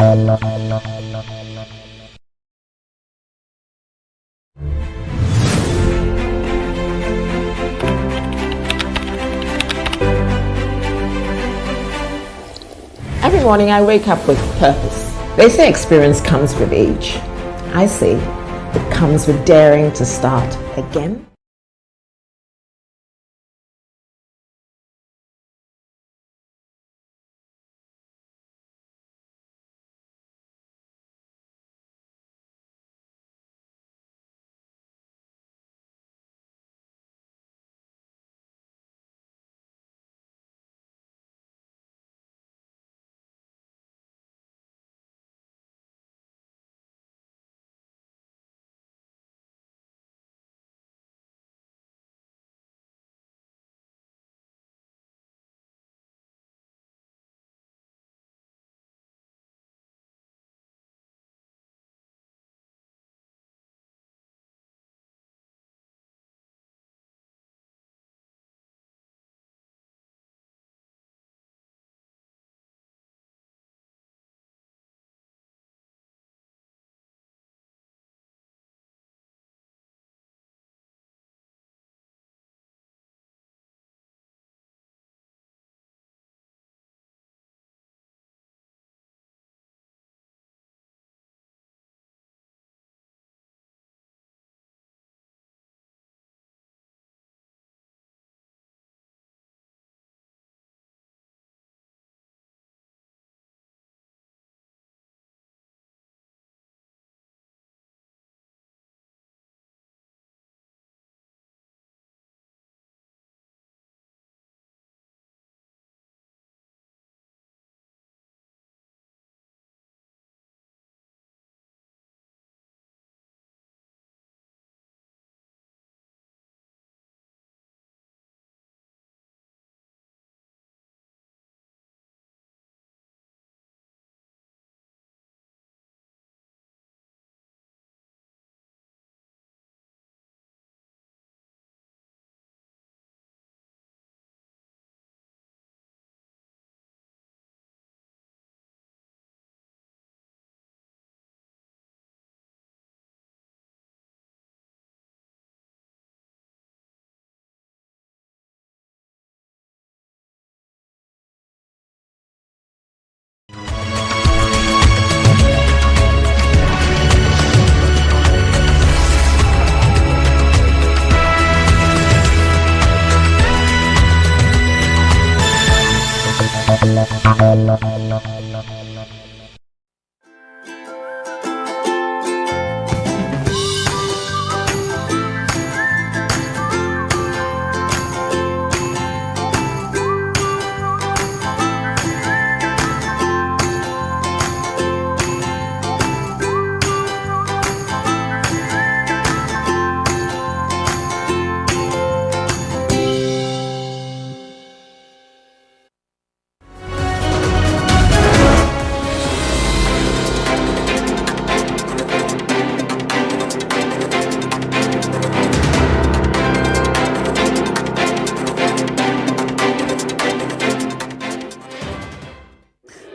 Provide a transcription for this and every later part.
Every morning I wake up with purpose. They say experience comes with age. I say it comes with daring to start again.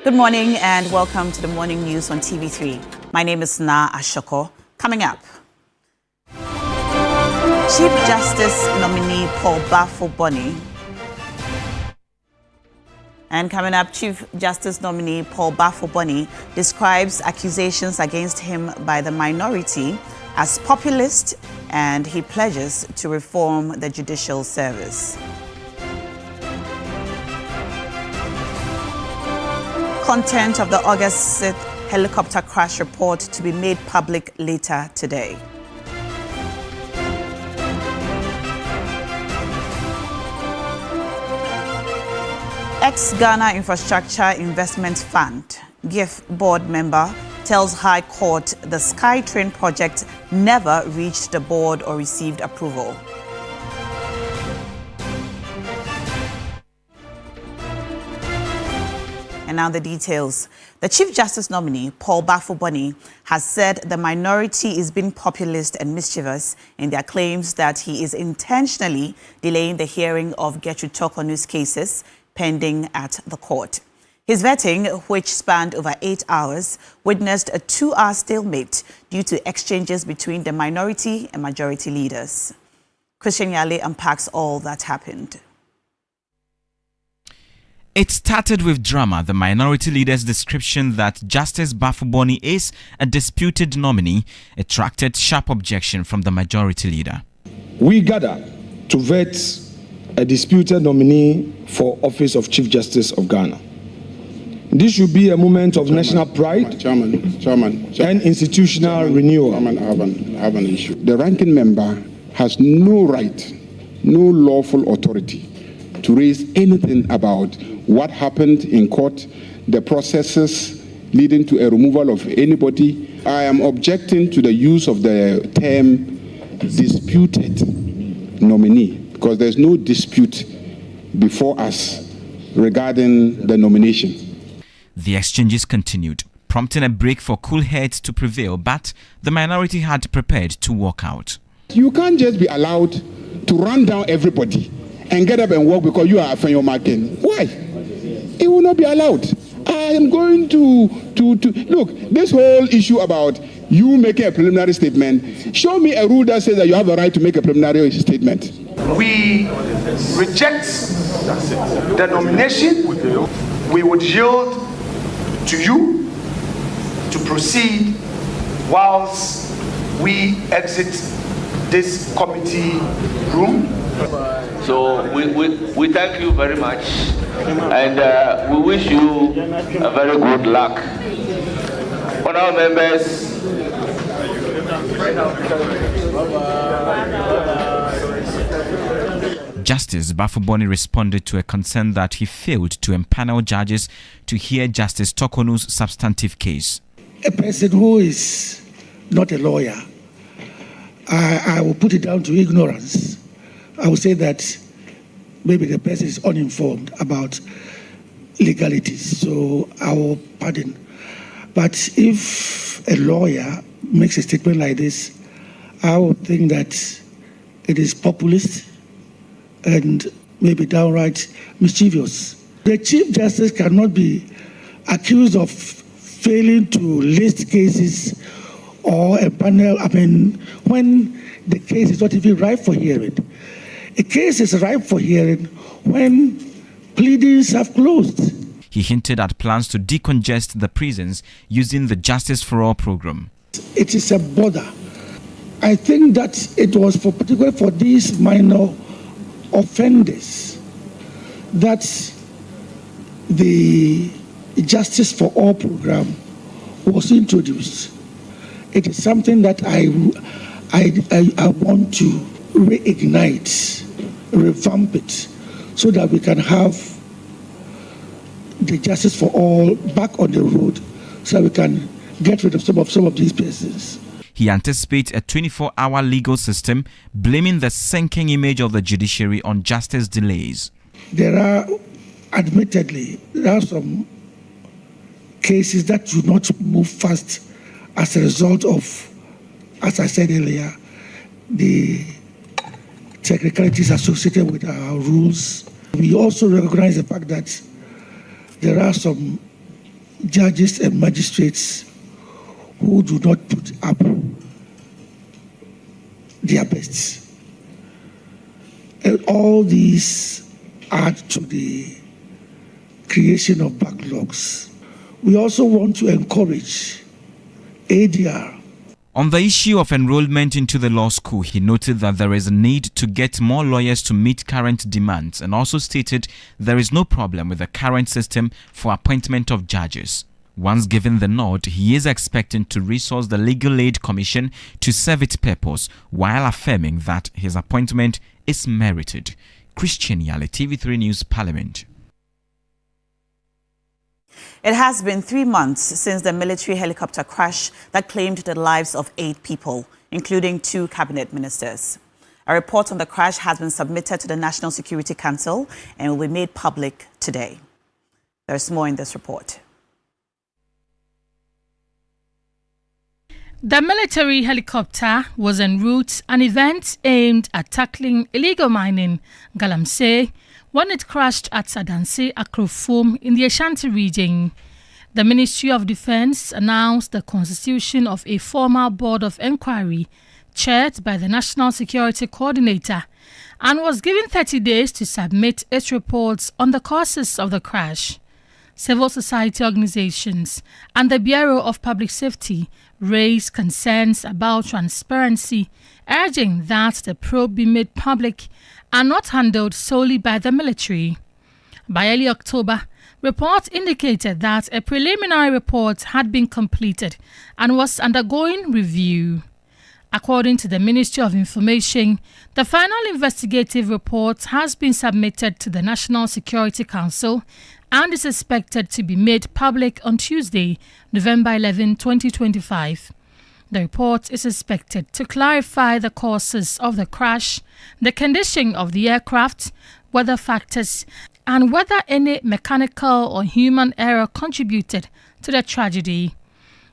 Good morning and welcome to the morning news on TV3. My name is Na Ashoko. Coming up, Chief Justice nominee Paul Bafo-Boni. And coming up, Chief Justice nominee Paul Bafo-Boni describes accusations against him by the minority as populist, and he pledges to reform the judicial service. Content of the August 6th helicopter crash report to be made public later today. Ex-Ghana Infrastructure Investment Fund, GIF board member, tells High Court the SkyTrain project never reached the board or received approval. And now the details. The Chief Justice nominee, Paul Bafo-Boni, has said the minority is being populist and mischievous in their claims that he is intentionally delaying the hearing of Gertrude Torkornoo's cases pending at the court. His vetting, which spanned over 8 hours, witnessed a 2-hour stalemate due to exchanges between the minority and majority leaders. Christian Yale unpacks all that happened. It started with drama. The minority leader's description that Justice Bafuboni is a disputed nominee attracted sharp objection from the majority leader. We gather to vet a disputed nominee for office of Chief Justice of Ghana. This should be a moment of national pride and institutional renewal. I have an issue. The ranking member has no right, no lawful authority to raise anything about what happened in court, the processes leading to a removal of anybody. I am objecting to the use of the term disputed nominee because there's no dispute before us regarding the nomination. The exchanges continued, prompting a break for cool heads to prevail, but the minority had prepared to walk out. You can't just be allowed to run down everybody and get up and walk because you are a your marking. Why? It will not be allowed. I am going to look, this whole issue about you making a preliminary statement, show me a rule that says that you have a right to make a preliminary statement. We reject the nomination. We would yield to you to proceed whilst we exit this committee room. So we thank you very much and we wish you a very good luck. Honourable members, Justice Bafuboni responded to a concern that he failed to empanel judges to hear Justice Tokonu's substantive case. A person who is not a lawyer, I will put it down to ignorance. I will say that maybe the person is uninformed about legalities, so I will pardon. But if a lawyer makes a statement like this, I would think that it is populist and maybe downright mischievous. The Chief Justice cannot be accused of failing to list cases or a panel, when the case is not even ripe for hearing. A case is ripe for hearing when pleadings have closed. He hinted at plans to decongest the prisons using the Justice for All program. It is a bother. I think that it was particularly for these minor offenders that the Justice for All program was introduced. It is something that I want to reignite, revamp it, so that we can have the Justice for All back on the road, so we can get rid of some of these persons. He anticipates a 24-hour legal system, blaming the sinking image of the judiciary on justice delays. Admittedly, there are some cases that do not move fast as a result of, as I said earlier, the technicalities associated with our rules. We also recognize the fact that there are some judges and magistrates who do not put up their best. And all these add to the creation of backlogs. We also want to encourage ADR. On the issue of enrollment into the law school, he noted that there is a need to get more lawyers to meet current demands, and also stated there is no problem with the current system for appointment of judges. Once given the nod, he is expecting to resource the Legal Aid Commission to serve its purpose, while affirming that his appointment is merited. Christian Yale, TV3 News, Parliament. It has been 3 months since the military helicopter crash that claimed the lives of 8 people, including 2 cabinet ministers. A report on the crash has been submitted to the National Security Council and will be made public today. There's more in this report. The military helicopter was en route, an event aimed at tackling illegal mining, Galamsey, when it crashed at Sadanse Akrofom in the Ashanti region. The Ministry of Defense announced the constitution of a formal board of inquiry chaired by the National Security Coordinator and was given 30 days to submit its reports on the causes of the crash. Civil society organizations and the Bureau of Public Safety raised concerns about transparency, urging that the probe be made public and not handled solely by the military. By early October, reports indicated that a preliminary report had been completed and was undergoing review. According to the Ministry of Information, the final investigative report has been submitted to the National Security Council and is expected to be made public on Tuesday, November 11, 2025. The report is expected to clarify the causes of the crash, the condition of the aircraft, weather factors, and whether any mechanical or human error contributed to the tragedy.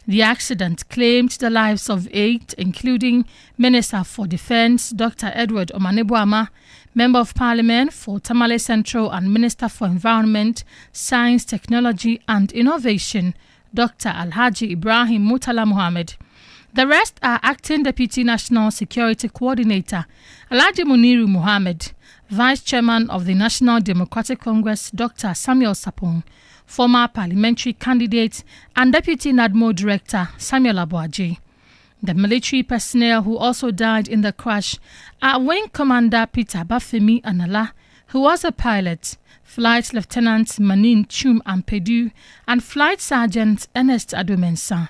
The accident claimed the lives of 8, including Minister for Defense Dr. Edward Omanebuama, Member of Parliament for Tamale Central and Minister for Environment, Science, Technology and Innovation, Dr. Alhaji Ibrahim Mutala Mohammed. The rest are Acting Deputy National Security Coordinator Alhaji Muniru Mohammed, Vice Chairman of the National Democratic Congress Dr. Samuel Sapong, former parliamentary candidate and Deputy NADMO Director Samuel Abuaji. The military personnel who also died in the crash are Wing Commander Peter Bafemi Anala, who was a pilot, Flight Lieutenant Manin Chum Ampedu, and Flight Sergeant Ernest Adomensa.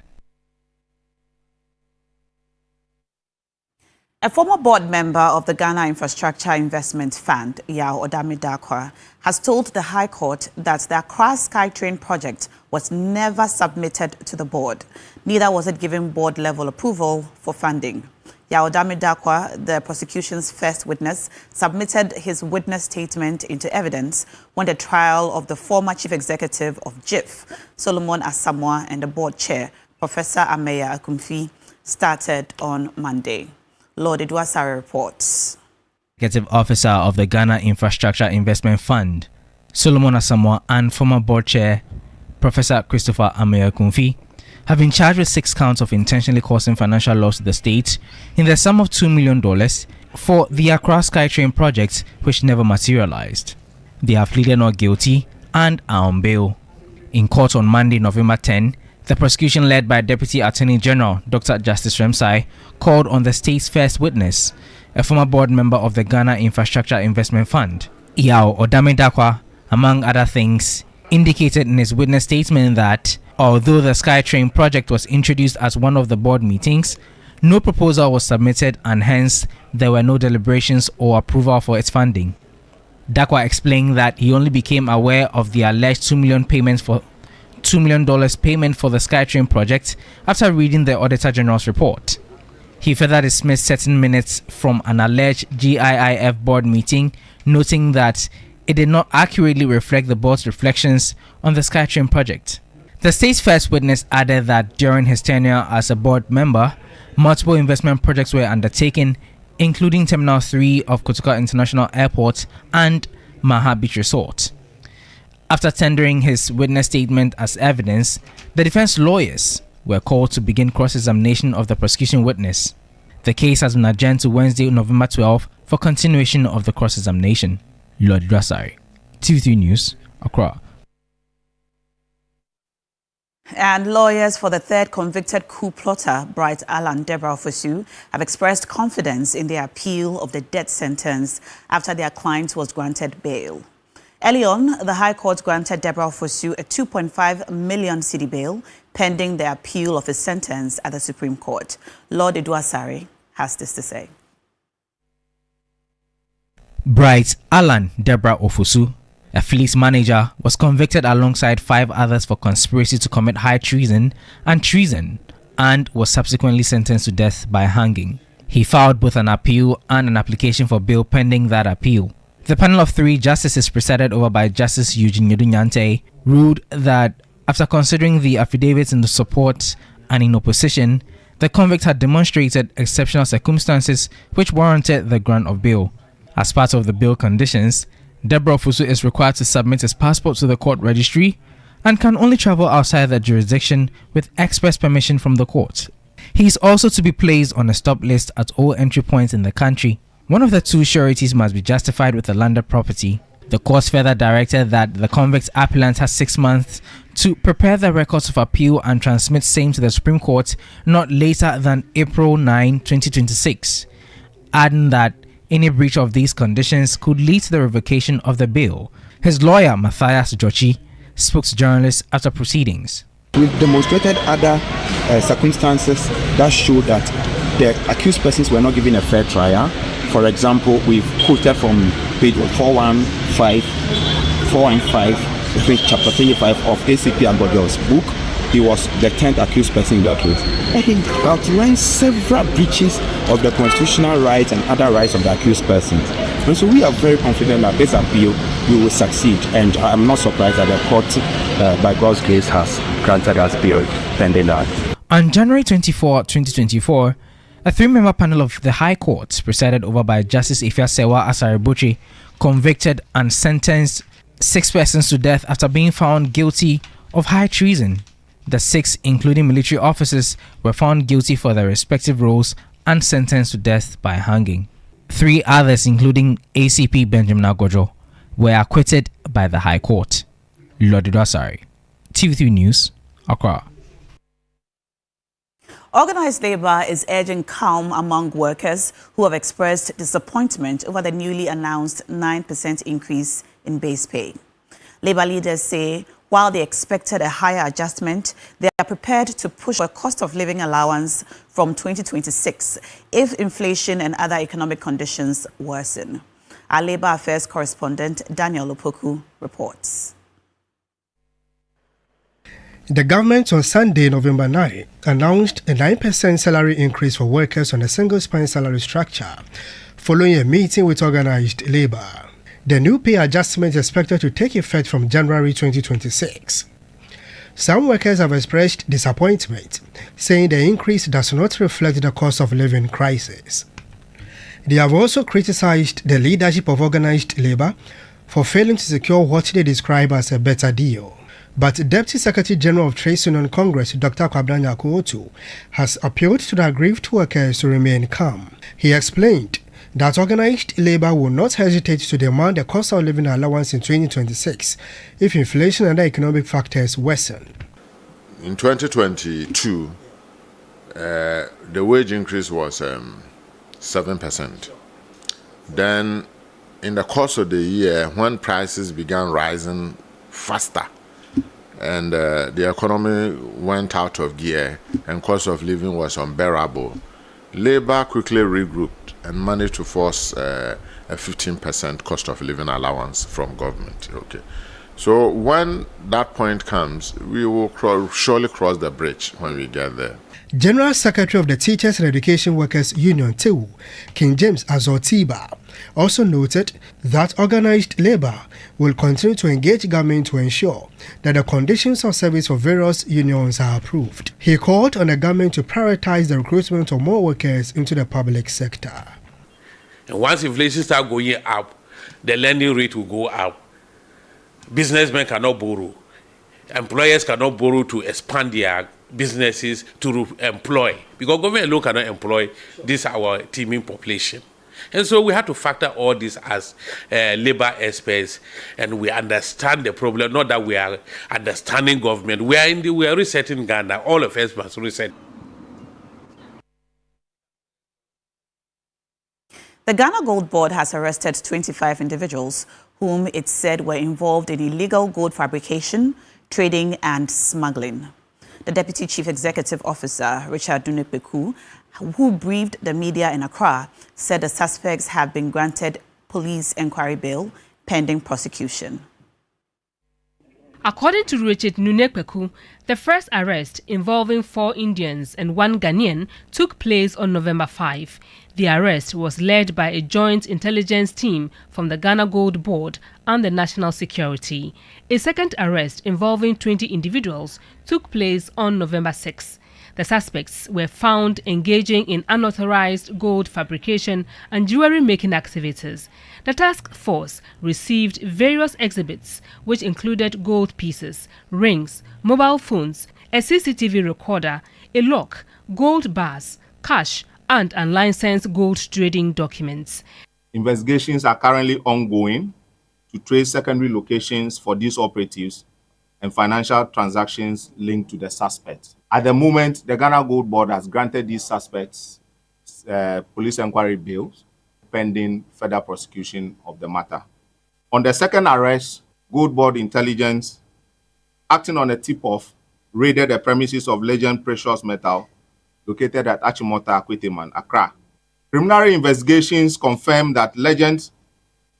A former board member of the Ghana Infrastructure Investment Fund, Yao Odamidakwa, has told the High Court that the Accra SkyTrain project was never submitted to the board. Neither was it given board-level approval for funding. Yao Odamidakwa, the prosecution's first witness, submitted his witness statement into evidence when the trial of the former chief executive of GIF, Solomon Asamoah, and the board chair, Professor Ameya Akumfi, started on Monday. Lord Edwasari reports. Executive Officer of the Ghana Infrastructure Investment Fund, Solomon Asamoah, and former board chair, Professor Christopher Ameya Akumfi, have been charged with 6 counts of intentionally causing financial loss to the state in the sum of $2 million for the Accra SkyTrain project, which never materialized. They have pleaded not guilty and are on bail. In court on Monday, November 10, the prosecution, led by Deputy Attorney General Dr. Justice Remsai, called on the state's first witness, a former board member of the Ghana Infrastructure Investment Fund. Yao Odamidakwa, among other things, indicated in his witness statement that although the SkyTrain project was introduced as one of the board meetings, no proposal was submitted and hence there were no deliberations or approval for its funding. Dakwa explained that he only became aware of the alleged $2 million payment for the SkyTrain project after reading the Auditor General's report. He further dismissed certain minutes from an alleged GIIF board meeting, noting that it did not accurately reflect the board's reflections on the SkyTrain project. The state's first witness added that during his tenure as a board member, multiple investment projects were undertaken, including Terminal 3 of Kotoka International Airport and Maha Beach Resort. After tendering his witness statement as evidence, the defense lawyers were called to begin cross-examination of the prosecution witness. The case has been adjourned to Wednesday, November 12 for continuation of the cross-examination. Lord Drasari, TV3 News, Accra. And lawyers for the third convicted coup plotter, Bright Alan Deborah Ofosu, have expressed confidence in their appeal of the death sentence after their client was granted bail. Early on, the High Court granted Deborah Ofosu a 2.5 million cedi bail pending the appeal of his sentence at the Supreme Court. Lord Edwasari has this to say. Bright Alan Deborah Ofosu, a fleet manager, was convicted alongside 5 others for conspiracy to commit high treason and was subsequently sentenced to death by hanging. He filed both an appeal and an application for bail pending that appeal. The panel of 3 justices presided over by Justice Eugene Yedunyante ruled that after considering the affidavits in the support and in opposition, the convict had demonstrated exceptional circumstances which warranted the grant of bail. As part of the bail conditions, Deborah Fusu is required to submit his passport to the court registry and can only travel outside the jurisdiction with express permission from the court. He is also to be placed on a stop list at all entry points in the country. One of the two sureties must be justified with a landed property. The court further directed that the convict appellant has 6 months to prepare the records of appeal and transmit same to the Supreme Court not later than April 9, 2026, adding that any breach of these conditions could lead to the revocation of the bail. His lawyer, Matthias Jochi, spoke to journalists after proceedings. We've demonstrated other circumstances that show that the accused persons were not given a fair trial. For example, we've quoted from page 415, chapter 25 of ACP Agodio's book. He was the 10th accused person in the case. And he outlined several breaches of the constitutional rights and other rights of the accused persons. And so we are very confident that this appeal we will succeed. And I'm not surprised that the court, by God's grace, has granted us bail pending that. On January 24, 2024, a 3-member panel of the High Court, presided over by Justice Ifeasewa Asaribuchi, convicted and sentenced 6 persons to death after being found guilty of high treason. The 6, including military officers, were found guilty for their respective roles and sentenced to death by hanging. 3 others, including ACP Benjamin Agojo, were acquitted by the High Court. Lodido Asari, TV3 News, Accra. Organized labor is urging calm among workers who have expressed disappointment over the newly announced 9% increase in base pay. Labor leaders say while they expected a higher adjustment, they are prepared to push for a cost of living allowance from 2026 if inflation and other economic conditions worsen. Our Labor Affairs correspondent Daniel Opoku reports. The government on Sunday, November 9, announced a 9% salary increase for workers on a single-spine salary structure following a meeting with organized labor. The new pay adjustment is expected to take effect from January 2026. Some workers have expressed disappointment, saying the increase does not reflect the cost of living crisis. They have also criticized the leadership of organized labor for failing to secure what they describe as a better deal. But Deputy Secretary General of Trade Union Congress, Dr. Kwabena Nyakuotu, has appealed to the aggrieved workers to remain calm. He explained that organized labor will not hesitate to demand a cost of living allowance in 2026 if inflation and other economic factors worsen. In 2022, the wage increase was 7%. Then, in the course of the year, when prices began rising faster, and the economy went out of gear and cost of living was unbearable, labor quickly regrouped and managed to force a 15% cost of living allowance from government. Okay, so when that point comes, we will surely cross the bridge when we get there. General Secretary of the Teachers and Education Workers Union, TEU, King James Azotiba, also noted that organized labor will continue to engage government to ensure that the conditions of service for various unions are approved. He called on the government to prioritize the recruitment of more workers into the public sector. And once inflation starts going up, the lending rate will go up. Businessmen cannot borrow. Employers cannot borrow to expand their businesses to employ, because government alone cannot employ this our teeming population. And so we have to factor all this as labor experts, and we understand the problem. Not that we are understanding government. We are resetting Ghana. All of us must reset. The Ghana Gold Board has arrested 25 individuals whom it said were involved in illegal gold fabrication, trading and smuggling. The Deputy Chief Executive Officer, Richard Dunekbeku, who briefed the media in Accra, said the suspects have been granted police inquiry bail pending prosecution. According to Richard Dunekbeku, the first arrest involving 4 Indians and 1 Ghanaian took place on November 5. The arrest was led by a joint intelligence team from the Ghana Gold Board and the National Security. A second arrest involving 20 individuals took place on November 6. The suspects were found engaging in unauthorized gold fabrication and jewelry making activities. The task force received various exhibits, which included gold pieces, rings, mobile phones, a CCTV recorder, a lock, gold bars, cash, and unlicensed gold trading documents. Investigations are currently ongoing to trace secondary locations for these operatives and financial transactions linked to the suspects. At the moment, the Ghana Gold Board has granted these suspects police inquiry bails pending further prosecution of the matter. On the second arrest, Gold Board intelligence, acting on a tip-off, raided the premises of Legend Precious Metal located at Achimota, Akweteman, Accra. Preliminary investigations confirmed that Legend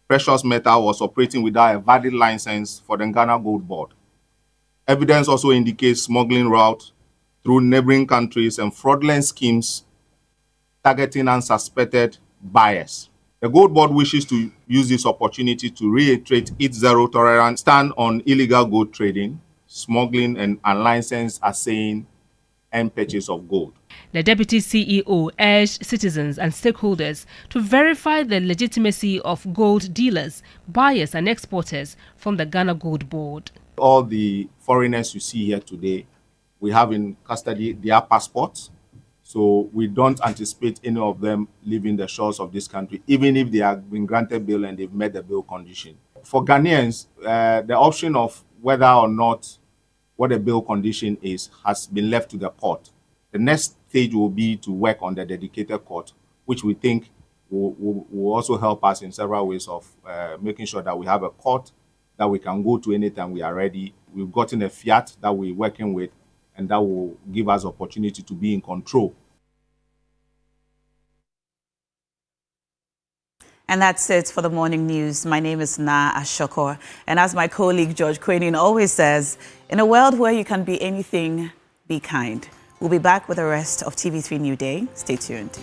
Precious Metal was operating without a valid license for the Ghana Gold Board. Evidence also indicates smuggling route through neighboring countries and fraudulent schemes targeting unsuspected buyers. The Gold Board wishes to use this opportunity to reiterate its zero-tolerance stand on illegal gold trading, smuggling, and unlicensed assaying and purchase of gold. The Deputy CEO urged citizens and stakeholders to verify the legitimacy of gold dealers, buyers, and exporters from the Ghana Gold Board. All the foreigners you see here today, we have in custody their passports. So we don't anticipate any of them leaving the shores of this country, even if they have been granted bail and they've met the bail condition. For Ghanaians, the option of whether or not what the bail condition is has been left to the court. The next stage will be to work on the dedicated court, which we think will also help us in several ways of making sure that we have a court that we can go to anytime we are ready. We've gotten a fiat that we're working with, and that will give us opportunity to be in control. And that's it for the morning news. My name is Na Ashokor. And as my colleague George Quainin always says, in a world where you can be anything, be kind. We'll be back with the rest of TV3 Newday. Stay tuned.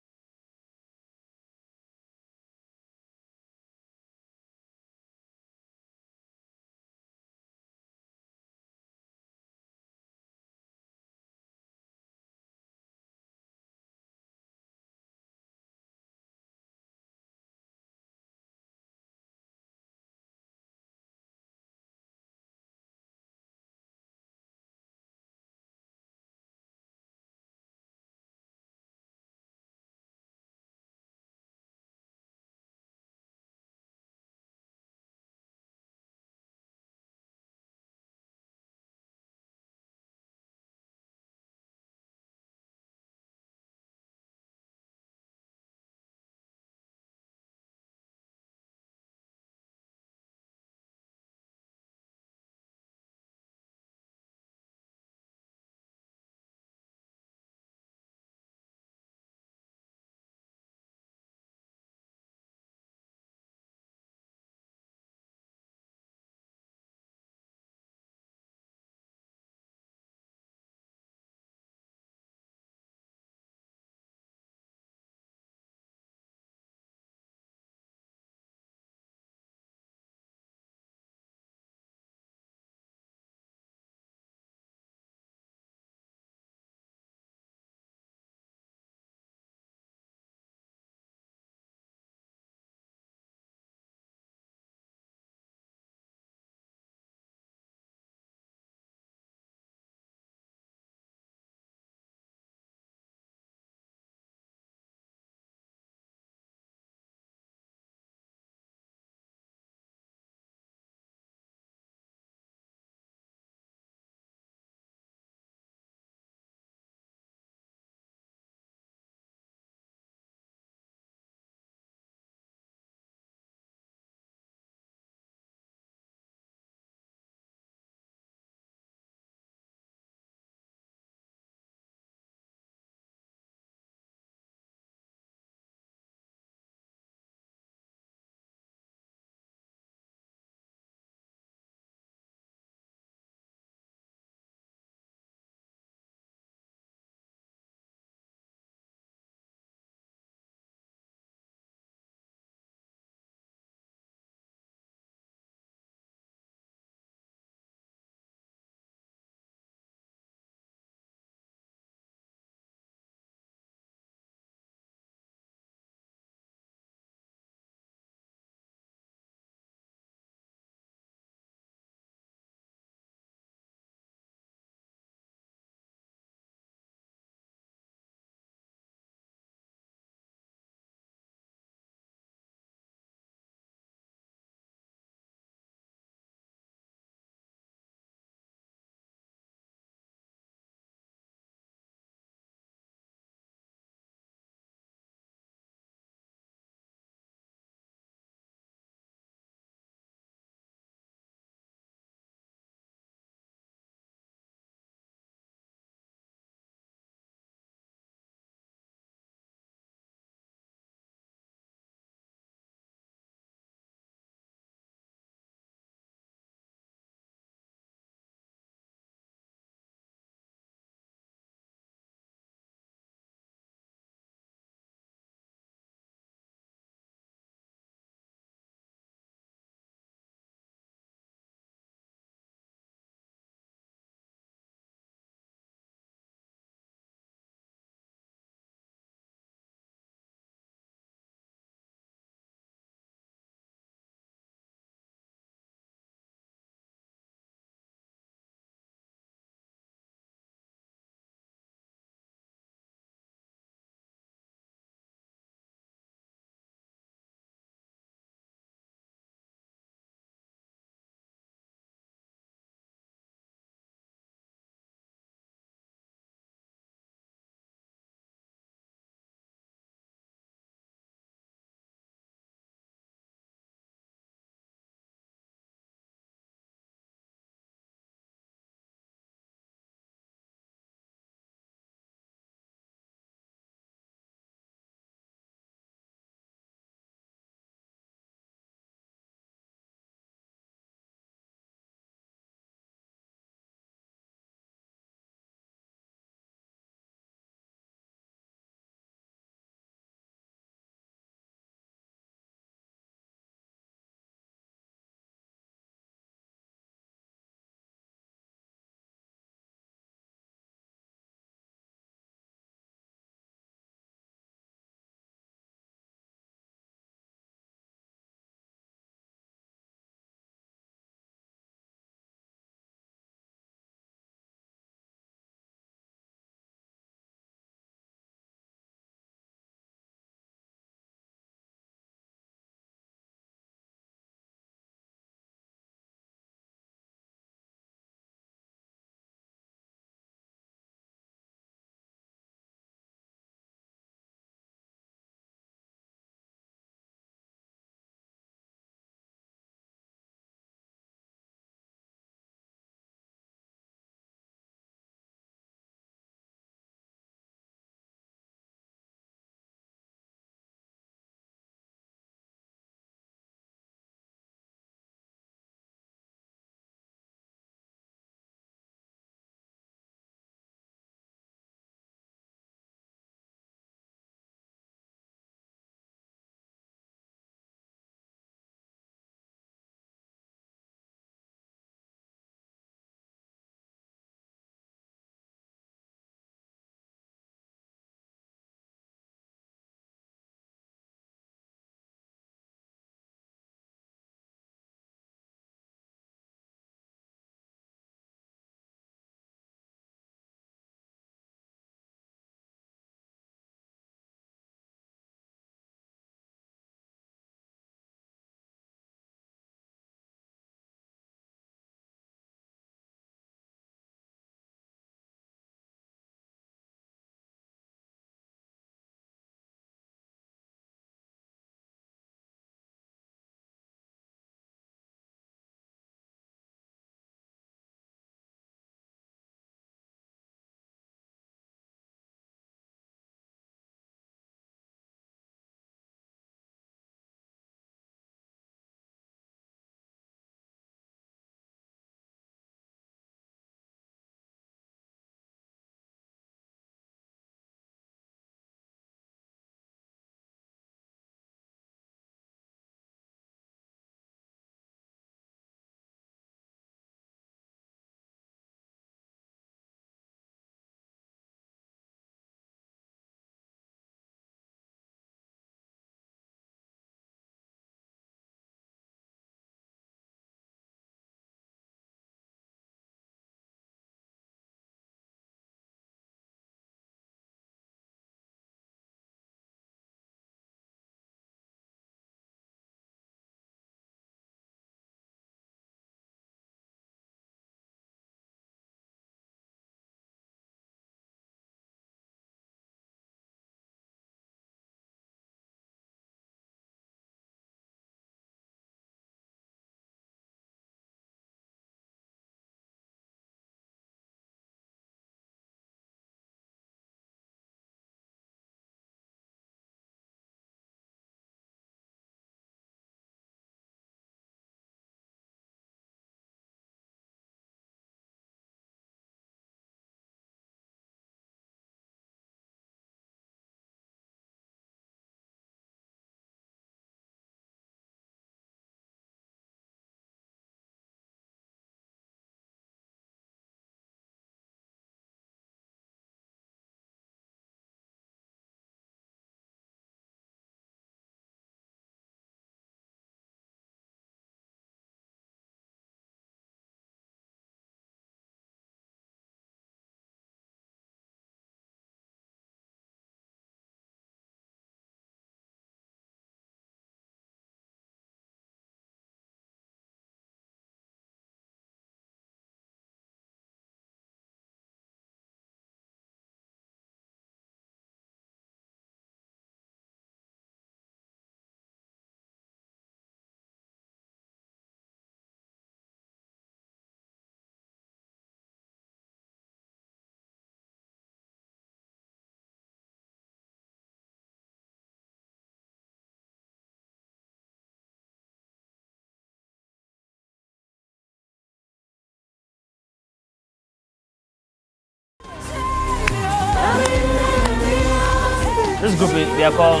This group, they are called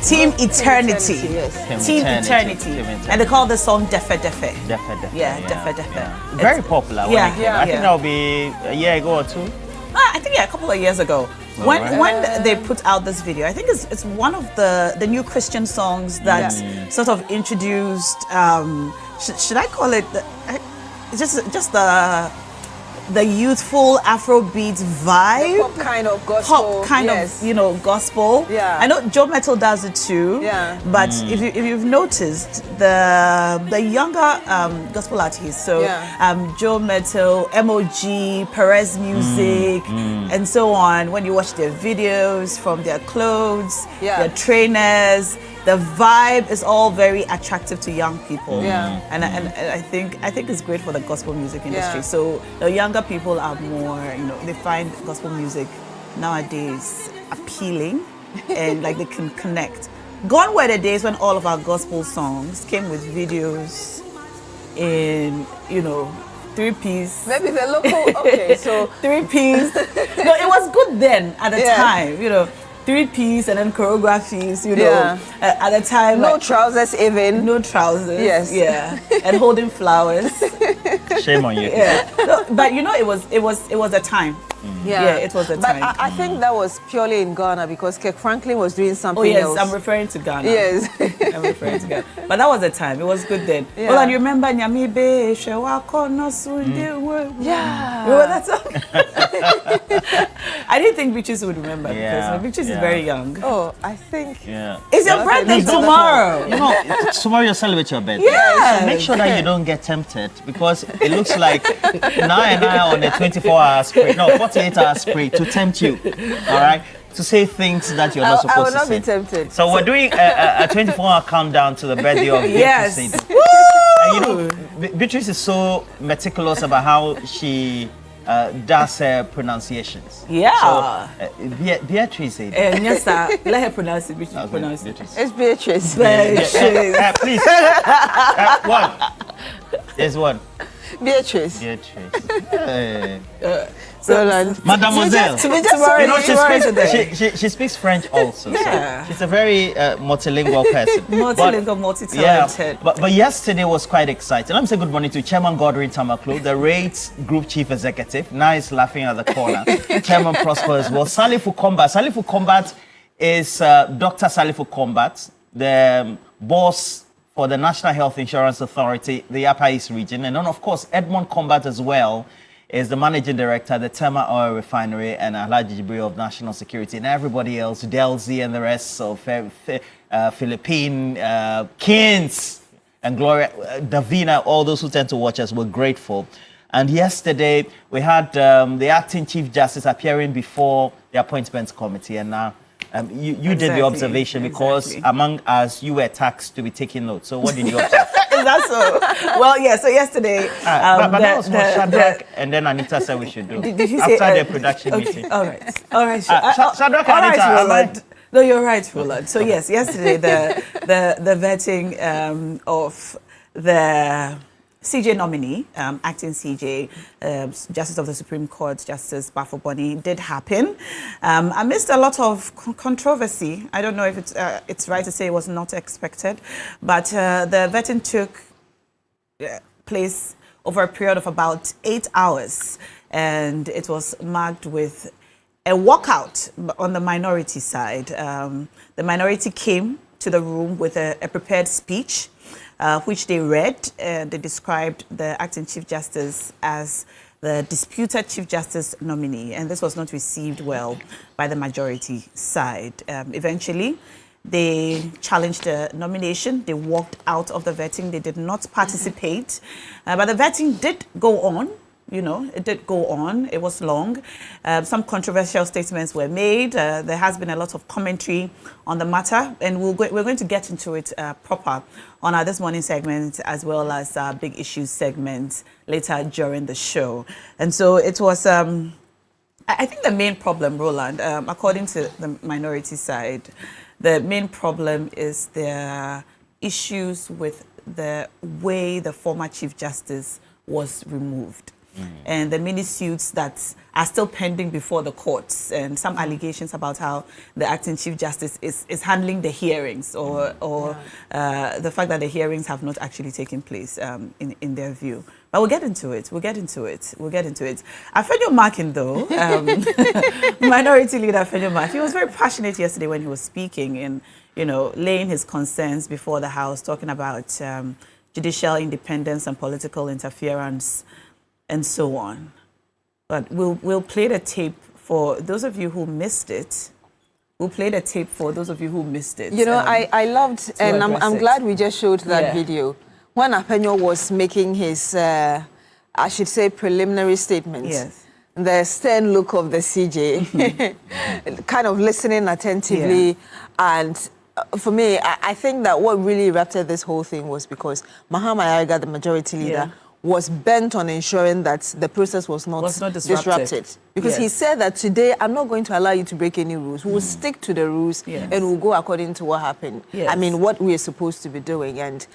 Team Eternity. Yes. Team Eternity. And they call the song Defe Defe. Defe Defe. Yeah, Defe Defe. Very popular. Yeah, I think that'll be a year ago or two. I think a couple of years ago. When they put out this video, I think it's one of the new Christian songs that sort of introduced. Should I call it just the youthful Afrobeat vibe, pop kind of gospel, of gospel. Yeah, I know Joe Metal does it too. Yeah, but if you've noticed the younger gospel artists, so Joe Metal, MOG, Perez Music, and so on. When you watch their videos, from their clothes, their trainers. The vibe is all very attractive to young people, and I think it's great for the gospel music industry. So the younger people are more, they find gospel music nowadays appealing, and like they can connect. Gone were the days when all of our gospel songs came with videos in 3-piece. Maybe the local. Okay, so 3-piece. No, it was good then at the time, 3-piece and then choreographies, at the time. No trousers even. No trousers. Yes. Yeah. And holding flowers. Shame on you. Yeah. No, but it was a time. Yeah, it was a time. But I think that was purely in Ghana because Kirk Franklin was doing something else. else. I'm referring to Ghana. Yes. I'm referring to Ghana. But that was a time. It was good then. Well, and you remember Nyamibe, Shewako Nosundi. Yeah. Remember that song? I didn't think Beatrice would remember because Beatrice is very young. Oh, I think. Yeah. It's your birthday tomorrow. Tomorrow you celebrate your birthday. Yeah. So make sure that you don't get tempted because it looks like now and I on a 24-hour spree. No, 48-hour spree to tempt you. All right. To say things that you're not supposed to say. I will not be tempted. So we're doing a 24-hour countdown to the birthday of Beatrice. Yes. And Beatrice is so meticulous about how she does her pronunciations. Yeah. So, Beatrice. Yes, sir. Let her pronounce it. Beatrice. It's Beatrice. Beatrice. Please. One. There's one. Beatrice. Mademoiselle. She speaks French also. Yeah. So she's a very multilingual person. Multilingual, multi-talented. But yesterday was quite exciting. Let me say good morning to Chairman Godwin Tamaklo, the RATES Group Chief Executive. Now he's laughing at the corner. Chairman Prosper as well. Salifu Combat. Salifu Combat is Dr. Salifu Combat, the boss for the National Health Insurance Authority, the Upper East region. And then, of course, Edmond Combat as well is the managing director, the Tema Oil Refinery, and Alhaji Jibril of National Security, and everybody else, Delzi and the rest of Philippine, Kins, and Gloria, Davina, all those who tend to watch us, were grateful. And yesterday, we had the acting Chief Justice appearing before the Appointments Committee, and now you did the observation because among us, you were tasked to be taking notes. So what did you observe? Is that so? Well, yeah, so yesterday... but that was what Shadrach and then Anita said we should do. Did you after say, the production meeting. All right. Shadrach and Anita, Roland. No, you're right, Roland. So yes, yesterday the vetting of the CJ nominee, acting CJ, Justice of the Supreme Court, Justice Bafo-Bonny, did happen amidst a lot of controversy. I don't know if it's right to say it was not expected, but the vetting took place over a period of about 8 hours, and it was marked with a walkout on the minority side. The minority came to the room with a prepared speech, which they read. They described the acting Chief Justice as the disputed Chief Justice nominee, and this was not received well by the majority side. Eventually, they challenged the nomination. They walked out of the vetting. They did not participate, but the vetting did go on. It did go on. It was long. Some controversial statements were made. There has been a lot of commentary on the matter, and we're going to get into it proper on our This Morning segment, as well as our Big Issues segment later during the show. And so it was, I think the main problem, Roland, according to the minority side, the main problem is the issues with the way the former Chief Justice was removed. and the many suits that are still pending before the courts, and some allegations about how the acting Chief Justice is handling the hearings, or the fact that the hearings have not actually taken place in their view. But we'll get into it. Afenyo Markin, though, Minority Leader Afenyo Markin, he was very passionate yesterday when he was speaking and, laying his concerns before the House, talking about judicial independence and political interference and so on. But we'll play the tape for those of you who missed it. I loved, and I'm glad we just showed that video. When Afenyo was making his, I should say, preliminary statement, the stern look of the CJ, kind of listening attentively, and for me, I think that what really erupted this whole thing was because Mahama Ayariga, the majority leader, was bent on ensuring that the process was not disrupted. Because he said that today, I'm not going to allow you to break any rules. We'll stick to the rules and we'll go according to what happened. I mean, what we are supposed to be doing. And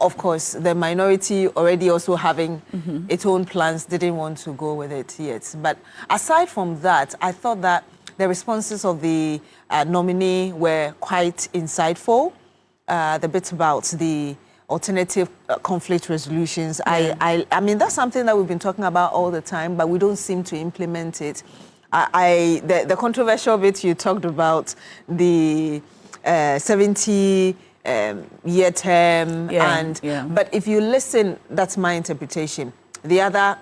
of course, the minority already also having its own plans didn't want to go with it yet. But aside from that, I thought that the responses of the nominee were quite insightful. The bit about the alternative conflict resolutions. I mean, that's something that we've been talking about all the time, but we don't seem to implement it. The controversial bit you talked about, the 70-year term, but if you listen, that's my interpretation. The other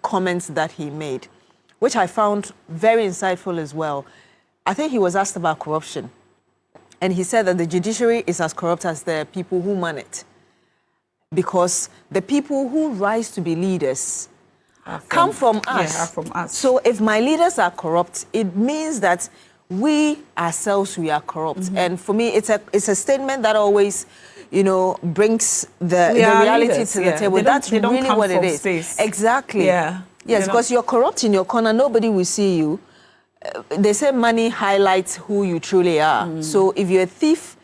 comments that he made, which I found very insightful as well, I think he was asked about corruption. And he said that the judiciary is as corrupt as the people who man it. Because the people who rise to be leaders come from us. So if my leaders are corrupt, it means that we ourselves, we are corrupt. And for me, it's a statement that always, brings the reality to the table. That's really what it is. Space. Exactly. Yes, because you're corrupt in your corner, nobody will see you. They say money highlights who you truly are. So if you're a thief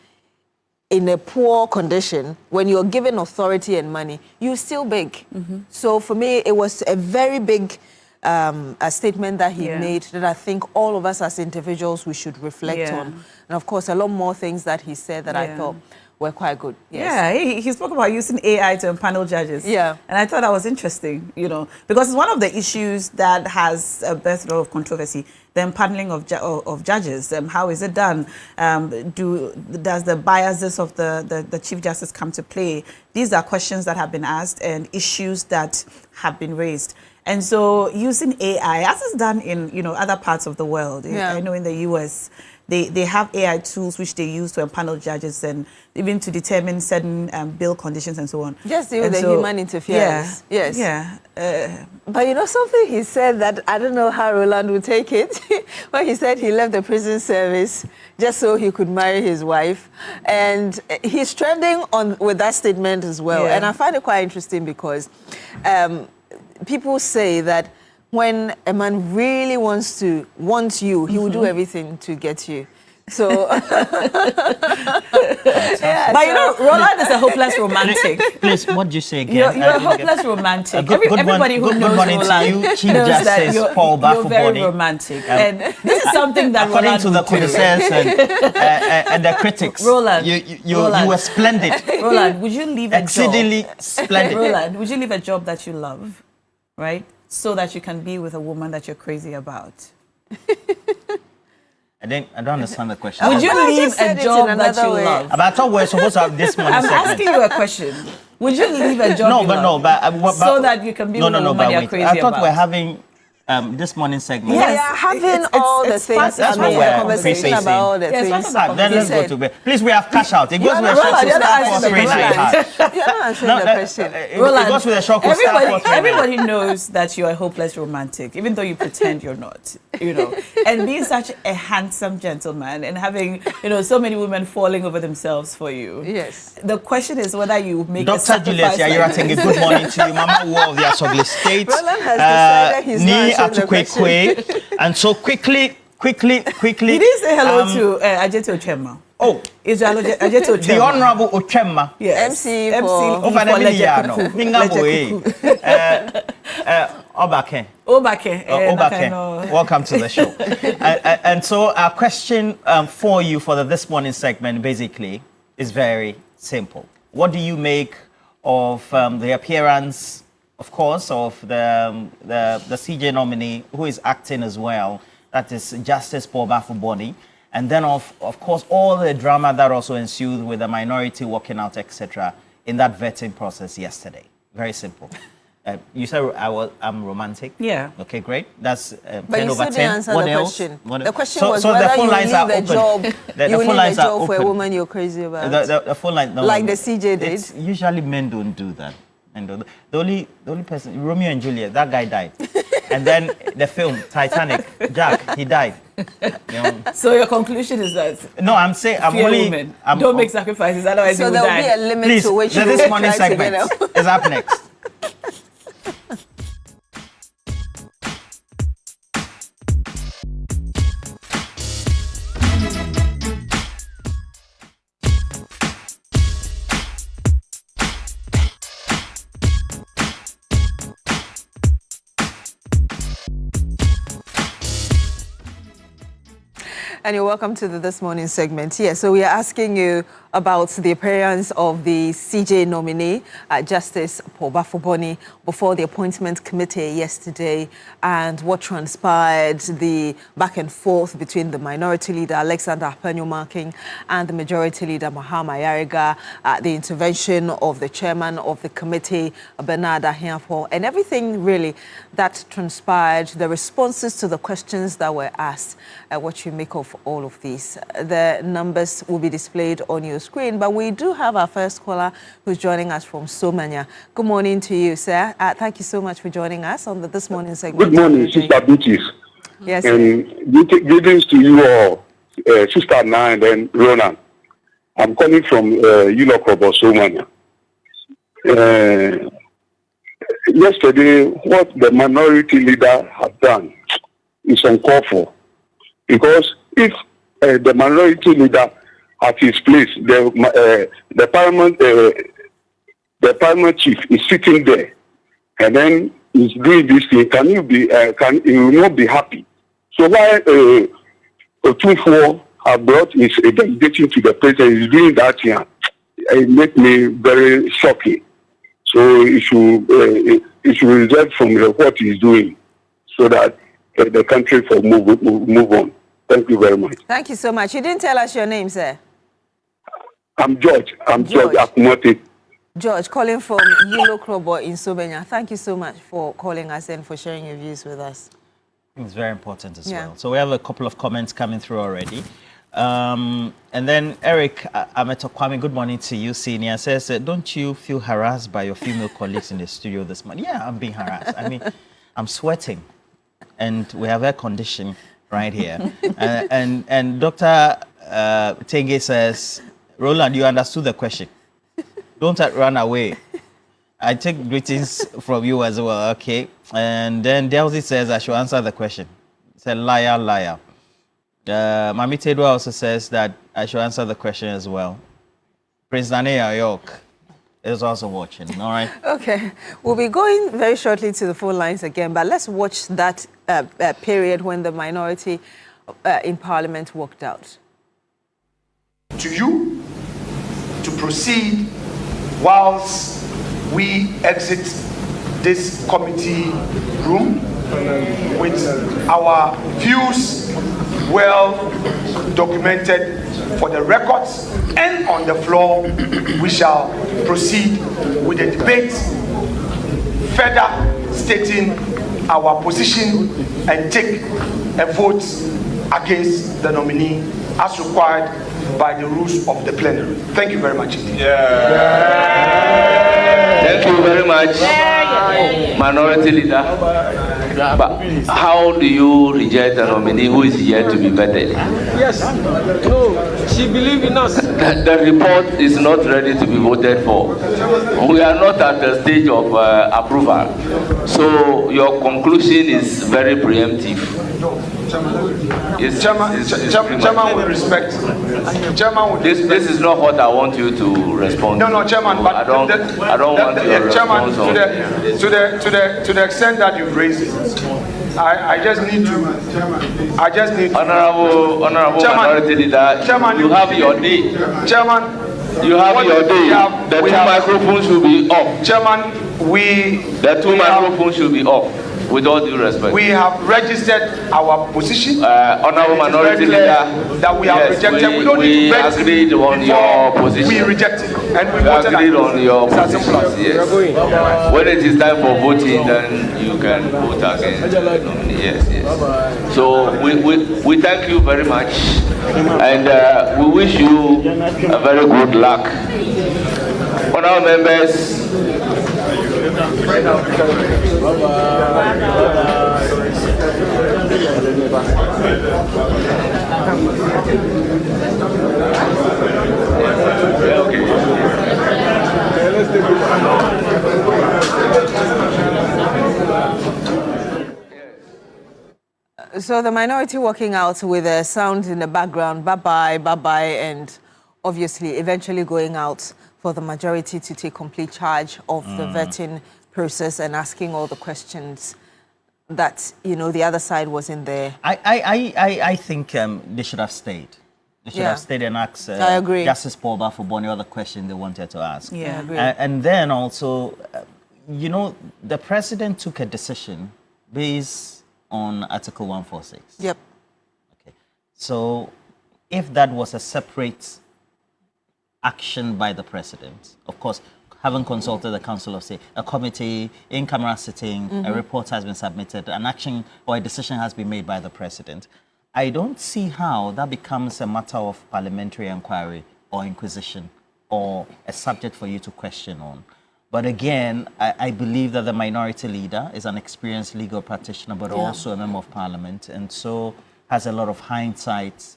in a poor condition, when you're given authority and money, you still beg. So for me, it was a very big a statement that he made that I think all of us as individuals, we should reflect on. And of course, a lot more things that he said that I thought were quite good. He spoke about using AI to empanel judges. And I thought that was interesting, because it's one of the issues that has birthed a lot of controversy, the empaneling of judges. How is it done? Does the biases of the Chief Justice come to play? These are questions that have been asked and issues that have been raised. And so using AI, as is done in other parts of the world, I know in the US, they have AI tools which they use to empanel judges and even to determine certain bail conditions and so on. Just the human interference. But something he said that I don't know how Roland would take it, when he said he left the prison service just so he could marry his wife. And he's trending with that statement as well. And I find it quite interesting because people say that when a man really wants you, he will do everything to get you. So, but Roland is a hopeless romantic. Please, what did you say again? You're a hopeless romantic. Everybody who knows Roland knows that you're very romantic. And this is something that according Roland to the connoisseurs and the critics, Roland, you were splendid. Roland, would you leave a job? Exceedingly splendid. Roland, would you leave a job that you love, right, so that you can be with a woman that you're crazy about? I don't understand the question. Would you leave a job that you love? But I thought we were supposed to have this morning I'm segment. asking you a question. Would you leave a job so that you can be with a woman you're crazy about? I thought we're having this morning segment. Yeah, having all the things. That's what we're conversation about all the things. Then let's go to bed. Please, we have cash out. It goes with a shock to start for 3 You're not answering the question. It goes with a shock to start for 3. Everybody knows that you're a hopeless romantic, even though you pretend you're not, And being such a handsome gentleman and having, so many women falling over themselves for you. Yes. The question is whether you make Dr. a sacrifice. Juliet Yayiratengi, good morning to you. Mama War of the Asogli State. Roland has decided he's not and so quickly. He didn't say hello to Ajete Ochema. Oh, is the Honorable Ochemma. Yes. MC Obake. Obake. Welcome to the show. And so our question for you for This Morning segment basically is very simple. What do you make of the appearance, of course, of the CJ nominee who is acting as well? That is Justice Paul Bafuboni. And then, of course, all the drama that also ensued with the minority walking out, etc., in that vetting process yesterday. Very simple. You said I'm romantic? Yeah. Okay, great. That's 10 but you over still 10. didn't answer What the else? question. The question was so whether the phone you lines leave are a open. job, The you phone leave lines a are job for a open. woman you're crazy about. The phone line, no, like the CJ did. Usually men don't do that. And the only person, Romeo and Juliet, that guy died. And then the film Titanic, Jack, he died. You know. So your conclusion is that? No, I'm saying I'm only. Don't make sacrifices, otherwise so you will there'll die. be a limit Please, to which This Morning segment is up next. And you're welcome to This Morning segment. So we are asking you about the appearance of the CJ nominee, Justice Paul Bafuboni, before the appointment committee yesterday, and what transpired, the back and forth between the minority leader, Alexander Apenyo-Marking, and the majority leader, Mahama Yariga, the intervention of the chairman of the committee, Bernard Ahiapo, and everything really that transpired, the responses to the questions that were asked, what you make of all of these. The numbers will be displayed on your screen, but we do have our first caller who's joining us from Somanya. Good morning to you, sir. Thank you so much for joining us on This Morning segment. Good morning, Sister Beatrice. Yes, and greetings to you all, Sister Nine and Ronan. I'm calling from Yulokrobo, Somanya. Yesterday, what the minority leader has done is uncalled for. Because if the minority leader at his place, the parliament chief is sitting there, and then he's doing this thing. He will not be happy? So why Otunfo have brought his delegation to the president is doing that here? It makes me very shocking. So he should reserve from what he's doing, so that the country will move on. Thank you very much. Thank you so much. You didn't tell us your name, sir. I'm George. George Akumote. George, calling from Yulokrobo in Somanya. Thank you so much for calling us and for sharing your views with us. It's very important as well. So we have a couple of comments coming through already. And then Eric Ametokwame, good morning to you, senior, says, don't you feel harassed by your female colleagues in the studio this morning? Yeah, I'm being harassed. I mean, I'm sweating, and we have air conditioning right here. and Dr. Tenge says, Roland, you understood the question. Don't run away. I take greetings from you as well, okay? And then Delzy says I should answer the question. It's a liar, liar. Mami Tedwa also says that I should answer the question as well. Prince Daniel York is also watching, all right? Okay, we'll be going very shortly to the phone lines again, but let's watch that period when the minority in Parliament walked out. To you to proceed whilst we exit this committee room with our views well documented for the records, and on the floor we shall proceed with the debate, further stating our position and take a vote against the nominee as required by the rules of the plenary. Thank you very much. Thank you very much, Minority Leader. But how do you reject a nominee who is yet to be vetted? Yes. No, she believes in us. The report is not ready to be voted for. We are not at the stage of approval. So your conclusion is very preemptive. Chairman with respect. Chairman with this is not what I want you to respond. No, Chairman, but I don't want your Chairman, response to the extent that you've raised it, I just need to. Honorable Minority Leader, Chairman, you have your day. Chairman, you have your day. The two microphones should be off. Chairman, the two microphones should be off. With all due respect, we have registered our position. Honorable Minority Leader, that we have rejected. We don't need to agreed on your position. We rejected and we agreed on your position. Yes. When it is time for voting, then you can vote again. Yes. So we thank you very much, and we wish you a very good luck. Honorable members. So the minority walking out with a sound in the background, bye-bye, bye-bye, and obviously eventually going out for the majority to take complete charge of the vetting process and asking all the questions that, the other side wasn't there. I think they should have stayed. They should have stayed and asked I agree. Justice Paul Bafuboni all the question they wanted to ask. Yeah, I agree. And then also, the president took a decision based on Article 146. Yep. Okay. So if that was a separate action by the president, of course, having consulted the Council of State, a committee, in-camera sitting, a report has been submitted, an action or a decision has been made by the president. I don't see how that becomes a matter of parliamentary inquiry or inquisition or a subject for you to question on. But again, I believe that the minority leader is an experienced legal practitioner, but also a member of parliament, and so has a lot of hindsight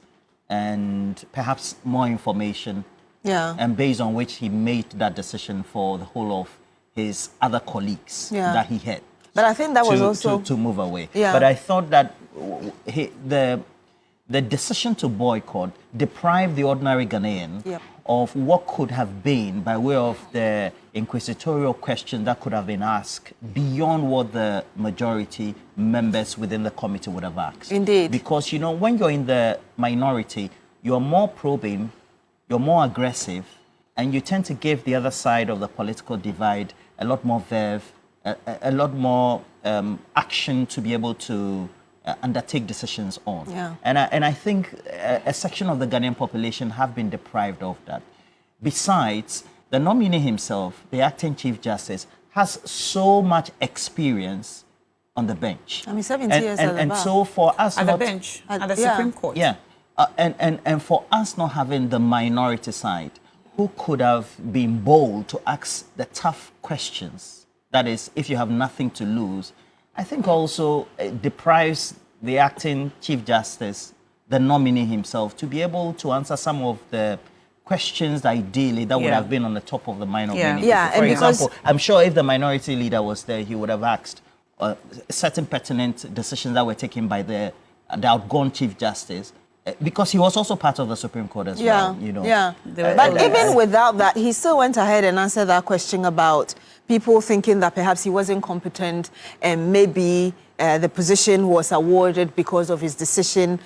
and perhaps more information. Yeah. And based on which he made that decision for the whole of his other colleagues that he had. But I think that was also to move away. Yeah. But I thought that the decision to boycott deprived the ordinary Ghanaian of what could have been by way of the inquisitorial question that could have been asked beyond what the majority members within the committee would have asked. Indeed. Because, when you're in the minority, you're more probing, you're more aggressive, and you tend to give the other side of the political divide a lot more verve, a lot more action to be able to undertake decisions on. Yeah. And I think a section of the Ghanaian population have been deprived of that. Besides, the nominee himself, the acting Chief Justice, has so much experience on the bench. I mean, 70 years at the and bar. so for us At the bench, at the Supreme Court. Yeah. And for us not having the minority side, who could have been bold to ask the tough questions, that is, if you have nothing to lose, I think also deprives the acting Chief Justice, the nominee himself, to be able to answer some of the questions ideally that would have been on the top of the mind of many people. For example, I'm sure if the minority leader was there, he would have asked certain pertinent decisions that were taken by the outgone Chief Justice, because he was also part of the Supreme Court as well. Yeah. But even without that, he still went ahead and answered that question about people thinking that perhaps he wasn't competent and maybe the position was awarded because of his decision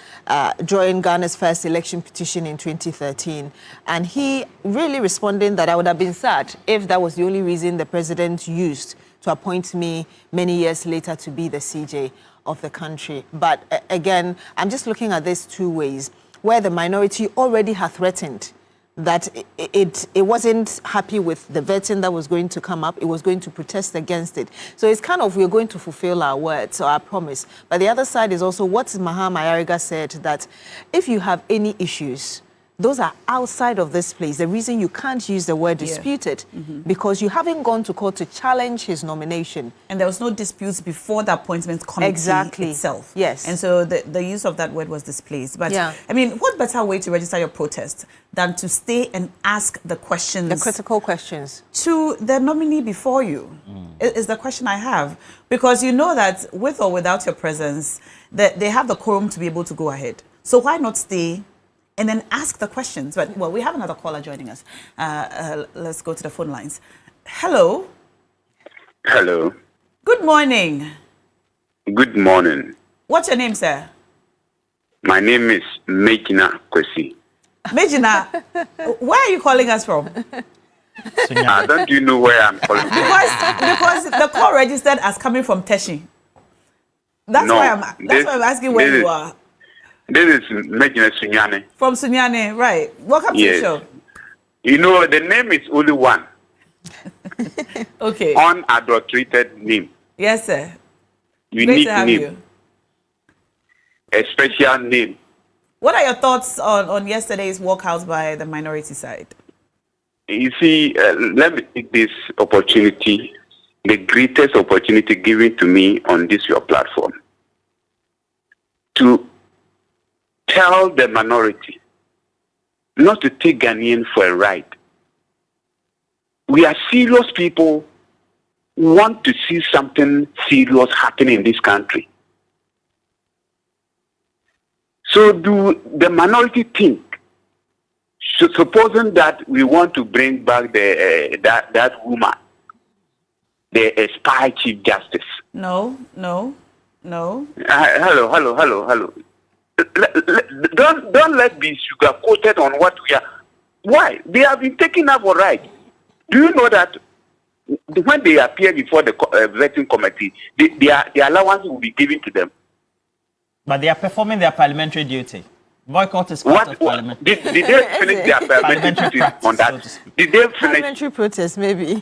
during Ghana's first election petition in 2013. And he really responding that I would have been sad if that was the only reason the president used to appoint me many years later to be the CJ of the country. But again, I'm just looking at this two ways, where the minority already had threatened that it wasn't happy with the vetting that was going to come up. It was going to protest against it. So it's kind of, we're going to fulfill our words or our promise. But the other side is also what Mahama Ayariga said, that if you have any issues, those are outside of this place. The reason you can't use the word disputed, because you haven't gone to court to challenge his nomination. And there was no disputes before the appointment committee itself. Yes. And so the use of that word was displaced. But, I mean, what better way to register your protest than to stay and ask the questions? The critical questions. To the nominee before you. is the question I have. Because you know that with or without your presence, that they have the quorum to be able to go ahead. So why not stay and then ask the questions? But, well, we have another caller joining us. Let's go to the phone lines. Hello. Hello. Good morning. Good morning. What's your name, sir? My name is Mejina Kwesi. Mejina, where are you calling us from? Don't you know where I'm calling from? Because the call registered as coming from Teshi. That's why I'm asking where you are. This is Mejina Sunyane. From Sunyane, right. Welcome to the show. You know, the name is only one. Okay. Unadulterated name. Yes, sir. Unique Great to have name. you. A special name. What are your thoughts on yesterday's walkout by the minority side? You see, let me take this opportunity, the greatest opportunity given to me on this your platform, to tell the minority not to take Ghanaian for a ride. We are serious people who want to see something serious happening in this country. So do the minority think, supposing that we want to bring back that woman, the expired Chief Justice? No. Hello. Don't let be sugar-coated on what we are. Why? They have been taken up for right. Do you know that when they appear before the vetting committee, the allowance will be given to them? But they are performing their parliamentary duty. Boycott is part of parliament. Did they finish their parliamentary duty on that? So did they finish? Parliamentary protest, maybe.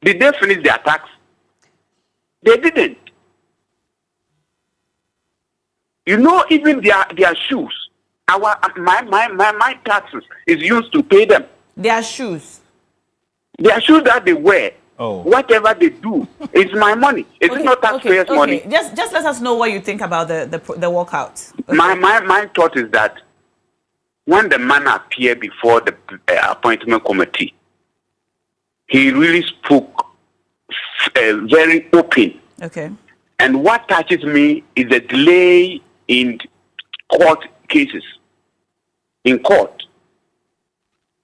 Did they finish their tax? They didn't. You know, even their shoes, my taxes is used to pay them. Their shoes that they wear. Oh. Whatever they do, it's my money. It's not taxpayers' money. Just let us know what you think about the walkout. Okay. My thought is that when the man appeared before the appointment committee, he really spoke very open. Okay. And what touches me is the delay in court cases. In court,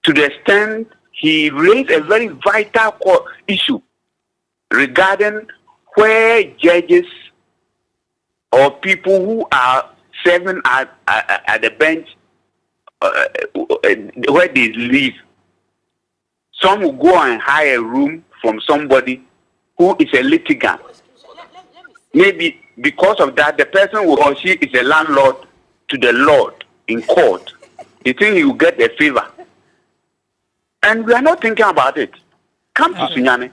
to the extent he raised a very vital issue regarding where judges or people who are serving at the bench, where they live. Some will go and hire a room from somebody who is a litigant. Maybe because of that, the person who or she is a landlord to the Lord in court. You think he will get a favor? And we are not thinking about it. Come to Sunyane.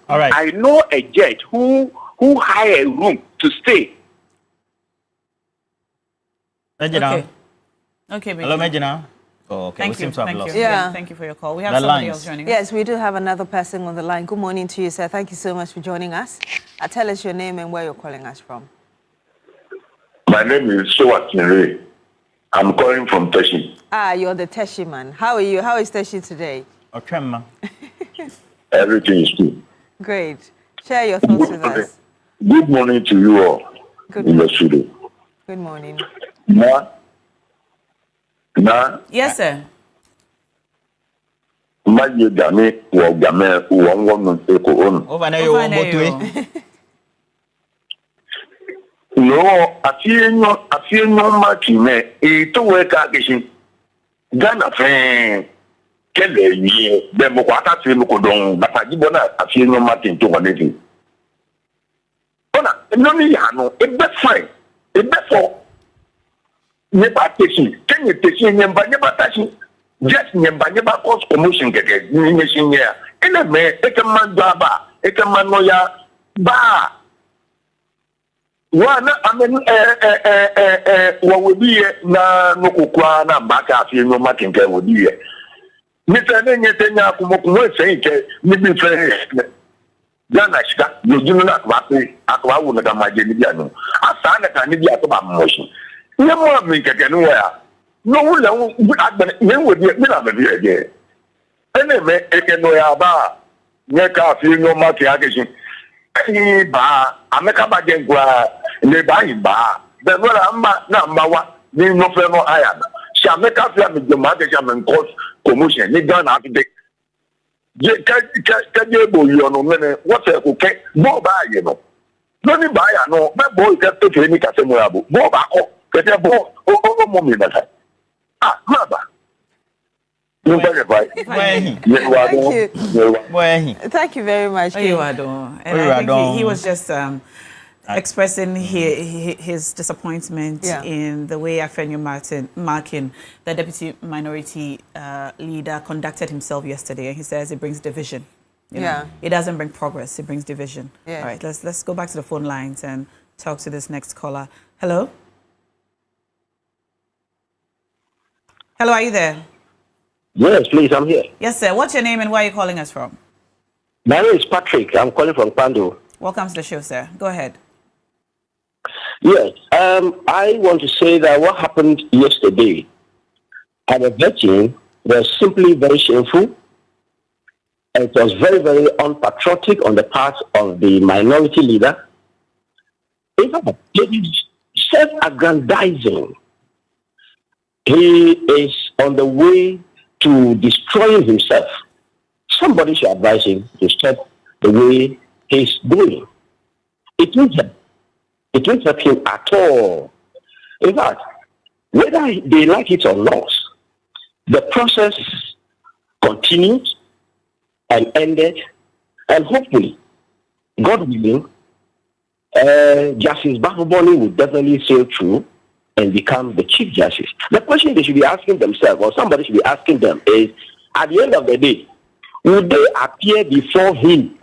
All right. I know a judge who hired a room to stay. Okay, hello, Mejina. Oh, okay. Thank you. Thank you for your call. We have somebody else joining us. Yes, we do have another person on the line. Good morning to you, sir. Thank you so much for joining us. Tell us your name and where you're calling us from. My name is Sowakinre. I'm calling from Teshi. You're the Teshi man. How are you? How is Teshi today? Okay, Everything is good. Great. Share your thoughts with us. Good morning to you all in the studio. Good morning. Yes, sir. No, afienyo makime ito weka geshin Ghana fe kele yi be mo kwata se mo kodon bataji bona afienyo makin to waneti ona no mi ya no e be fine e be for ne ba teshi kenye teshi nyemba ne ba tashi just nyemba ne ba cause commotion gege ni shinya ene me e ke man ba e ke man no ya ba wana amen wawodiye na nokukwa na mbaka afie nyoma kenke wodiye nitene nyetenya kumokumwe senke nibi fe Ghana shika yojinu na kwape akwa wu na kamaje ni bia no asana ka ni bia to ba motion ne mo mi keke no ya no wu la wu agbene ne wodiye mi na be bi eje ene me eke no ya ba nye ka afie nyoma ke ageshin ba ameka ba jengwa le ba iba be no na mbawa ni no fe no aya na si ameka fi am je ma de jam cause commotion ni Ghana today je ka je bo yo no me what e ko ke bo ba ye no no ni ba ya no be bo ke to ke ni ka se mo ya bo ba ko ke te bo o mo mi na ta ma ba. Thank you very much. And I think he was just expressing his disappointment in the way Afenyo Markin, the deputy minority leader, conducted himself yesterday. And he says it brings division. You know, it doesn't bring progress; it brings division. Yeah. All right, let's go back to the phone lines and talk to this next caller. Hello. Hello, are you there? Yes, please, I'm here. Yes, sir. What's your name and where are you calling us from? My name is Patrick. I'm calling from Pando. Welcome to the show, sir. Go ahead. Yes, I want to say that what happened yesterday at the vetting was simply very shameful. It was very, very unpatriotic on the part of the minority leader. In fact, it is self-aggrandizing. He is on the way to destroying himself. Somebody should advise him to stop the way he's doing. It won't help him at all. In fact, whether they like it or not, the process continued and ended, and hopefully, God willing, Justice Bafuboni will definitely sail through and become the Chief Justice. The question they should be asking themselves, or somebody should be asking them, is at the end of the day, will they appear before him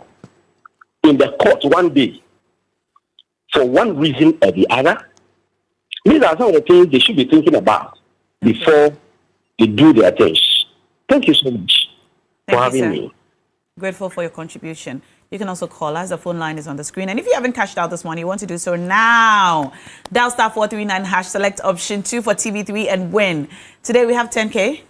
in the court one day for one reason or the other? These are some of the things they should be thinking about before they do their things. Thank you so much for having me. Grateful for your contribution. You can also call us. The phone line is on the screen. And if you haven't cashed out this morning, you want to do so now. Dial *439 #, select option 2 for TV3 and win. Today we have 10K.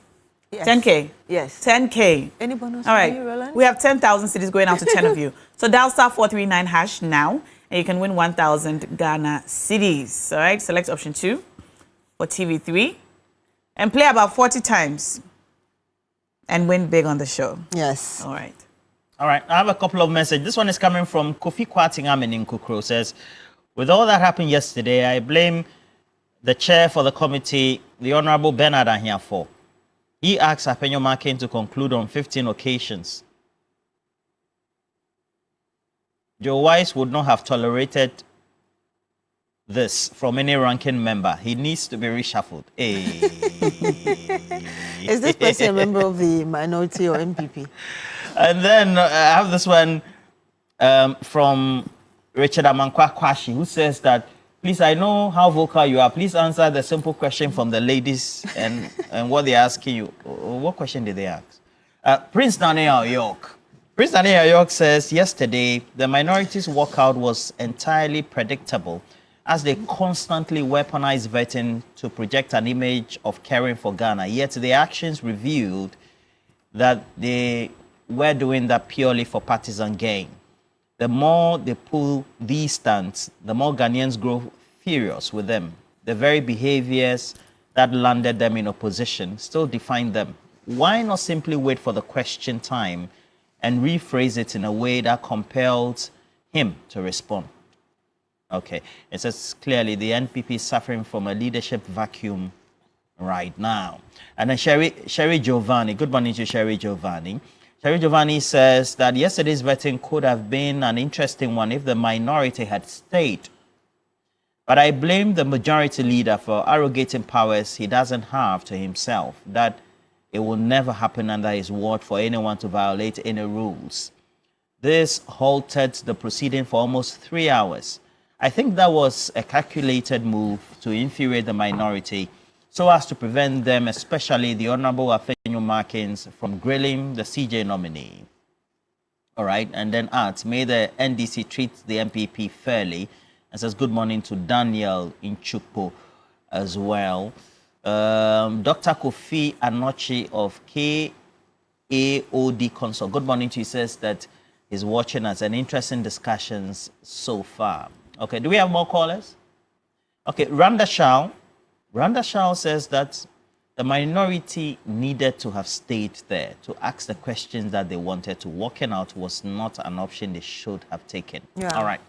Yes. 10K. Yes. 10K. Any bonus? All right. We have 10,000 cities going out to 10 of you. So dial *439 # now, and you can win 1,000 Ghana cities. All right. Select option 2 for TV3 and play about 40 times and win big on the show. Yes. All right. All right, I have a couple of messages. This one is coming from Kofi Kwatingam in Kukro. Says, with all that happened yesterday, I blame the chair for the committee, the Honorable Bernard Ahiafo. He asked Afenyo Markin to conclude on 15 occasions. Joe Wise would not have tolerated this from any ranking member. He needs to be reshuffled. Hey. Is this person a member of the minority or MPP? And then I have this one from Richard Amankwa Kwashi, who says that, please, I know how vocal you are. Please answer the simple question from the ladies and what they're asking you. What question did they ask? Prince Daniel York. Prince Daniel York says, yesterday, the minorities' walkout was entirely predictable as they constantly weaponize vetting to project an image of caring for Ghana. Yet the actions revealed that they were doing that purely for partisan gain. The more they pull these stunts, the more Ghanaians grow furious with them. The very behaviors that landed them in opposition still define them. Why not simply wait for the question time and rephrase it in a way that compels him to respond? Okay, it says clearly the NPP is suffering from a leadership vacuum right now. And then Sherry Giovanni, good morning to Sherry Giovanni. Sherry Giovanni says that yesterday's vetting could have been an interesting one if the minority had stayed. But I blame the majority leader for arrogating powers he doesn't have to himself, that it will never happen under his word for anyone to violate any rules. This halted the proceeding for almost 3 hours. I think that was a calculated move to infuriate the minority so as to prevent them, especially the Honorable Afenyo Markins, from grilling the CJ nominee. All right, and then adds, may the NDC treat the MPP fairly, and says good morning to Daniel in Chukpo as well. Dr. Kofi Anochi of KAOD Consult, good morning to you, says that he's watching us, and interesting discussions so far. Okay, do we have more callers? Okay, Randa Shao says that the minority needed to have stayed there to ask the questions that they wanted to. Walking out was not an option they should have taken. Yeah. All right.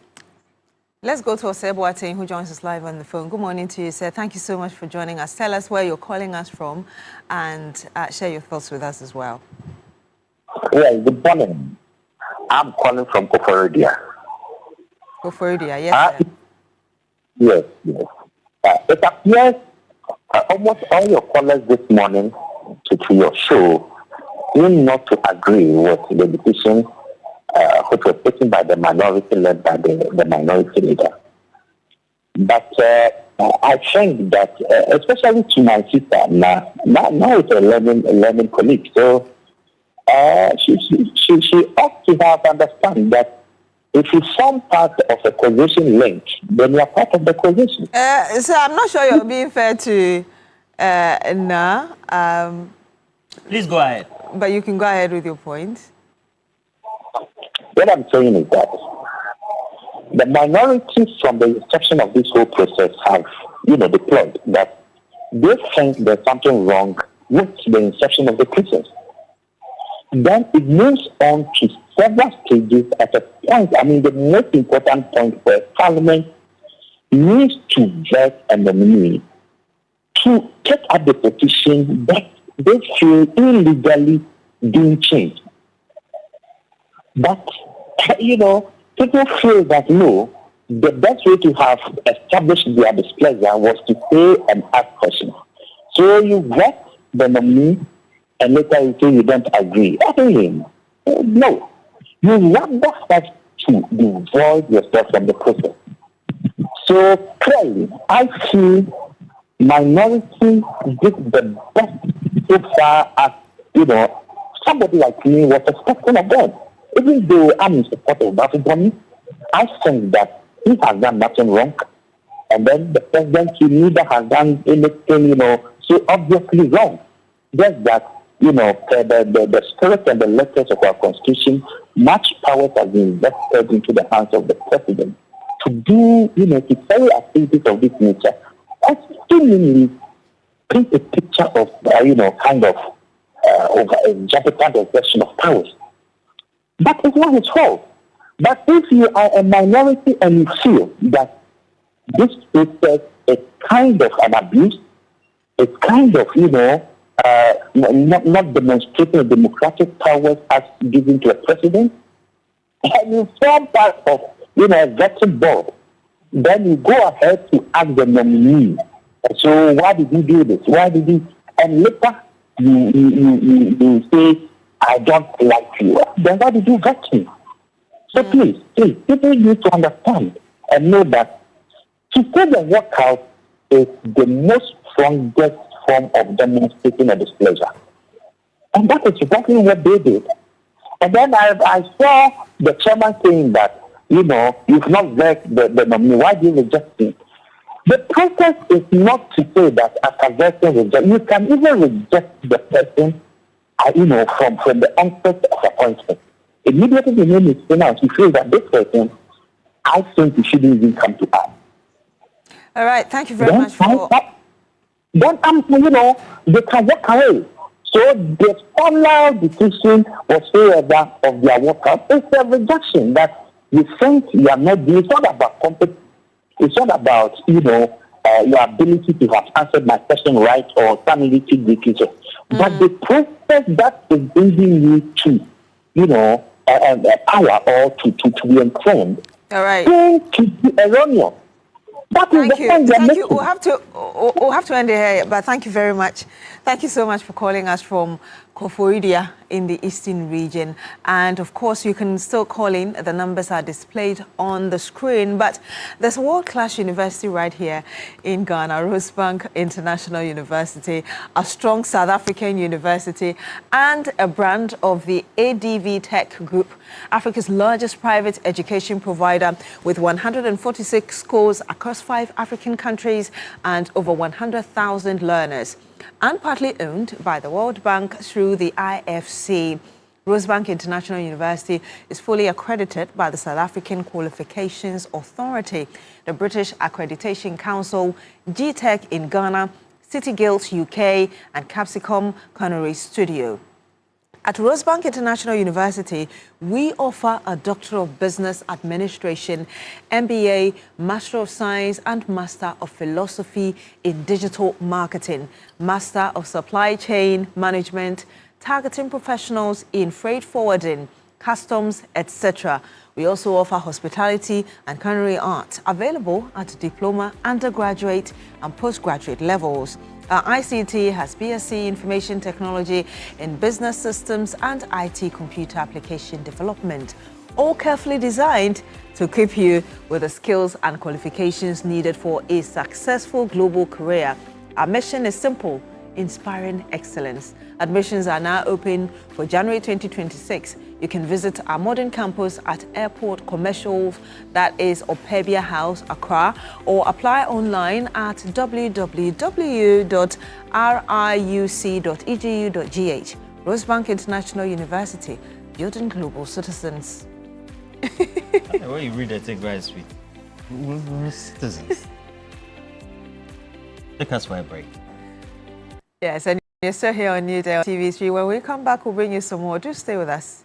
Let's go to Oseboateng, who joins us live on the phone. Good morning to you, sir. Thank you so much for joining us. Tell us where you're calling us from and share your thoughts with us as well. Well, good morning. I'm calling from Koforidua. Koforidua, yes, sir. Yes. It appears almost all your callers this morning to your show seem not to agree with the decision which was taken by the minority, led by the minority leader. But I think that, especially to my sister, now it's a learning colleague, so she ought to have understand that if you form part of a coalition link, then you are part of the coalition. So I'm not sure you're being fair to Na. Please go ahead. But you can go ahead with your point. What I'm saying is that the minority from the inception of this whole process have, deployed that they think there's something wrong with the inception of the process. Then it moves on to several stages at a point. I mean, the most important point where Parliament needs to vet a nominee to take up the petition that they feel illegally being changed. But, people feel that no, the best way to have established their displeasure was to say and ask questions. So you vet the nominee and later you say you don't agree. No. You rather have to devoid yourself from the process. So clearly, I feel minority did the best so far as, somebody like me was expecting of them. Even though I'm in support of Bafuboni, I think that he has done nothing wrong. And then the president, he neither has done anything, so obviously wrong. Just that, the spirit and the letters of our constitution, much power has been invested into the hands of the president to do, to carry activities of this nature, and seemingly paint a picture of, kind of exorbitant exertion of powers. That is not his fault. But if you are a minority and you feel that this process is kind of an abuse, it's kind of, not demonstrating democratic powers as given to a president, and you form part of, a vetting board, then you go ahead to ask the nominee. So why did he do this? Why did he? And later you say, I don't like you. Then why did you vet me? So please, people need to understand and know that to take a walkout is the most strongest form of demonstrating a displeasure. And that is exactly what they did. And then I saw the chairman saying that, you've not vet the nominee. Why do you reject me? The process is not to say that after vetting reject, you can even reject the person, from the onset of appointment. Immediately the name is pronounced, you feel that this person, I think you shouldn't even come to us. All right, thank you very much for... Then, they can walk away. So the final decision whatsoever of their walkout is a rejection that you think you are not doing. It's not about competence. It's not about, your ability to have answered my question right or family to But the process that is bringing you to, power or to be enthroned. All right. To be erroneous. Thank you. We'll have to end it here, but thank you very much. Thank you so much for calling us from Koforidua in the Eastern region. And of course, you can still call in. The numbers are displayed on the screen. But there's a world-class university right here in Ghana, Rosebank International University, a strong South African university, and a brand of the ADV Tech Group, Africa's largest private education provider with 146 schools across 5 African countries and over 100,000 learners, and partly owned by the World Bank through the IFC. Rosebank International University is fully accredited by the South African Qualifications Authority, the British Accreditation Council, GTEC in Ghana, City Guilds UK, and Capsicum Culinary Studio. At Rosebank International University, we offer a Doctor of Business Administration, MBA, Master of Science, and Master of Philosophy in Digital Marketing, Master of Supply Chain Management, targeting professionals in freight forwarding, customs, etc. We also offer hospitality and culinary art, available at diploma, undergraduate, and postgraduate levels. Our ICT has BSc Information Technology in Business Systems and IT Computer Application Development, all carefully designed to equip you with the skills and qualifications needed for a successful global career. Our mission is simple: inspiring excellence. Admissions are now open for January 2026. You can visit our modern campus at Airport Commercial, that is Opebia House, Accra, or apply online at www.riuc.edu.gh. Rosebank International University, building global citizens. The way you read it, take very sweet. Citizens. Take us for a break. Yes, and you're still here on Newday on TV3. When we come back, we'll bring you some more. Do stay with us.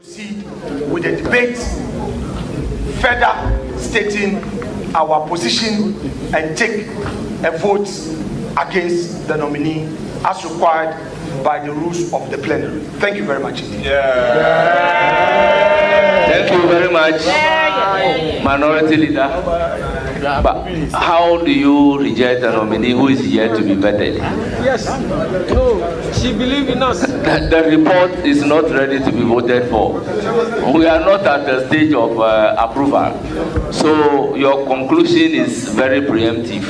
Proceed with the debate, further stating our position and take a vote against the nominee as required by the rules of the plenary. Thank you very much. Thank you very much, Minority Leader. But how do you reject a nominee who is yet to be vetted? Yes. No, she believes in us. The report is not ready to be voted for. We are not at the stage of approval. So your conclusion is very preemptive.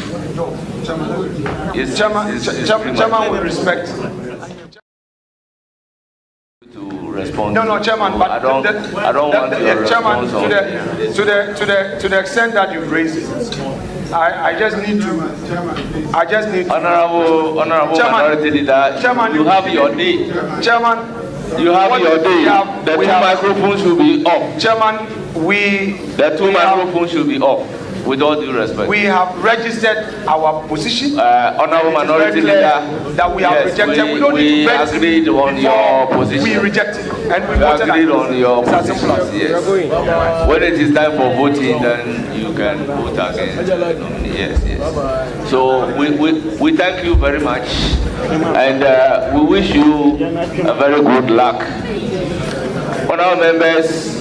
Yes, Chairman, with respect. Respond. No, Chairman, but I don't want to Chairman, to the extent that you've raised it, I just need to. Honorable Minority Leader, Chairman, you have your day. Chairman, you have your day. The two microphones should be off. Chairman, the two microphones should be off. With all due respect, we have registered our position. Honorable Minority Leader, that we have rejected. We don't need to vet agreed on your position. We rejected, and we agreed on your position. Yes. When it is time for voting, then you can vote against. Yes. So we thank you very much, and we wish you a very good luck. Honorable members.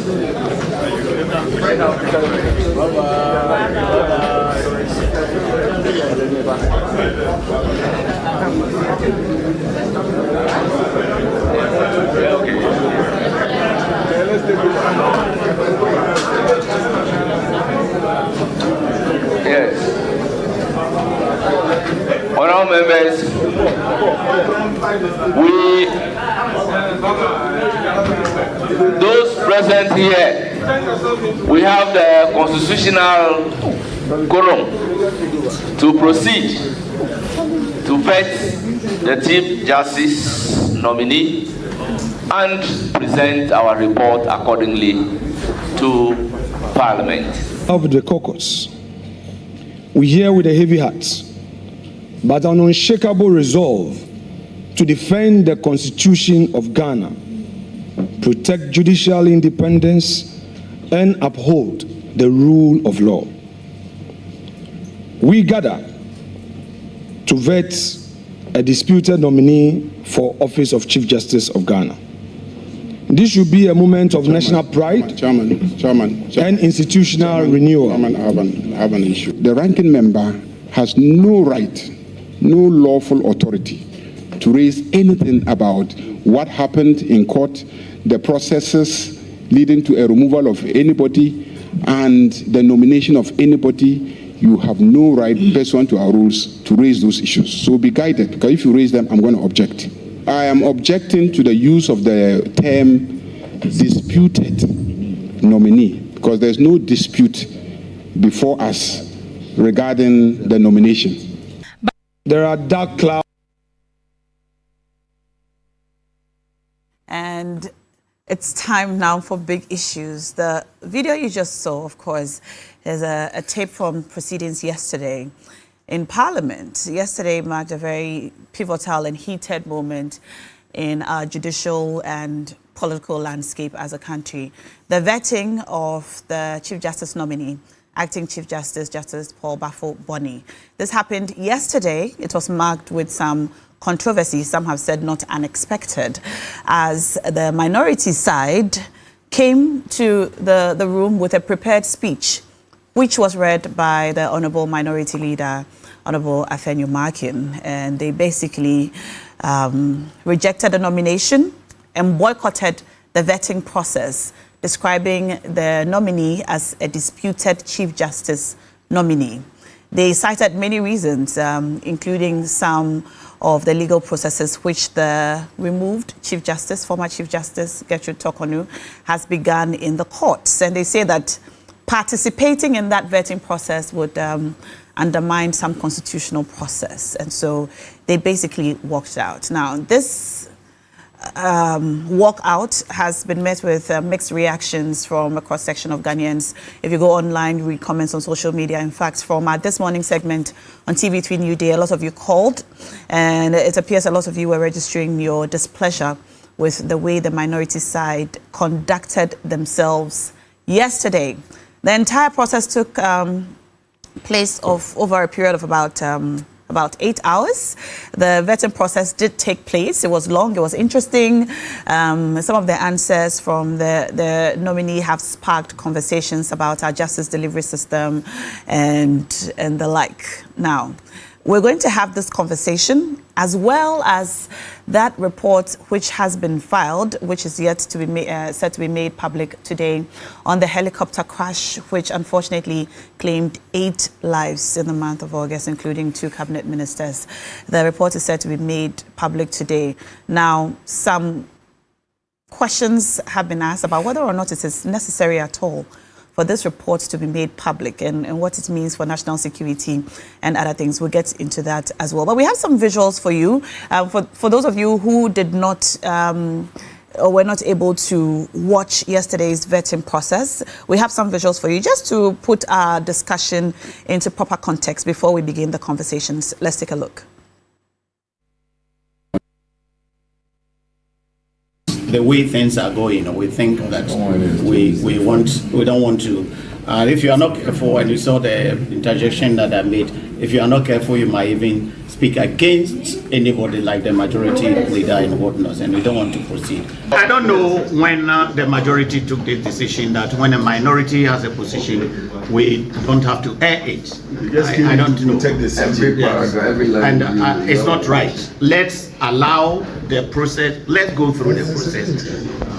Yes. Honorable members, those present here, we have the constitutional quorum to proceed to vet the Chief Justice nominee and present our report accordingly to Parliament. Of the caucus, we hear with a heavy heart, but an unshakable resolve to defend the Constitution of Ghana, protect judicial independence, and uphold the rule of law. We gather to vet a disputed nominee for office of Chief Justice of Ghana. This should be a moment of national pride and institutional renewal. I have an issue. The ranking member has no right, no lawful authority to raise anything about what happened in court, the processes leading to a removal of anybody and the nomination of anybody. You have no right, pursuant to our rules, to raise those issues. So be guided, because if you raise them, I'm going to object. I am objecting to the use of the term disputed nominee, because there's no dispute before us regarding the nomination. There are dark clouds. And it's time now for big issues. The video you just saw, of course, is a tape from proceedings yesterday in Parliament. Yesterday marked a very pivotal and heated moment in our judicial and political landscape as a country. The vetting of the Chief Justice nominee, Acting Chief Justice, Justice Paul Bafo-Boni. This happened yesterday. It was marked with some controversy, some have said not unexpected, as the minority side came to the room with a prepared speech, which was read by the Honourable Minority Leader, Honourable Afenyo Markin. And they basically rejected the nomination and boycotted the vetting process, describing the nominee as a disputed Chief Justice nominee. They cited many reasons, including some of the legal processes which the removed Chief Justice, former Chief Justice Gertrude Tokonu, has begun in the courts. And they say that participating in that vetting process would undermine some constitutional process. And so they basically walked out. Now, this walkout has been met with mixed reactions from a cross-section of Ghanaians. If you go online, read comments on social media. In fact, from our This Morning segment on TV3 Newday, a lot of you called, and it appears a lot of you were registering your displeasure with the way the minority side conducted themselves yesterday. The entire process took place over a period of about 8 hours. The vetting process did take place. It was long, it was interesting. Some of the answers from the nominee have sparked conversations about our justice delivery system and the like. Now, we're going to have this conversation as well as that report which has been filed, which is yet to be set to be made public today on the helicopter crash, which unfortunately claimed 8 lives in the month of August, including 2 cabinet ministers. The report is set to be made public today. Now, some questions have been asked about whether or not it is necessary at all for this report to be made public and what it means for national security and other things. We'll get into that as well. But we have some visuals for you. For those of you who did not or were not able to watch yesterday's vetting process, we have some visuals for you just to put our discussion into proper context before we begin the conversations. Let's take a look. The way things are going, we think that we don't want to. If you are not careful, and you saw the interjection that I made, if you are not careful, you might even speak against anybody like the majority leader and whatnot, and we don't want to proceed. I don't know when the majority took this decision that when a minority has a position, we don't have to air it. I don't know. Take this every and it's not right. Let's allow the process. Let's go through the process.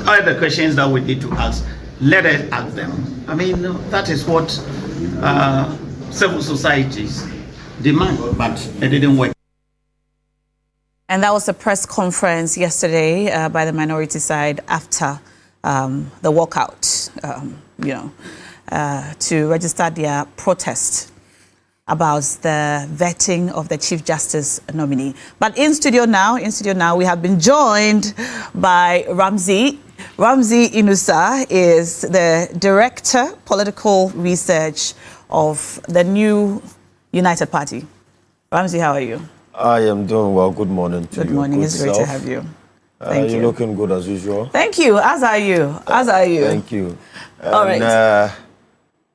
All the questions that we need to ask, let us ask them. I mean, that is what civil societies demand, but it didn't work. And that was a press conference yesterday by the minority side after the walkout, to register their protest about the vetting of the Chief Justice nominee. But in studio now, we have been joined by Ramsey. Ramsey Inusa is the Director, Political Research of the new United Party. Ramsey, how are you? I am doing well. Good morning to you. Good morning. It's great to have you. Thank you. You're looking good as usual. Thank you. As are you. As are you. Thank you. All right.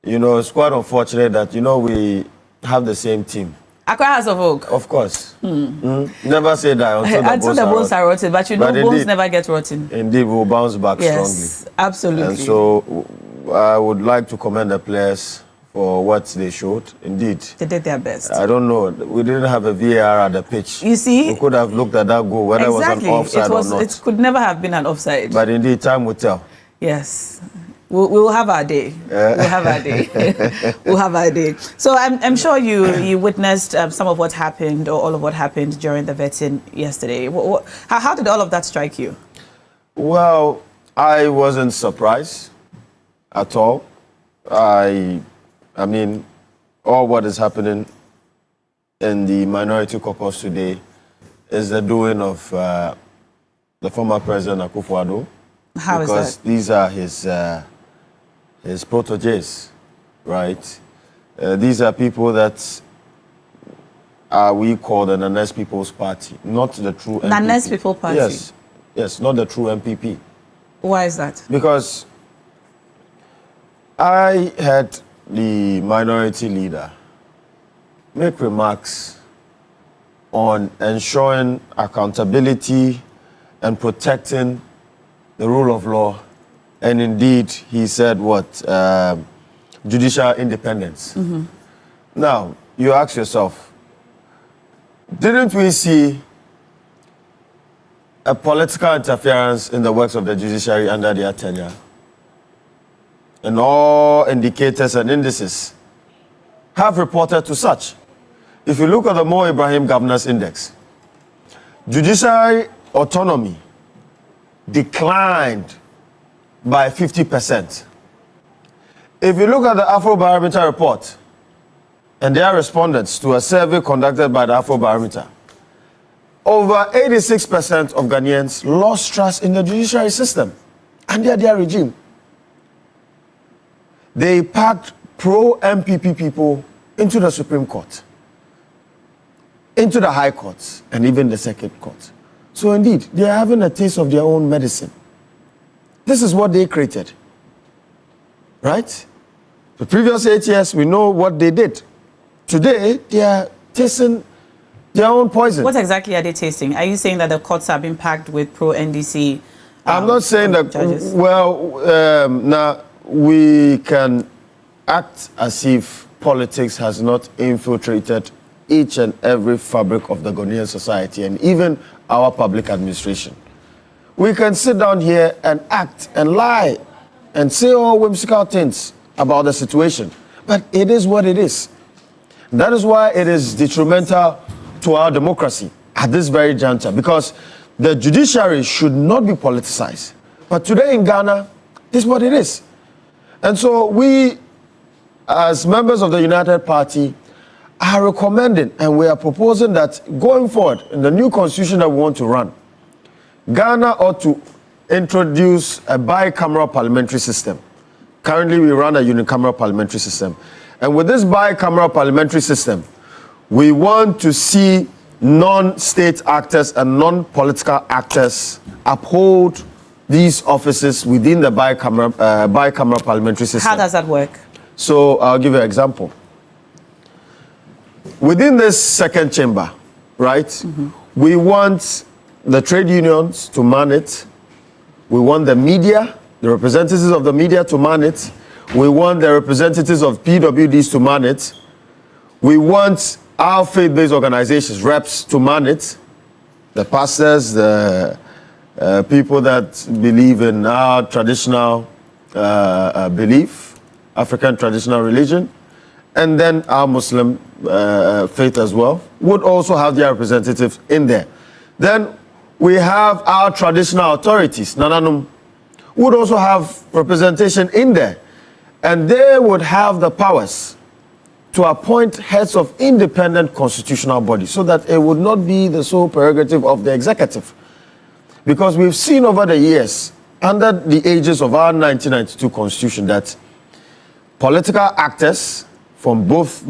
It's quite unfortunate that, we have the same team. Accra House of Oak. Of course. Never say that until the bones are rotten. But bones never get rotten. Indeed, we'll bounce back strongly. Yes, absolutely. And so I would like to commend the players for what they showed. Indeed. They did their best. I don't know. We didn't have a VAR at the pitch. You see? We could have looked at that goal, whether it was an offside or not. It could never have been an offside. But indeed, time will tell. Yes. We'll have our day. We'll have our day. We'll have our day. So I'm sure you witnessed some of what happened or all of what happened during the vetting yesterday. How did all of that strike you? Well, I wasn't surprised at all. I mean, all what is happening in the minority caucus today is the doing of the former President Akufo-Addo. How is that? Because these are his proteges, right? These are people that we call the Nanes People's Party, not the true MPP. Nanes People Party? Yes, not the true MPP. Why is that? Because I heard the minority leader make remarks on ensuring accountability and protecting the rule of law. And indeed, he said judicial independence. Mm-hmm. Now, you ask yourself, didn't we see a political interference in the works of the judiciary under their tenure? And all indicators and indices have reported to such. If you look at the Mo Ibrahim Governance Index, judiciary autonomy declined by 50%. If you look at the Afrobarometer report and their respondents to a survey conducted by the Afrobarometer, over 86% of Ghanaians lost trust in the judiciary system under their regime. They packed pro-MPP people into the Supreme Court, into the High Courts, and even the Circuit Court. So indeed, they are having a taste of their own medicine. This is what they created. Right? The previous 8 years, we know what they did. Today, they are tasting their own poison. What exactly are they tasting? Are you saying that the courts have been packed with pro-NDC? I'm not saying that, judges? now we can act as if politics has not infiltrated each and every fabric of the Ghanaian society and even our public administration. We can sit down here and act and lie and say all whimsical things about the situation, but it is what it is. That is why it is detrimental to our democracy at this very juncture, because the judiciary should not be politicized. But today in Ghana, this is what it is. And so we, as members of the United Party, are recommending and we are proposing that going forward in the new constitution that we want to run, Ghana ought to introduce a bicameral parliamentary system. Currently, we run a unicameral parliamentary system. And with this bicameral parliamentary system, we want to see non-state actors and non-political actors uphold these offices within the bicameral parliamentary system. How does that work? So I'll give you an example. Within this second chamber, right, we want the trade unions to man it. We want the media, the representatives of the media to man it. We want the representatives of PWDs to man it. We want our faith-based organizations, reps, to man it. The pastors, the people that believe in our traditional belief, African traditional religion, and then our Muslim faith as well, would also have their representatives in there. Then we have our traditional authorities, Nananum, would also have representation in there. And they would have the powers to appoint heads of independent constitutional bodies so that it would not be the sole prerogative of the executive. Because we've seen over the years, under the ages of our 1992 constitution, that political actors from both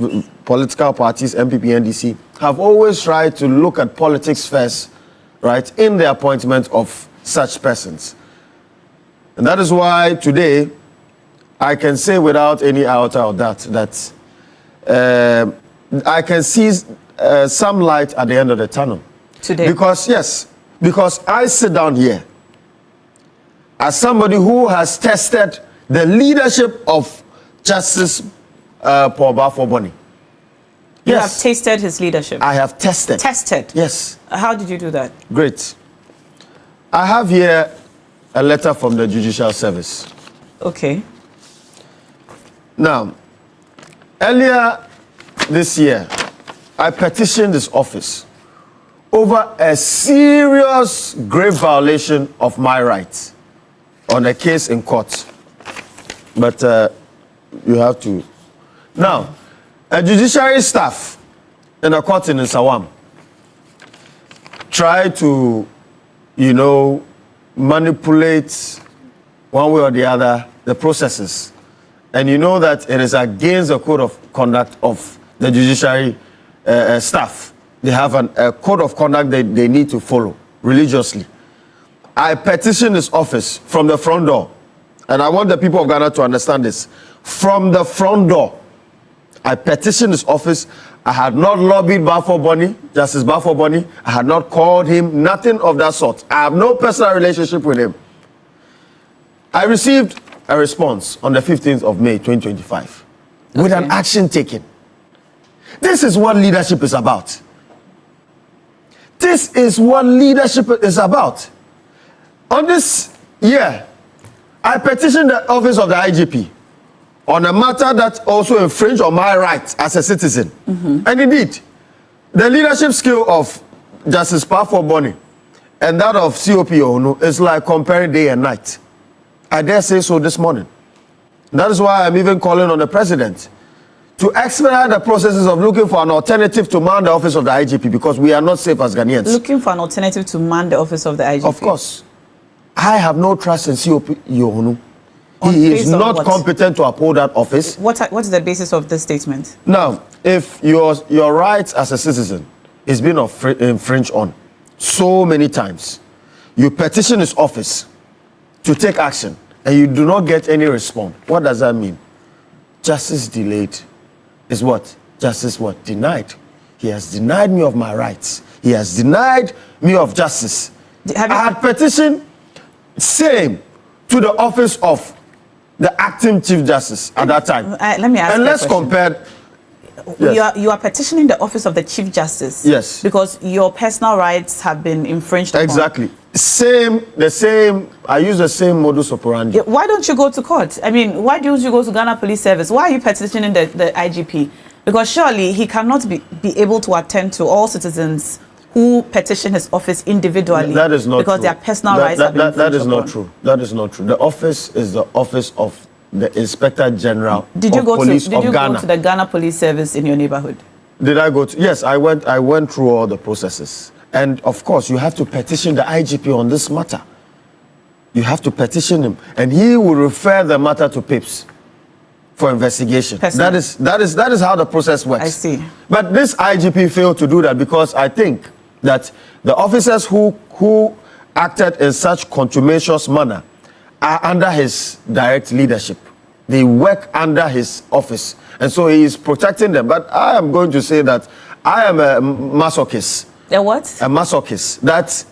political parties, MPP, NDC, have always tried to look at politics first, right, in the appointment of such persons. And that is why today, I can say without any iota of doubt that I can see some light at the end of the tunnel. Today? Because I sit down here as somebody who has tested the leadership of Justice Paul Bafo-Boni. You have tasted his leadership? I have tested. Tested? Yes. How did you do that? Great. I have here a letter from the Judicial Service. Okay. Now, earlier this year, I petitioned this office over a serious, grave violation of my rights on a case in court. But you have to. Now, a judiciary staff in a court in Nsawam tried to, manipulate one way or the other the processes. And you know that it is against the code of conduct of the judiciary staff. They have a code of conduct they need to follow religiously. I petitioned this office from the front door. And I want the people of Ghana to understand this. From the front door, I petitioned this office. I had not lobbied Bafo-Boni, Justice Bafo-Boni. I had not called him, nothing of that sort. I have no personal relationship with him. I received a response on the 15th of May, 2025, with an action taken. This is what leadership is about. This is what leadership is about. On this year, I petitioned the office of the IGP on a matter that also infringed on my rights as a citizen. And indeed, the leadership skill of Justice Bafo-Boni and that of COP Onu is like comparing day and night. I dare say so this morning. That is why I'm even calling on the president to expedite the processes of looking for an alternative to man the office of the IGP, because we are not safe as Ghanaians. Looking for an alternative to man the office of the IGP? Of course. I have no trust in COP Onu. He is not competent to uphold that office. What is the basis of this statement? Now, if your rights as a citizen is being infringed on, so many times. You petition his office to take action and you do not get any response. What does that mean? Justice delayed is what? Justice what? Denied. He has denied me of my rights. He has denied me of justice. I had petitioned same to the office of the acting Chief Justice at that time. Let me ask and you let's a question. compare. Yes. You are petitioning the office of the Chief Justice. Yes. Because your personal rights have been infringed upon. Exactly. I use the same modus operandi. Why don't you go to court? I mean, why don't you go to Ghana Police Service? Why are you petitioning the IGP? Because surely he cannot be able to attend to all citizens who petition his office individually. That is not because true. their personal rights have been infringed That is not upon. true. That is not true. The office is the office of the Inspector General Did you of go Police to of Ghana. Go to the Ghana Police Service in your neighborhood? Did I go to? Yes, I went through all the processes. And of course, you have to petition the IGP on this matter. You have to petition him, and he will refer the matter to PIPS for investigation. That is how the process works. I see. But this IGP failed to do that because I think that the officers who acted in such contumacious manner are under his direct leadership. They work under his office, and so he is protecting them. But I am going to say that I am a masochist. A what? A masochist. That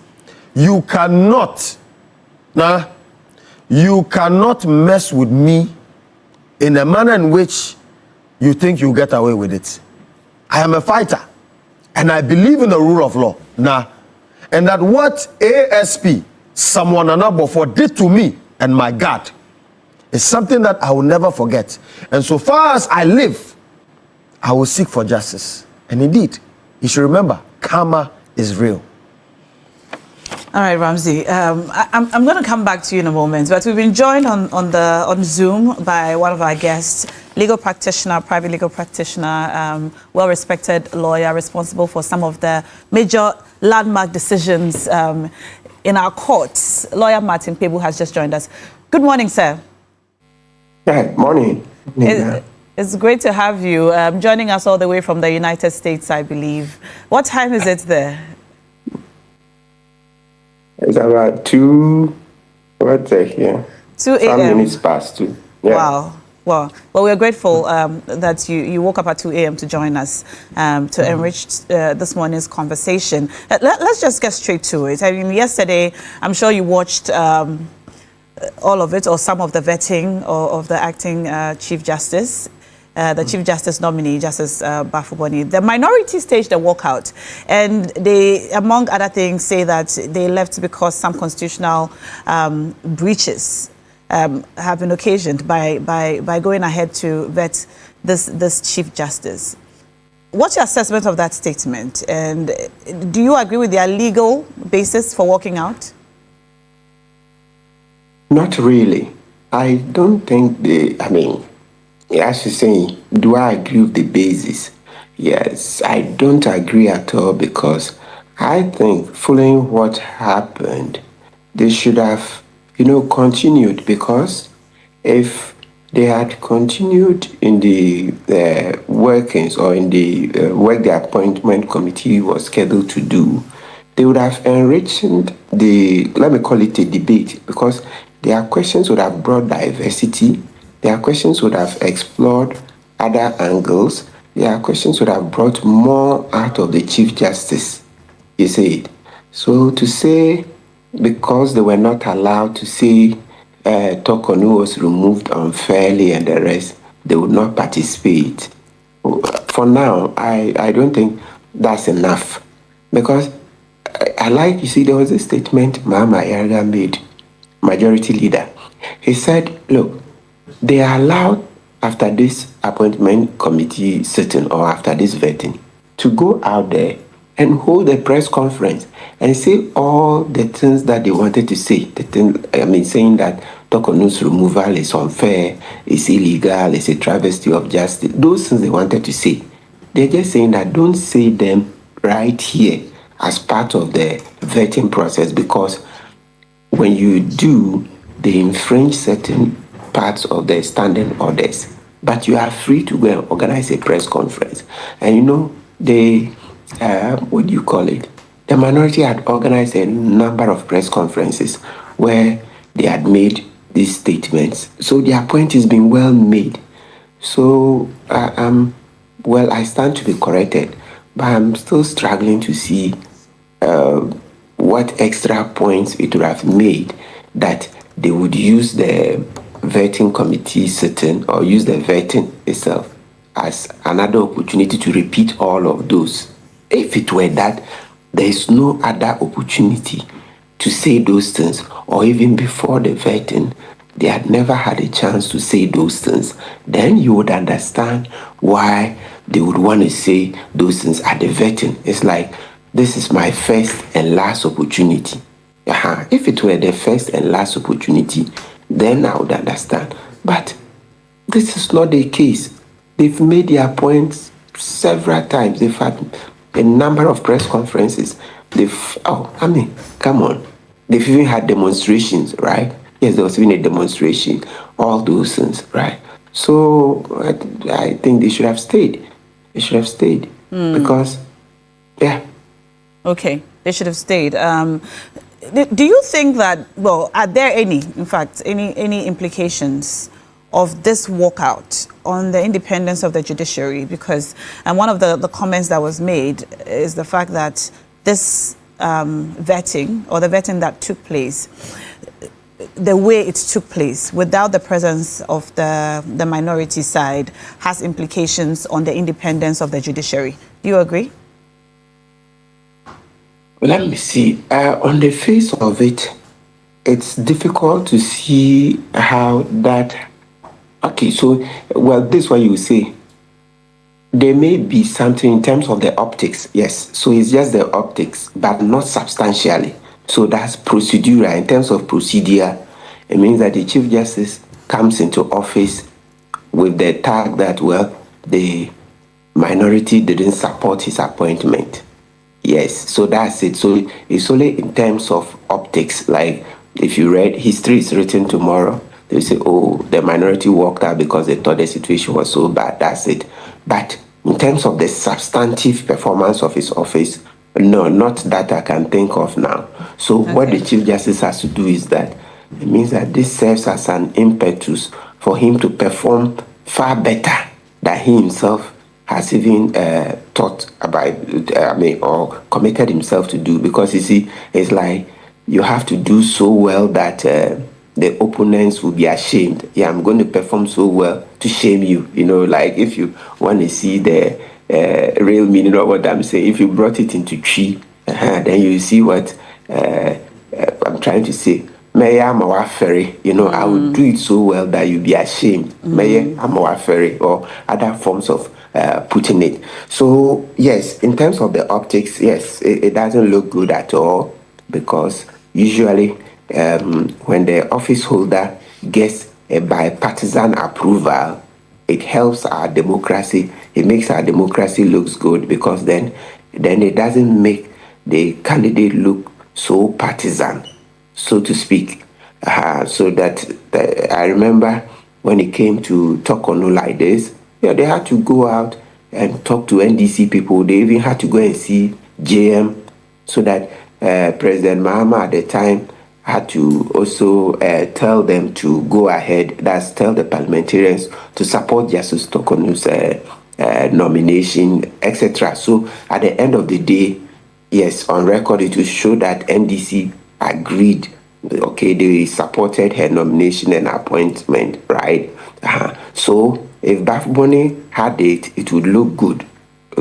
you cannot mess with me in a manner in which you think you get away with it. I am a fighter, and I believe in the rule of law. And that what ASP Samuel Nanabofo did to me and my God is something that I will never forget. And so far as I live, I will seek for justice. And indeed, you should remember, karma is real. All right, Ramsey. I'm going to come back to you in a moment, but we've been joined on Zoom by one of our guests, legal practitioner, private legal practitioner, well-respected lawyer, responsible for some of the major landmark decisions in our courts. Lawyer Martin Pebu has just joined us. Good morning, sir. Good morning. It's great to have you joining us all the way from the United States, I believe. What time is it there? It's about 2 a.m. 2 a.m. 5 minutes past 2. Yeah. Wow. Well, we are grateful that you woke up at 2 a.m. to join us to enrich this morning's conversation. Let's just get straight to it. I mean, yesterday, I'm sure you watched all of it or some of the vetting of the acting Chief Justice. The Chief Justice nominee, Justice Bafuboni. The minority staged a walkout, and they, among other things, say that they left because some constitutional breaches have been occasioned by going ahead to vet this Chief Justice. What's your assessment of that statement, and do you agree with their legal basis for walking out? Not really. I don't think as you're saying, do I agree with the basis? Yes, I don't agree at all because I think following what happened, they should have, continued, because if they had continued in the workings or in the work the appointment committee was scheduled to do, they would have enriched let me call it a debate, because their questions would have brought diversity. Their questions would have explored other angles. Their questions would have brought more out of the Chief Justice, you see it. So to say, because they were not allowed to say Tokonu was removed unfairly and the rest, they would not participate. For now, I don't think that's enough. Because there was a statement Mahama Yarga made, majority leader. He said, look, they are allowed after this appointment committee sitting or after this vetting to go out there and hold a press conference and say all the things that they wanted to say. Saying that Tokonu's removal is unfair, is illegal, is a travesty of justice. Those things they wanted to say. They're just saying that don't say them right here as part of the vetting process, because when you do, they infringe certain parts of the standing orders, but you are free to go and organize a press conference. And they the minority had organized a number of press conferences where they had made these statements. So their point has been well made. So, well, I stand to be corrected, but I'm still struggling to see what extra points it would have made that they would use the vetting committee sitting or use the vetting itself as another opportunity to repeat all of those. If it were that, there is no other opportunity to say those things, or even before the vetting, they had never had a chance to say those things, then you would understand why they would want to say those things at the vetting. It's like, this is my first and last opportunity. If it were the first and last opportunity, then I would understand. But this is not the case. They've made their points several times. They've had a number of press conferences. Come on. They've even had demonstrations, right? Yes, there was even a demonstration. All those things, right? So I think they should have stayed. They should have stayed because, yeah. Okay, they should have stayed. Do you think that, well, are there any implications of this walkout on the independence of the judiciary? Because, and one of the comments that was made is the fact that this vetting, or the vetting that took place, the way it took place without the presence of the minority side has implications on the independence of the judiciary. Do you agree? Let me see. On the face of it, it's difficult to see how that... Okay, so, well, this is what you say. There may be something in terms of the optics, yes. So it's just the optics, but not substantially. So that's procedural. In terms of procedure, it means that the Chief Justice comes into office with the tag that, well, the minority didn't support his appointment. Yes, so that's it. So it's only in terms of optics. Like, if you read history is written tomorrow, they say, oh, the minority walked out because they thought the situation was so bad. That's it. But in terms of the substantive performance of his office, no, not that I can think of now. So what the Chief Justice has to do is that it means that this serves as an impetus for him to perform far better than he himself has even thought about, or committed himself to do. Because you see, it's like you have to do so well that the opponents will be ashamed. Yeah, I'm going to perform so well to shame you. You know, like if you want to see the real meaning of what I'm saying, if you brought it into tree, then you see what I'm trying to say. Mayor Amawaferi, you know, I would do it so well that you'll be ashamed. Mayor Amawaferi, or other forms of putting it. So, yes, in terms of the optics, yes, it doesn't look good at all, because usually when the office holder gets a bipartisan approval, it helps our democracy. It makes our democracy looks good, because then it doesn't make the candidate look so partisan, so to speak. So that I remember when it came to Tokonu like this, yeah, they had to go out and talk to NDC people. They even had to go and see JM, so that President Mahama at the time had to also tell them to go ahead, that's tell the parliamentarians to support Justice Tokonu's nomination, etc. So at the end of the day, yes, on record it will show that NDC agreed, okay, they supported her nomination and appointment, right? So if Bafuboni had it, it would look good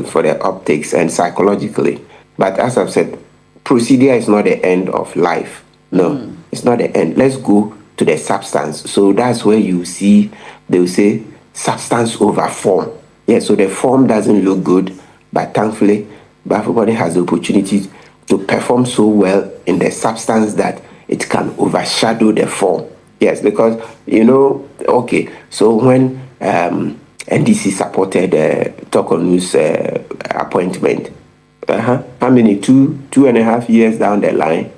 for the optics and psychologically. But as I've said, procedure is not the end of life. No, it's not the end. Let's go to the substance. So that's where you see, they will say, substance over form. Yeah, so the form doesn't look good, but thankfully, Bafuboni has the opportunity to perform so well in the substance that it can overshadow the form. Yes, because, you know, okay, so when NDC supported Tokonu's appointment, how many, two and a half years down the line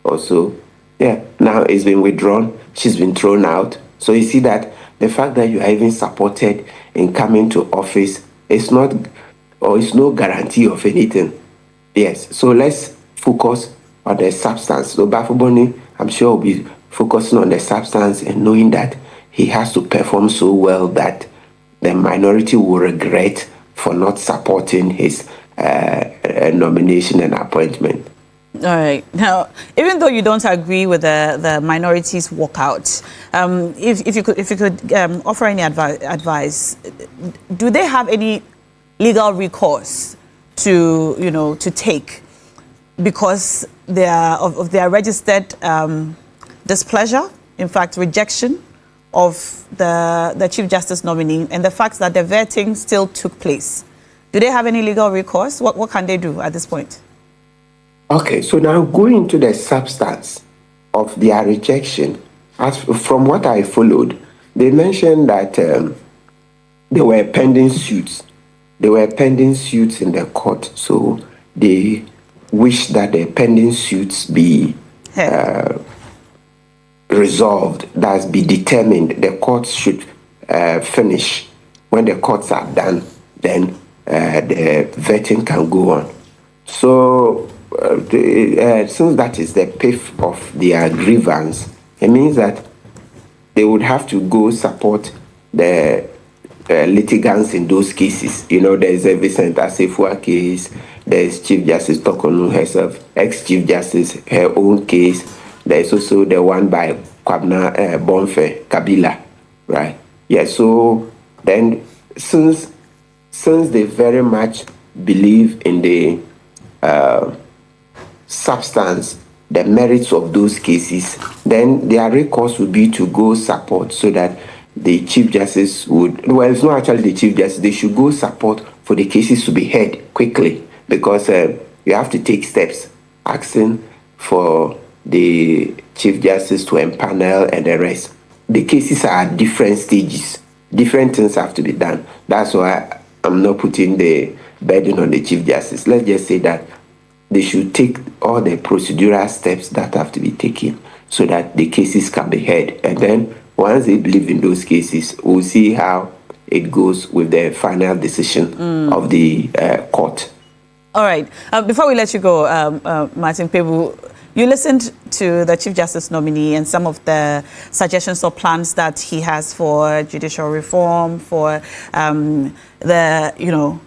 or so, yeah, now it's been withdrawn, she's been thrown out. So you see that the fact that you are even supported in coming to office is not, or it's no guarantee of anything. Yes, so let's focus on the substance. So Bafuboni, I'm sure, will be focusing on the substance and knowing that he has to perform so well that the minority will regret for not supporting his nomination and appointment. All right. Now, even though you don't agree with the minorities' walkout, if you could offer any advice, do they have any legal recourse to take because they are of their registered displeasure, in fact, rejection of the Chief Justice nominee, and the fact that the vetting still took place? Do they have any legal recourse? What can they do at this point? Okay, so now going to the substance of their rejection, as from what I followed, they mentioned that there were pending suits. There were pending suits in the court, so they wish that the pending suits be resolved, that's be determined. The courts should finish. When the courts are done, then the vetting can go on. So since that is the pith of their grievance, it means that they would have to go support the litigants in those cases. There's a Vincent Asefua case, there's Chief Justice Tokonu herself, ex-Chief Justice, her own case. There's also the one by Kwabna Bonfe Kabila, right? Yeah, so then since they very much believe in the substance, the merits of those cases, then their recourse would be to go support so that the Chief Justice would, well, it's not actually the Chief Justice, they should go support for the cases to be heard quickly, because you have to take steps, asking for the Chief Justice to empanel and the rest. The cases are at different stages. Different things have to be done. That's why I'm not putting the burden on the Chief Justice. Let's just say that they should take all the procedural steps that have to be taken so that the cases can be heard. And then once they believe in those cases, we'll see how it goes with the final decision of the court. All right. Before we let you go, Martin Pebu, you listened to the Chief Justice nominee and some of the suggestions or plans that he has for judicial reform, for the,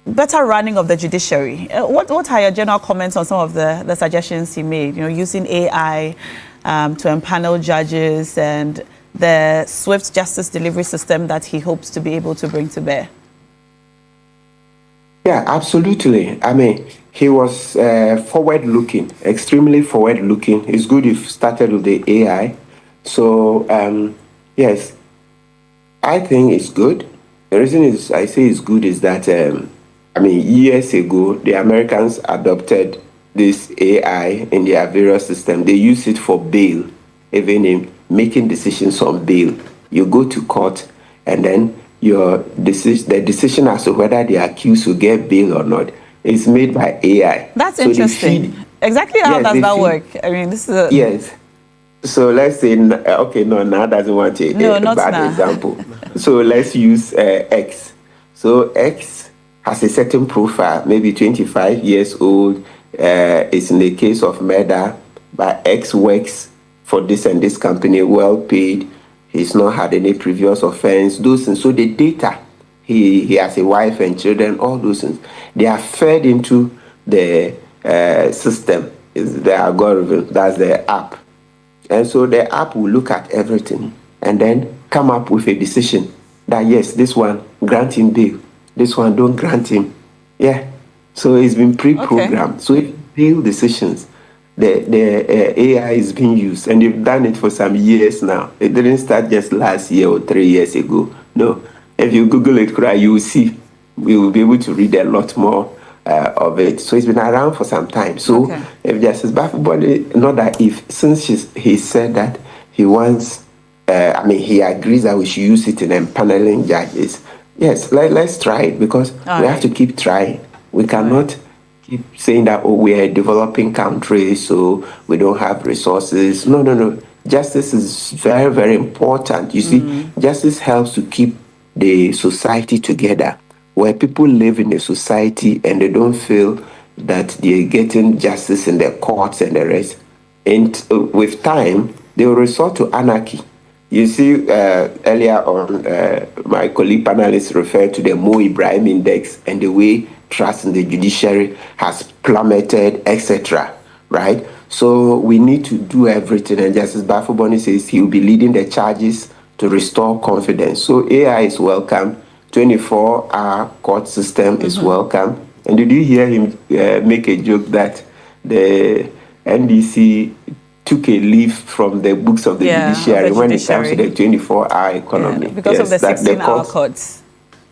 better running of the judiciary. What are your general comments on some of the suggestions he made? Using AI to empanel judges and the swift justice delivery system that he hopes to be able to bring to bear. Yeah, absolutely. I mean, he was forward-looking, extremely forward-looking. It's good you've started with the AI. So, yes, I think it's good. The reason I say it's good is that, years ago, the Americans adopted this AI in their various systems. They use it for bail, even in making decisions on bail. You go to court, and then the decision as to whether the accused will get bail or not is made by AI. That's interesting. Exactly how does that work? I mean, this is yes. So let's say, okay, no, now doesn't want a bad example. So let's use X. So X has a certain profile, maybe 25 years old. It's in the case of murder, but X works for this and this company, well paid. He's not had any previous offense, those things. So the data, he has a wife and children, all those things, they are fed into the system, the algorithm, that's the app. And so the app will look at everything and then come up with a decision that, yes, this one, grant him bail. This one, don't grant him. Yeah. So it's been pre-programmed. Okay. So if bail decisions, the AI is being used, and they've done it for some years now. It didn't start just last year or 3 years ago. No. If you Google it, you will see. We will be able to read a lot more of it. So it's been around for some time. So if Justice Bafuboni, not that if, since he said that he wants, he agrees that we should use it in empaneling judges. Yes, let's try it, because we have to keep trying. We cannot keep saying that, we're a developing country, so we don't have resources. No. Justice is very, very important. You see, justice helps to keep the society together, where people live in a society and they don't feel that they're getting justice in the courts and the rest. And with time, they will resort to anarchy. You see, earlier on, my colleague panelists referred to the Mo Ibrahim Index and the way trust in the judiciary has plummeted, etc. Right? So we need to do everything. And Justice Bafo-Boni says he will be leading the charges to restore confidence. So AI is welcome. 24-hour court system is welcome. And did you hear him make a joke that the NDC took a leaf from the books of the judiciary when it comes to the 24-hour economy? Because of the 16-hour courts.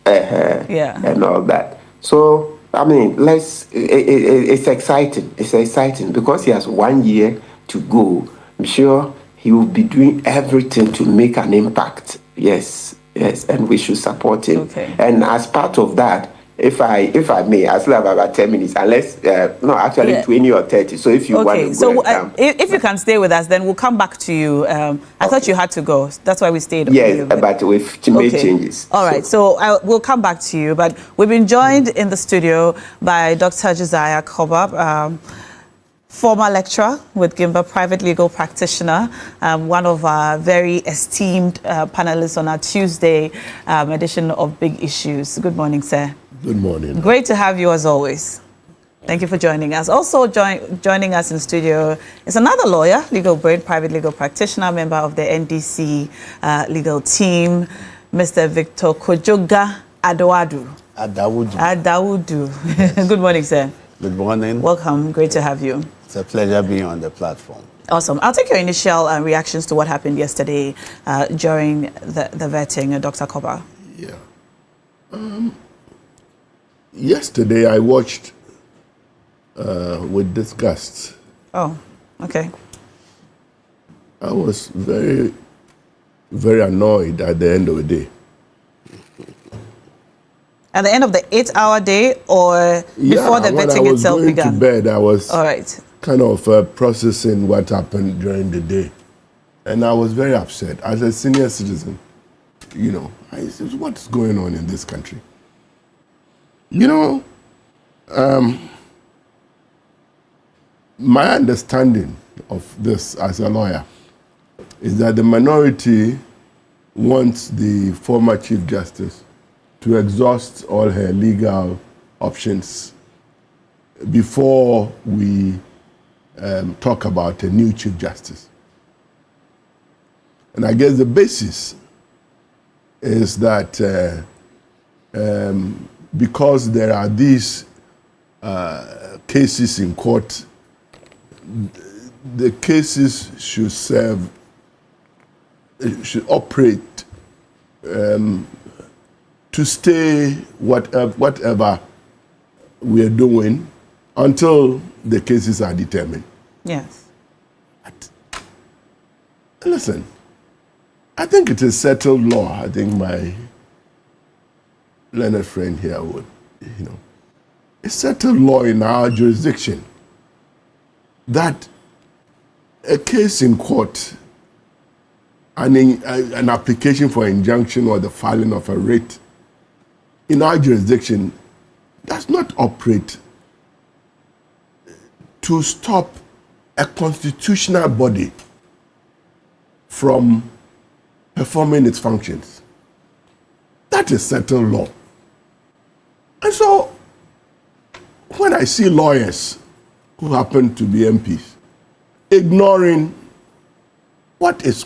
And all that. So, I mean, it's exciting. It's exciting because he has 1 year to go. I'm sure he will be doing everything to make an impact. Yes, and we should support him. Okay. And as part of that, if I may, I still have about 10 minutes, unless, 20 or 30. So if you want to go if you can stay with us, then we'll come back to you. I thought you had to go. That's why we stayed. Yes, but we've made changes. All right, so we'll come back to you. But we've been joined in the studio by Dr. Josiah Kobab, former lecturer with Gimba, private legal practitioner, one of our very esteemed panelists on our Tuesday edition of Big Issues. Good morning, sir. Good morning. Great to have you as always. Thank you for joining us. Also joining us in studio is another lawyer, legal brain, private legal practitioner, member of the NDC legal team, Mr. Victor Kojoga Adawudu. Good morning, sir. Good morning. Welcome. Great to have you. It's a pleasure being on the platform. Awesome. I'll take your initial reactions to what happened yesterday during the vetting, Dr. Koba. Yeah. Yesterday I watched with disgust. Oh, okay. I was very, very annoyed at the end of the day. At the end of the 8-hour day or before the vetting itself began? To bed, I was all right. Kind of processing what happened during the day. And I was very upset. As a senior citizen, I said, what's going on in this country? My understanding of this as a lawyer is that the minority wants the former Chief Justice to exhaust all her legal options before we talk about a new Chief Justice. And I guess the basis is that because there are these cases in court, the cases should operate to stay whatever we are doing until the cases are determined. Yes. But, listen, I think it is settled law. I think my learned friend here would, it's settled law in our jurisdiction that a case in court, an application for injunction or the filing of a writ in our jurisdiction does not operate to stop a constitutional body from performing its functions. That is settled law. And so, when I see lawyers who happen to be MPs ignoring what is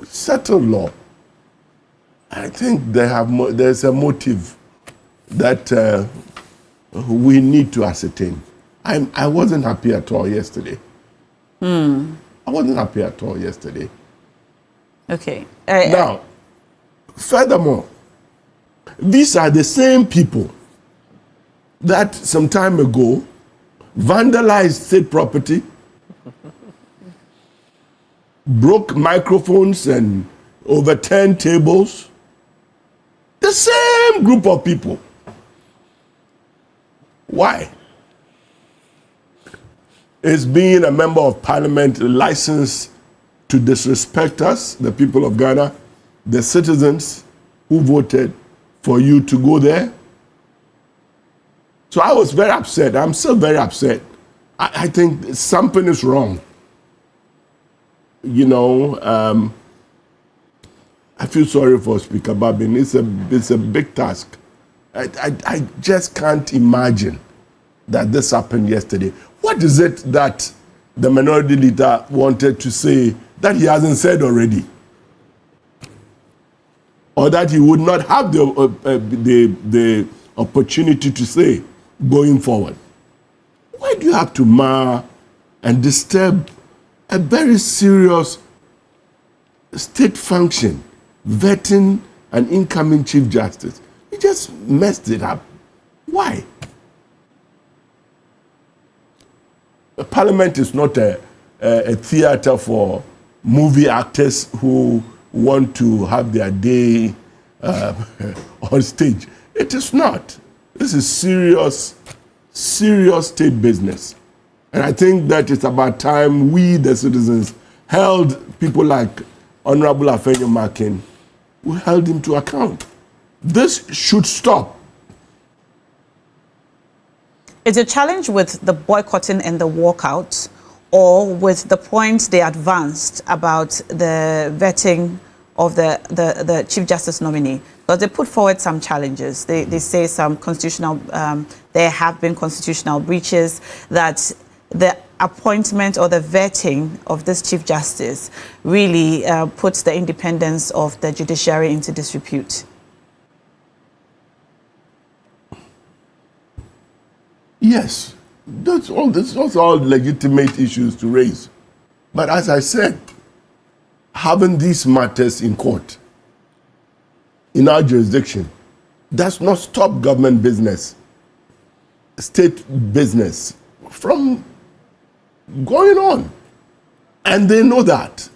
settled law, I think there's a motive that we need to ascertain. I wasn't happy at all yesterday. I wasn't happy at all yesterday. Okay. Now, furthermore, these are the same people that some time ago vandalized state property, broke microphones and overturned tables. The same group of people. Why? Is being a member of parliament licensed to disrespect us, the people of Ghana, the citizens who voted for you to go there? So I was very upset. I'm still very upset. I think something is wrong. You know, I feel sorry for Speaker Babin. It's a big task. I just can't imagine that this happened yesterday. What is it that the minority leader wanted to say that he hasn't said already? Or that he would not have the opportunity to say going forward? Why do you have to mar and disturb a very serious state function, vetting an incoming Chief Justice? You just messed it up. Why? The Parliament is not a theater for movie actors who want to have their day on stage. It is not. This is serious state business. And I think that it's about time we, the citizens, held people like Honorable Afenyo-Markin, we held him to account. This should stop. Is a challenge with the boycotting and the walkout, or with the points they advanced about the vetting of the Chief Justice nominee? Because they put forward some challenges. They say some constitutional, there have been constitutional breaches, that the appointment or the vetting of this Chief Justice really puts the independence of the judiciary into disrepute. Yes, those are all legitimate issues to raise. But as I said, having these matters in court, in our jurisdiction, does not stop government business, state business from going on. And they know that.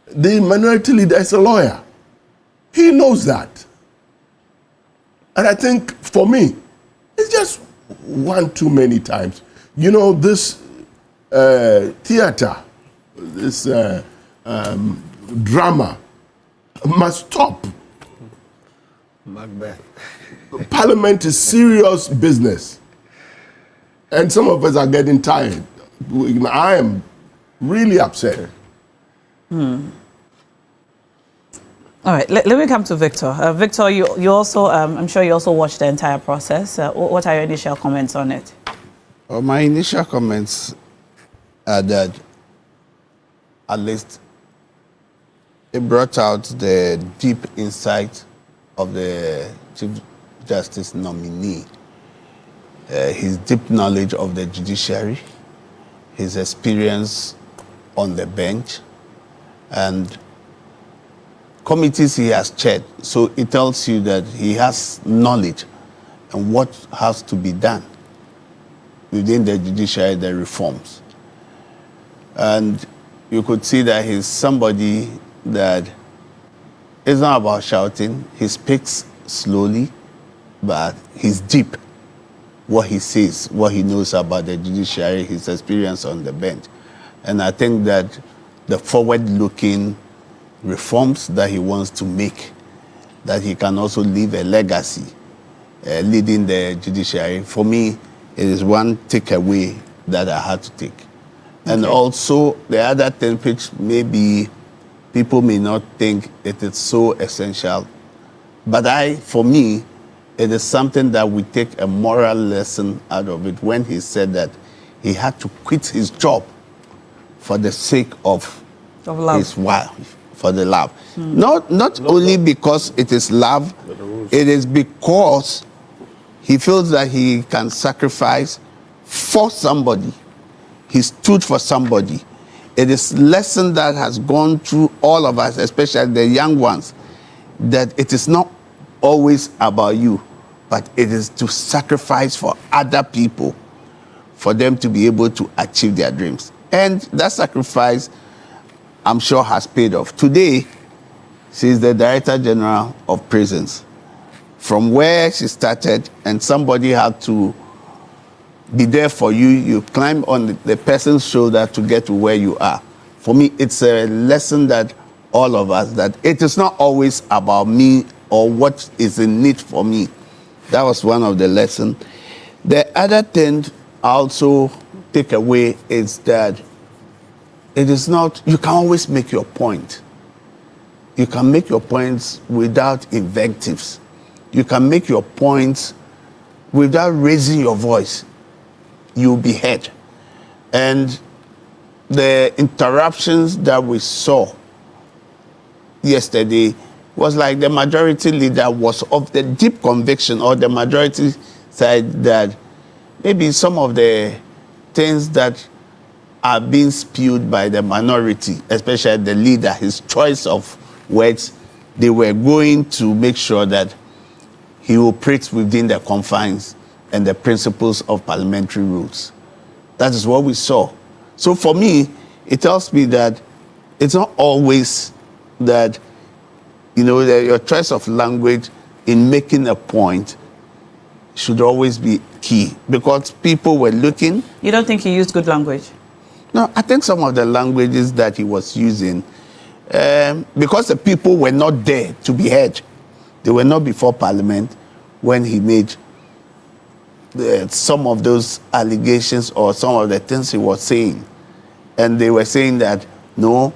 The minority leader is a lawyer. He knows that. And I think, for me, it's just one too many times. You know, this theater, this drama must stop. Macbeth. Parliament is serious business. And some of us are getting tired. I am really upset. All right, let me come to Victor. Victor, you also, I'm sure you also watched the entire process. What are your initial comments on it? Well, my initial comments are that at least it brought out the deep insight of the Chief Justice nominee, his deep knowledge of the judiciary, his experience on the bench, and committees he has chaired. So it tells you that he has knowledge and what has to be done within the judiciary, the reforms. And you could see that he's somebody that is not about shouting. He speaks slowly, but he's deep. What he says, what he knows about the judiciary, his experience on the bench. And I think that the forward-looking reforms that he wants to make, that he can also leave a legacy leading the judiciary. For me, it is one takeaway that I had to take. And also the other thing which maybe people may not think it is so essential, but for me, it is something that we take a moral lesson out of it when he said that he had to quit his job for the sake of his wife, for the love. Not only because it is love, it is because he feels that he can sacrifice for somebody. He stood for somebody. It is a lesson that has gone through all of us, especially the young ones, that it is not always about you, but it is to sacrifice for other people, for them to be able to achieve their dreams. And that sacrifice, I'm sure, has paid off. Today, she is the Director General of Prisons. From where she started, and somebody had to be there for you, you climb on the person's shoulder to get to where you are. For me, it's a lesson that all of us, that it is not always about me or what is in need for me. That was one of the lessons. The other thing I also take away is that it is not, you can always make your point. You can make your points without invectives. You can make your points without raising your voice. You'll be heard. And the interruptions that we saw yesterday was like the majority leader was of the deep conviction, or the majority side, that maybe some of the things that are being spewed by the minority, especially the leader, his choice of words, they were going to make sure that he operates within the confines and the principles of parliamentary rules. That is what we saw. So for me, it tells me that it's not always that, you know, your choice of language in making a point should always be key, because people were looking. You don't think he used good language? No, I think some of the languages that he was using, because the people were not there to be heard. They were not before Parliament when he made some of those allegations or some of the things he was saying. And they were saying that, no,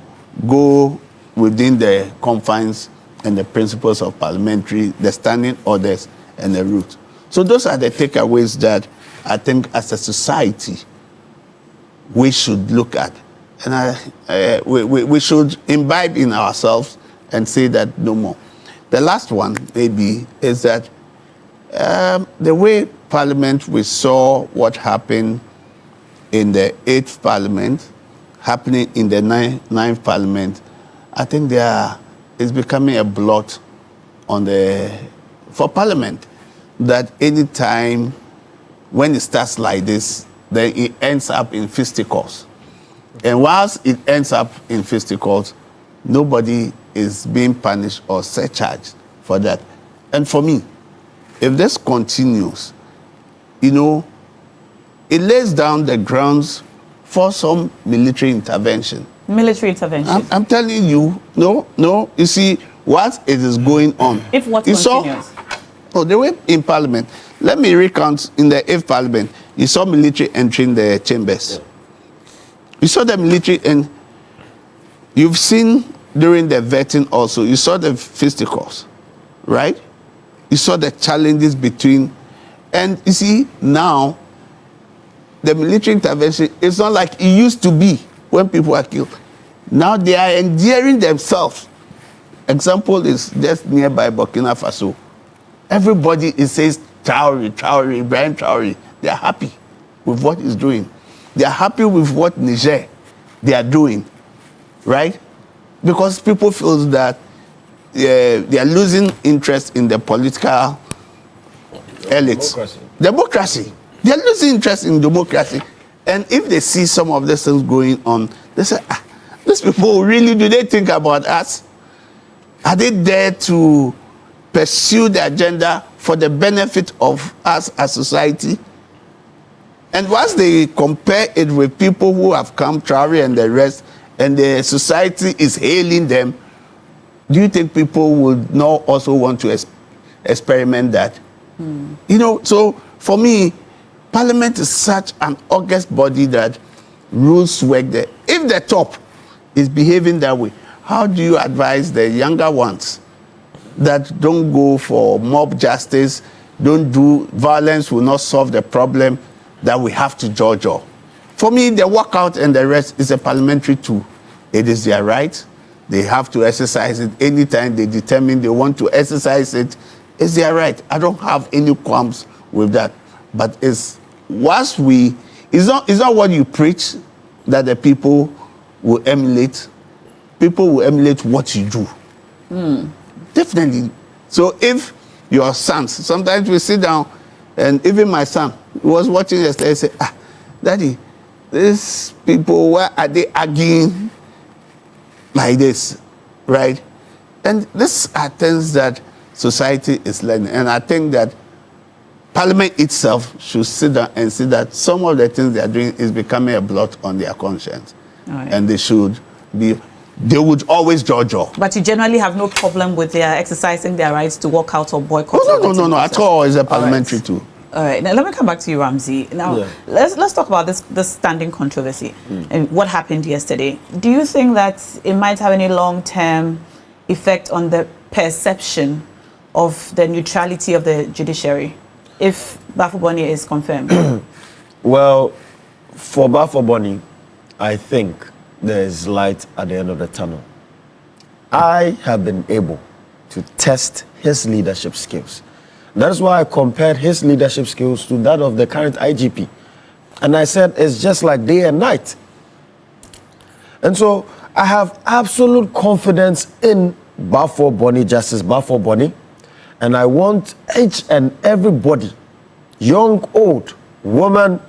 go within the confines and the principles of parliamentary, the standing orders and the rules. So those are the takeaways that I think as a society we should look at. And we should imbibe in ourselves and say that no more. The last one maybe is that the way Parliament, we saw what happened in the 8th Parliament, happening in the 9th Parliament, I think it's becoming a blot on for Parliament, that any time when it starts like this, then it ends up in fisticuffs. And whilst it ends up in fisticuffs, nobody is being punished or surcharged for that. And for me, if this continues, you know, it lays down the grounds for some military intervention. Military intervention? I'm telling you, no. You see, what it is going on. If what continues? The way in Parliament, let me recount in the 8th Parliament, you saw military entering the chambers. You saw the military, and you've seen during the vetting also, you saw the fisticuffs, right? You saw the challenges between, and you see now, the military intervention is not like it used to be when people are killed. Now they are endearing themselves. Example is just nearby Burkina Faso. Everybody says Traore, Ibrahim Traore. They are happy with what he's doing. They are happy with what Niger they are doing, right? Because people feel that they are losing interest in the political elites. Democracy. They are losing interest in democracy. And if they see some of these things going on, they say, these people really, do they think about us? Are they there to pursue the agenda for the benefit of us as society? And once they compare it with people who have come, Traore and the rest, and the society is hailing them, do you think people would not also want to experiment that? You know, so for me, Parliament is such an august body that rules work there. If the top is behaving that way, how do you advise the younger ones that don't go for mob justice, don't do violence, will not solve the problem that we have to judge of? For me, the walkout and the rest is a parliamentary tool. It is their right. They have to exercise it anytime they determine they want to exercise it. It's their right. I don't have any qualms with that. But it's not what you preach that the people will emulate. People will emulate what you do. Definitely. So if your sons, sometimes we sit down, and even my son was watching yesterday, say, Daddy, these people, why are they arguing like this, right? And these are things that society is learning. And I think that Parliament itself should sit down and see that some of the things they are doing is becoming a blot on their conscience. Right. And they should be. they would always judge. But you generally have no problem with their exercising their rights to walk out or boycott. No, at all. It's a parliamentary tool. All right. Now let me come back to you, Ramsey. Now let's talk about this standing controversy and what happened yesterday. Do you think that it might have any long-term effect on the perception of the neutrality of the judiciary if Bafo-Boni is confirmed? Well, for Bafo-Boni, I think there is light at the end of the tunnel. I have been able to test his leadership skills. That is why I compared his leadership skills to that of the current IGP. And I said, it's just like day and night. And so I have absolute confidence in Bafo-Boni, Justice Bafo-Boni. And I want each and everybody, young, old, woman,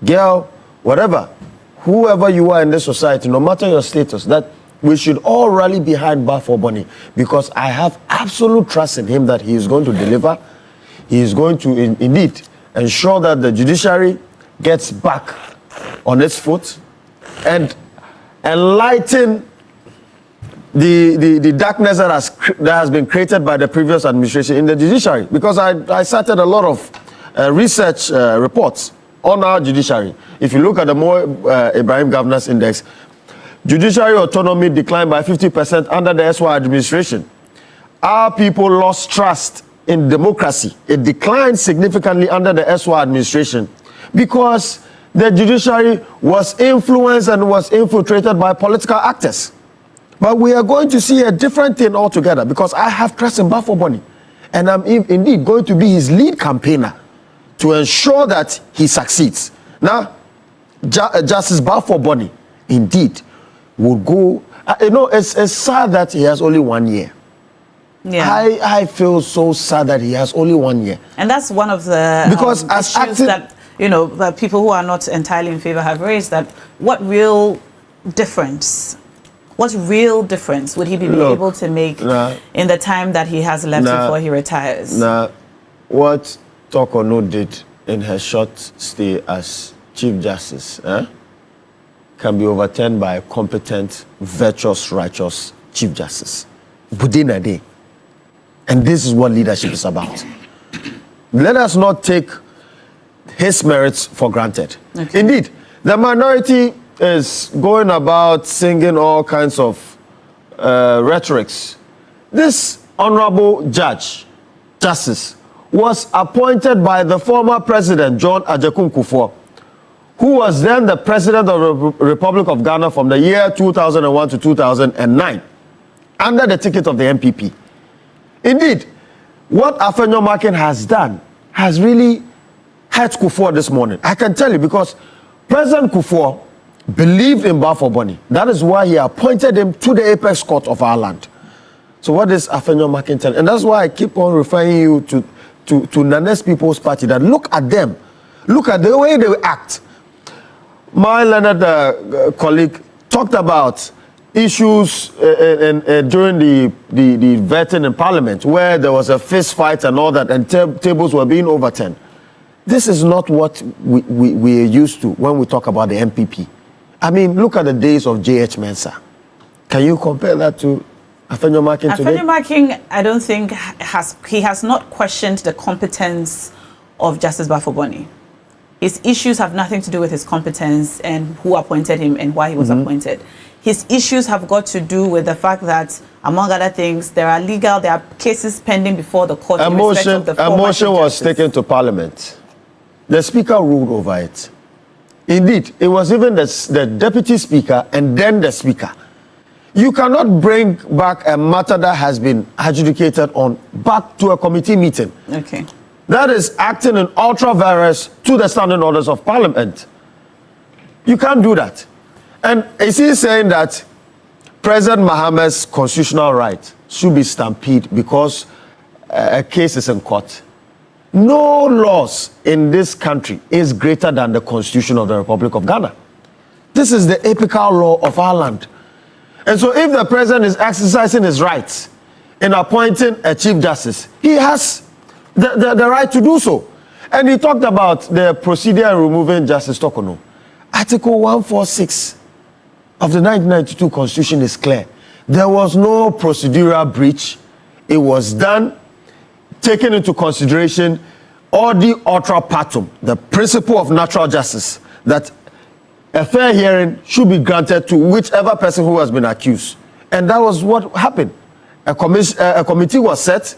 girl, whatever, whoever you are in this society, no matter your status, that we should all rally behind Bafo-Boni, because I have absolute trust in him that he is going to deliver. He is going to indeed ensure that the judiciary gets back on its foot and enlighten the darkness that has been created by the previous administration in the judiciary. Because I cited a lot of research reports on our judiciary. If you look at the Mo Ibrahim Governance Index, judiciary autonomy declined by 50% under the SY administration. Our people lost trust in democracy. It declined significantly under the SY administration because the judiciary was influenced and was infiltrated by political actors. But we are going to see a different thing altogether, because I have trust in Bafo-Boni, and I'm indeed going to be his lead campaigner to ensure that he succeeds. Now, Justice Bafo-Boni indeed will go. It's sad that he has only 1 year. Yeah. I feel so sad that he has only 1 year. And that's one of the issues that that people who are not entirely in favor have raised, that what real difference would he be able to make in the time that he has left before he retires? What Tokono did in her short stay as Chief Justice can be overturned by a competent, virtuous, righteous Chief Justice within a day. And this is what leadership is about. Let us not take his merits for granted. Okay. Indeed, the minority is going about singing all kinds of rhetorics. This honorable justice, was appointed by the former president, John Ajekun Kufuor, who was then the president of the Republic of Ghana from the year 2001 to 2009, under the ticket of the MPP. Indeed, what Afenyo Makin has done has really hurt Kufuor this morning. I can tell you, because President Kufuor believed in Bafo-Boni. That is why he appointed him to the apex court of our land. So what is Afenyo Makin telling? And that's why I keep on referring you to Nane's People's Party, that look at them. Look at the way they act. My learned colleague talked about issues during the vetting in Parliament, where there was a fist fight and all that, and tables were being overturned. This is not what we are used to when we talk about the MPP. I mean, look at the days of J.H. Mensah. Can you compare that to Afenyo Makin today? Afenyo Makin, I don't think he has not questioned the competence of Justice Bafo-Boni. His issues have nothing to do with his competence and who appointed him and why he was appointed. His issues have got to do with the fact that, among other things, there are cases pending before the court. A motion was taken to Parliament. The Speaker ruled over it. Indeed, it was even the Deputy Speaker and then the Speaker. You cannot bring back a matter that has been adjudicated on back to a committee meeting. Okay. That is acting in ultra vires to the standing orders of Parliament. You can't do that. And is he saying that President Mohammed's constitutional right should be stampeded because a case is in court? No laws in this country is greater than the Constitution of the Republic of Ghana. This is the apical law of our land. And so if the president is exercising his rights in appointing a Chief Justice, he has the right to do so. And he talked about the procedure in removing Justice Tokono. Article 146 of the 1992 Constitution is clear. There was no procedural breach. It was done, taking into consideration Odi ultra partum, the principle of natural justice, that a fair hearing should be granted to whichever person who has been accused. And that was what happened. A committee was set.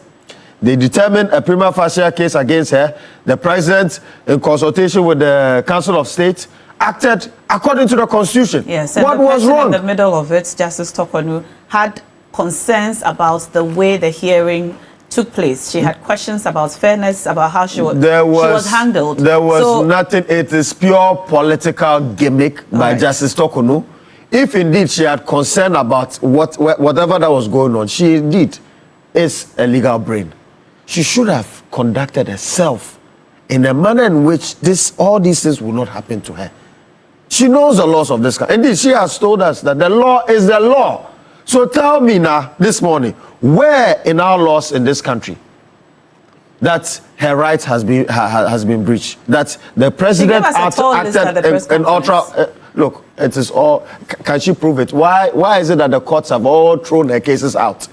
They determined a prima facie case against her. The president, in consultation with the Council of State, acted according to the Constitution. Yes, what was wrong? In the middle of it, Justice Tokonu had concerns about the way the hearing took place. She had questions about fairness, about how she was handled. There was nothing. It is pure political gimmick by Justice Tokonu. If indeed she had concern about whatever that was going on, she indeed is a legal brain. She should have conducted herself in a manner in which all these things will not happen to her. She knows the laws of this country. Indeed, she has told us that the law is the law. So tell me now, this morning, where in our laws in this country that her rights has been breached, that the president acted in ultra. Look, it is all. Can she prove it? Why is it that the courts have all thrown their cases out?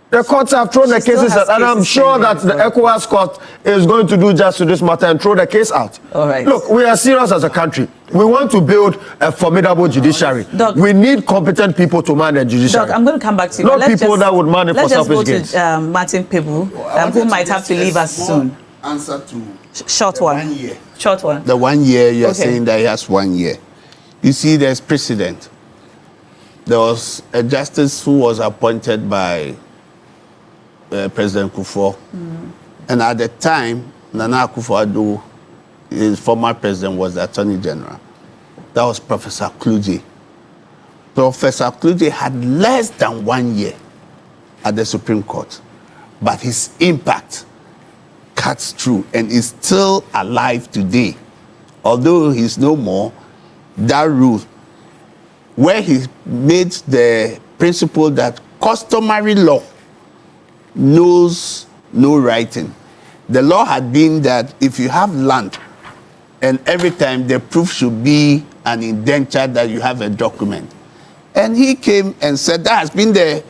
The courts have thrown their cases out, and I'm sure that the ECOWAS court is going to do just to this matter and throw the case out. All right. Look, we are serious as a country. We want to build a formidable judiciary. Doc, we need competent people to man the judiciary. Doc, I'm going to come back to you. Not people that would man it for selfish gains. Let's just go to Martin Pebu, who might have to leave us soon. Answer to short one. 1 year. Short one. The 1 year, you are saying that he has 1 year. You see, there's precedent. There was a justice who was appointed by President Kufuor. And at the time, Nana Akufo-Addo, his former president, was the Attorney General. That was Professor Kluje. Professor Kluje had less than 1 year at the Supreme Court, but his impact cuts through and is still alive today. Although he's no more, that rule, where he made the principle that customary law knows no writing. The law had been that if you have land, and every time the proof should be an indenture that you have a document. And he came and said that has been the,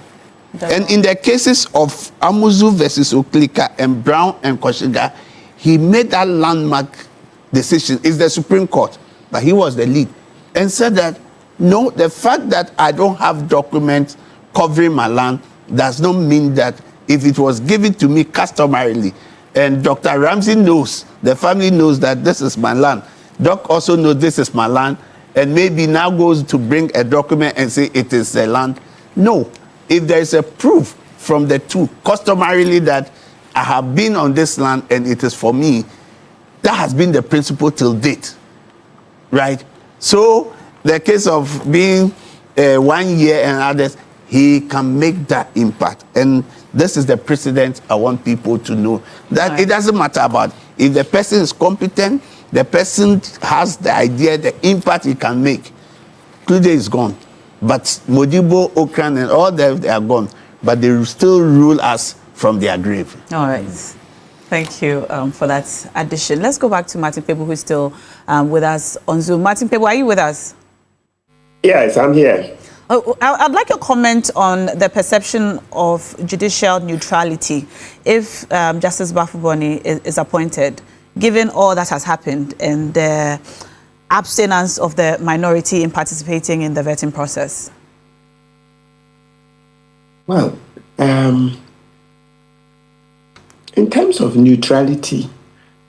and in the cases of Amuzu versus Oklika and Brown and Koshiga, he made that landmark decision. It's the Supreme Court, but he was the lead, and said that, no, the fact that I don't have documents covering my land does not mean that if it was given to me customarily, and Dr. Ramsey knows, the family knows that this is my land. Doc also knows this is my land, and maybe now goes to bring a document and say it is the land. No, if there is a proof from the two, customarily that I have been on this land and it is for me, that has been the principle till date, right? So the case of being 1 year and others, he can make that impact. And this is the precedent I want people to know. That it doesn't matter about if the person is competent, the person has the idea, the impact he can make. Klude is gone. But Modibo, Okran, and all them, they are gone. But they still rule us from their grave. All right. Thank you for that addition. Let's go back to Martin Pebu, who is still with us on Zoom. Martin Pebu, are you with us? Yes, I'm here. I'd like a comment on the perception of judicial neutrality if Justice Bafuboni is appointed, given all that has happened and the abstinence of the minority in participating in the vetting process. Well, in terms of neutrality,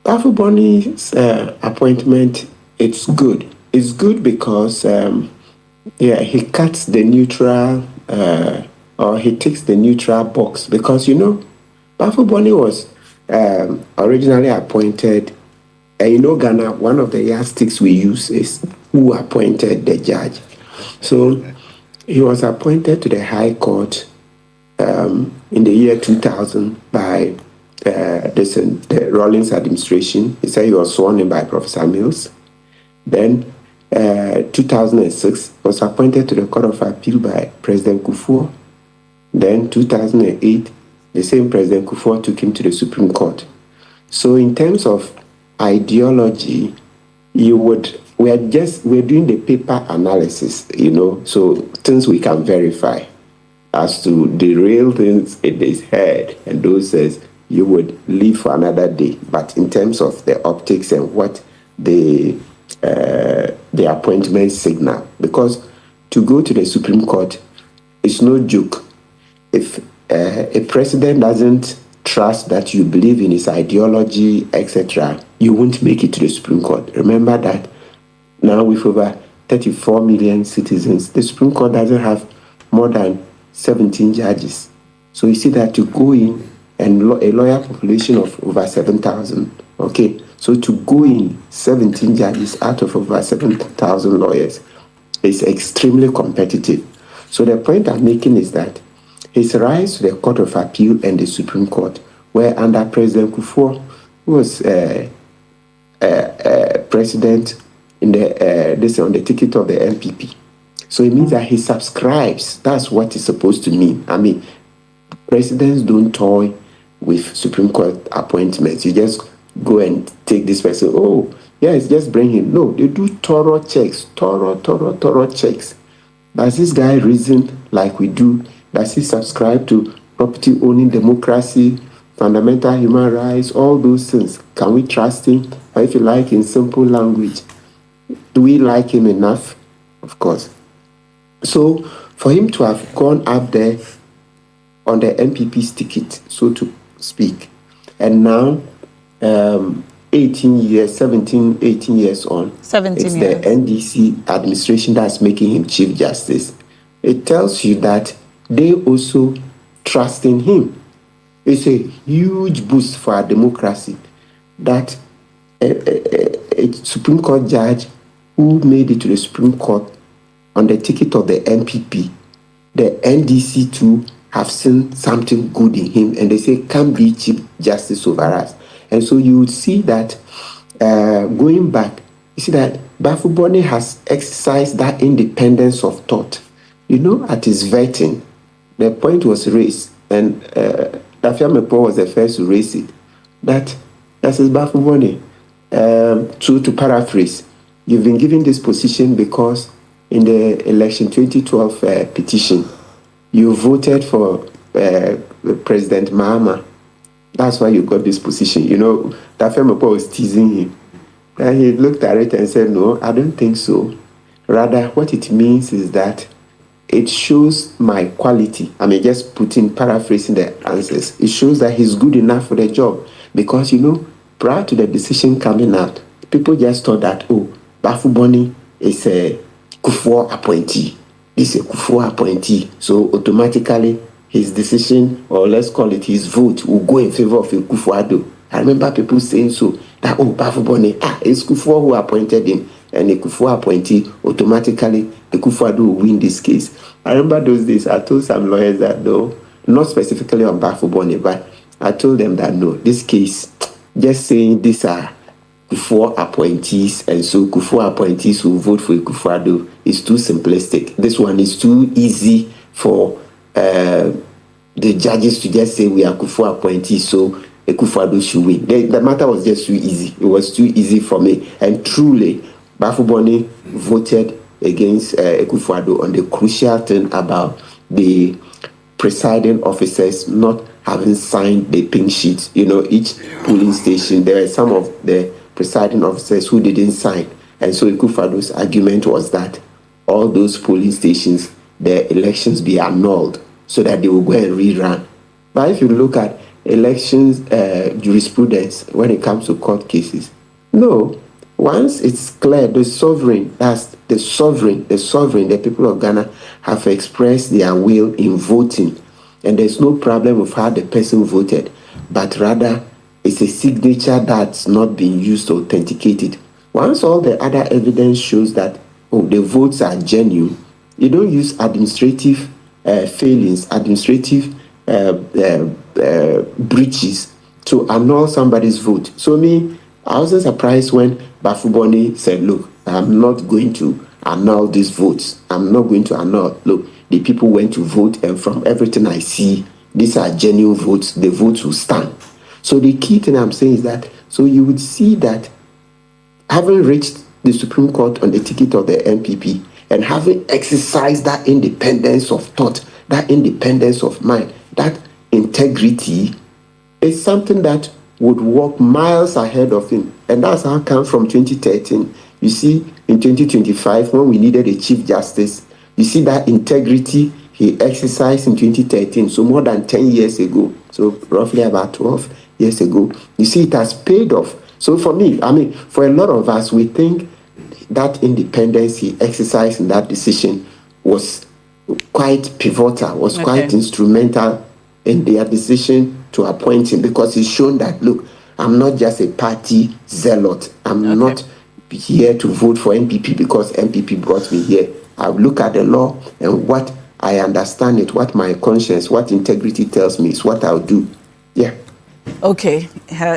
Bafuboni's appointment, it's good. It's good because he cuts the neutral, or he ticks the neutral box. Because, Bafuboni was originally appointed, Ghana, one of the yardsticks we use is who appointed the judge. So he was appointed to the High Court in the year 2000 by the Rawlings administration. He said he was sworn in by Professor Mills. Then 2006 was appointed to the Court of Appeal by President Kufuor. Then 2008, the same President Kufuor took him to the Supreme Court. So in terms of ideology, we're doing the paper analysis, so things we can verify. as to derail things in his head, and those says you would leave for another day. But in terms of the optics and what the appointment signal, because to go to the Supreme Court is no joke. If a president doesn't trust that you believe in his ideology, etc., you won't make it to the Supreme Court. Remember that now with over 34 million citizens, the Supreme Court doesn't have more than 17 judges. So you see that to go in and a lawyer population of over 7,000, okay? So to go in 17 judges out of over 7,000 lawyers is extremely competitive. So the point I'm making is that his rise to the Court of Appeal and the Supreme Court, where under President Kufuor, who was president in on the ticket of the MPP. So it means that he subscribes. That's what it's supposed to mean. I mean, presidents don't toy with Supreme Court appointments. You just go and take this person. Oh, yes, just bring him. No, they do thorough checks, thorough checks. Does this guy reason like we do? Does he subscribe to property owning democracy, fundamental human rights, all those things? Can we trust him? Or if you like, in simple language, do we like him enough? Of course. So for him to have gone up there on the MPP's ticket, so to speak, and now 18 years on, 17 it's years. the NDC administration that's making him Chief Justice. It tells you that they also trust in him. It's a huge boost for our democracy that a Supreme Court judge who made it to the Supreme Court on the ticket of the MPP, the NDC too have seen something good in him, and they say, can be Chief Justice over us. And so you would see that going back, you see that Bafuboni has exercised that independence of thought. You know, at his vetting, the point was raised, and Dafia Mepo was the first to raise it, that says, Bafuboni, to paraphrase, you've been given this position because in the election 2012 petition, you voted for President Mahama. That's why you got this position. You know, Dafia Mepo was teasing him. And he looked at it and said, no, I don't think so. Rather, what it means is that it shows my quality. I mean, just paraphrasing the answers. It shows that he's good enough for the job. Because, you know, prior to the decision coming out, people just thought that, oh, Bafuboni is a Kufuor appointee. He's a Kufuor appointee. So automatically, his decision, or let's call it his vote, will go in favor of a Kufuor. I remember people saying so, that, oh, Bafuboni, it's Kufuor who appointed him. And a Kufuor appointee, automatically, the Kufuor will win this case. I remember those days, I told some lawyers that, no, not specifically on Bafuboni, but I told them that, no, this case, just saying these are Kufuor appointees, and so Kufuor appointees who vote for a Kufuor is too simplistic. This one is too easy for the judges to just say we are Kufuor appointees, so a Kufuor should win. The matter was just too easy. It was too easy for me. And truly, Bafuboni voted against Kufuor on the crucial thing about the presiding officers not having signed the pink sheets. You know, each polling station, there are some of the presiding officers who didn't sign. And so Kufuor's argument was that all those polling stations, their elections be annulled so that they will go and rerun. But if you look at elections jurisprudence when it comes to court cases, no. Once it's clear, the sovereign, the people of Ghana have expressed their will in voting, and there's no problem with how the person voted, but rather it's a signature that's not being used to authenticate it. Once all the other evidence shows that, oh, the votes are genuine, you don't use administrative failings, administrative breaches to annul somebody's vote. So I wasn't surprised when Bafuboni said, look, I'm not going to annul these votes. I'm not going to annul. Look, the people went to vote, and from everything I see, these are genuine votes. The votes will stand. So the key thing I'm saying is that, so you would see that having reached the Supreme Court on the ticket of the MPP and having exercised that independence of thought that independence of mind, that integrity is something that would walk miles ahead of him. And that's how come from 2013. You see, in 2025, when we needed a Chief Justice, you see that integrity he exercised in 2013, so more than 10 years ago, so roughly about 12 years ago. You see, it has paid off. So for me, I mean, for a lot of us, we think that independence he exercised in that decision was quite pivotal, was quite instrumental in their decision to appoint him, because he's shown that, look, I'm not just a party zealot. I'm not here to vote for MPP because MPP brought me here. I look at the law and what I understand it, what my conscience, what integrity tells me is what I'll do. Yeah. Okay,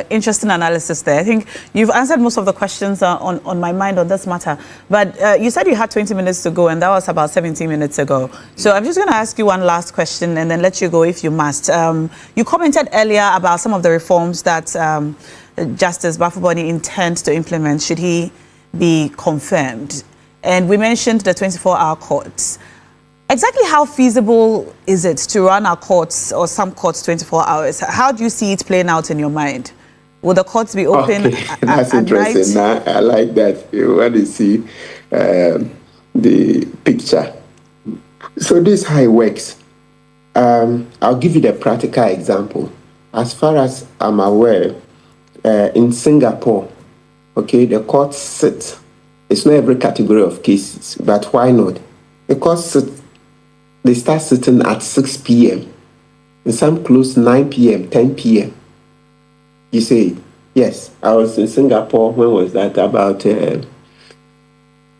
interesting analysis there. I think you've answered most of the questions on my mind on this matter. But you said you had 20 minutes to go, and that was about 17 minutes ago. So I'm just going to ask you one last question and then let you go if you must. You commented earlier about some of the reforms that Justice Bafuboni intends to implement should he be confirmed. And we mentioned the 24-hour courts. Exactly how feasible is it to run our courts or some courts 24 hours? How do you see it playing out in your mind? Will the courts be open That's at interesting. night? I like that. You want to see the picture. So this is how it works. I'll give you the practical example. As far as I'm aware, in Singapore, the courts sit. It's not every category of cases, but why not? The courts sit. They start sitting at 6 p.m. and some close 9 p.m., 10 p.m. You say, yes, I was in Singapore. When was that? About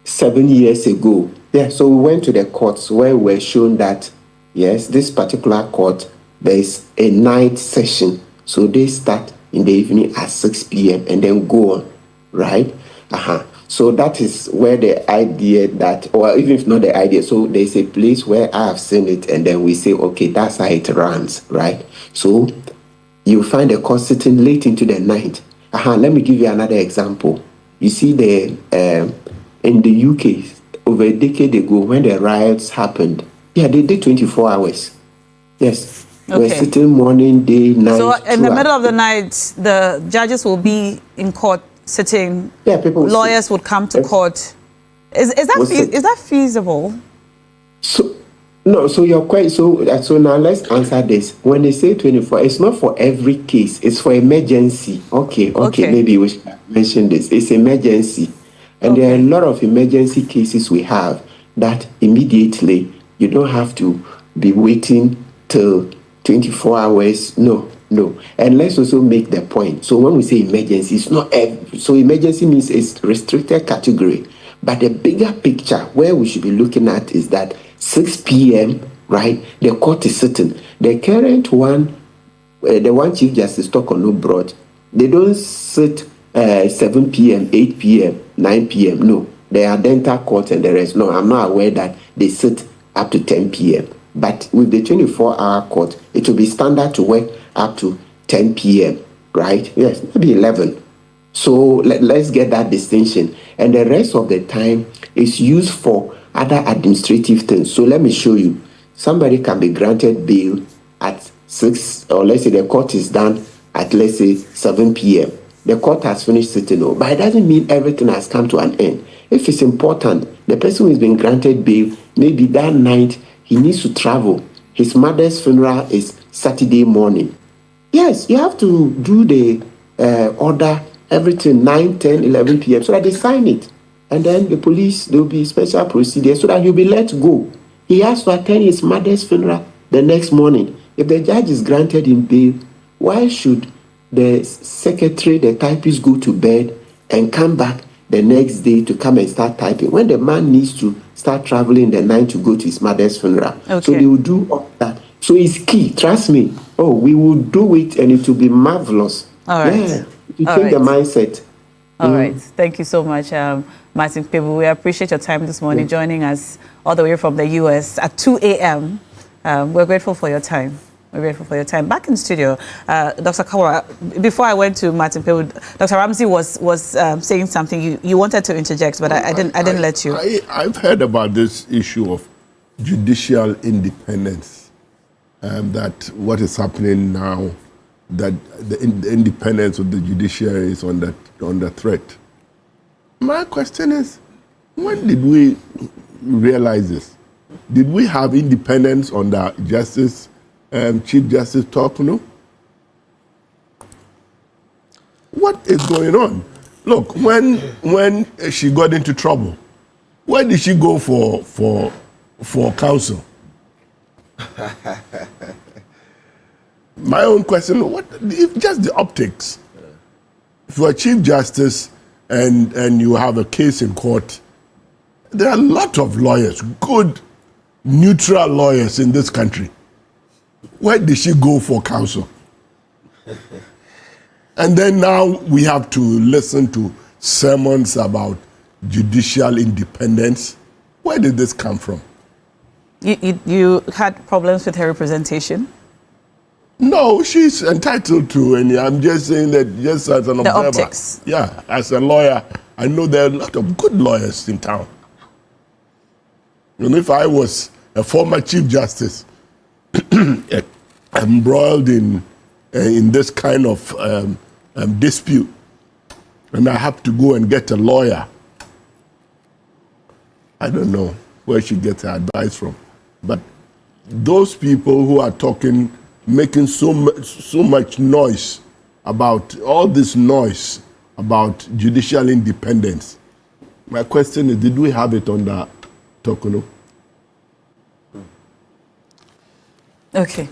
7 years ago. Yeah, so we went to the courts where we were shown that, yes, this particular court, there is a night session. So they start in the evening at 6 p.m. and then go on, right? So that is where the idea that, or even if not the idea, so there's a place where I have seen it and then we say, okay, that's how it runs, right? So you find the court sitting late into the night. Let me give you another example. You see in the UK, over a decade ago when the riots happened, they did 24 hours. Yes. We're sitting morning, day, night. So in the middle of the night, the judges will be in court sitting. Yeah, people. Lawyers would come to court. Is that feasible? So no. So you're quite so now let's answer this. When they say 24, it's not for every case. It's for emergency. Okay. Maybe we should mention this. It's emergency, and there are a lot of emergency cases we have that immediately you don't have to be waiting till 24 hours. No. And let's also make the point. So when we say emergency, it's not so emergency means it's restricted category. But the bigger picture where we should be looking at is that 6 p.m., right, the court is sitting. The current one, the one Chief Justice Tokono brought, they don't sit 7 p.m., 8 p.m., 9 p.m. No, they are dental court and the rest. No, I'm not aware that they sit up to 10 p.m. But with the 24-hour court, it will be standard to work up to 10 p.m., right? Yes, maybe 11. So let's get that distinction. And the rest of the time is used for other administrative things. So let me show you. Somebody can be granted bail at 6, or let's say the court is done at, let's say, 7 p.m. The court has finished sitting, but it doesn't mean everything has come to an end. If it's important, the person who has been granted bail, maybe that night he needs to travel. His mother's funeral is Saturday morning. Yes, you have to do the order, everything, 9, 10, 11 p.m. so that they sign it. And then the police, there will be special procedure so that he'll be let go. He has to attend his mother's funeral the next morning. If the judge is granted him bail, why should the secretary, the typist, go to bed and come back the next day to come and start typing when the man needs to start traveling the night to go to his mother's funeral? So they will do all that. So it's key, trust me. We will do it and it will be marvelous. All right. Yeah, to change the mindset. All right. Thank you so much, Martin Pebu. We appreciate your time this morning, joining us all the way from the U.S. at 2 a.m. We're grateful for your time. Back in studio, Dr. Kawa, before I went to Martin Pebu, Dr. Ramsey was saying something. You wanted to interject, but I didn't let you. I've heard about this issue of judicial independence. that what is happening now, that the independence of the judiciary is under threat. My question is, when did we realize this? Did we have independence under Chief Justice Tokuno? What is going on? Look, when she got into trouble, where did she go for counsel? My own question, just the optics. If you're a Chief Justice and you have a case in court, there are a lot of lawyers, good, neutral lawyers in this country. Where did she go for counsel? And then now we have to listen to sermons about judicial independence. Where did this come from? You had problems with her representation? No, she's entitled to any. I'm just saying that just as an observer. Optics. Yeah, as a lawyer, I know there are a lot of good lawyers in town. And if I was a former Chief Justice embroiled in this kind of dispute, and I have to go and get a lawyer, I don't know where she gets her advice from. But those people who are talking, making so much noise about all this noise about judicial independence, my question is, did we have it under Tokuno? Okay.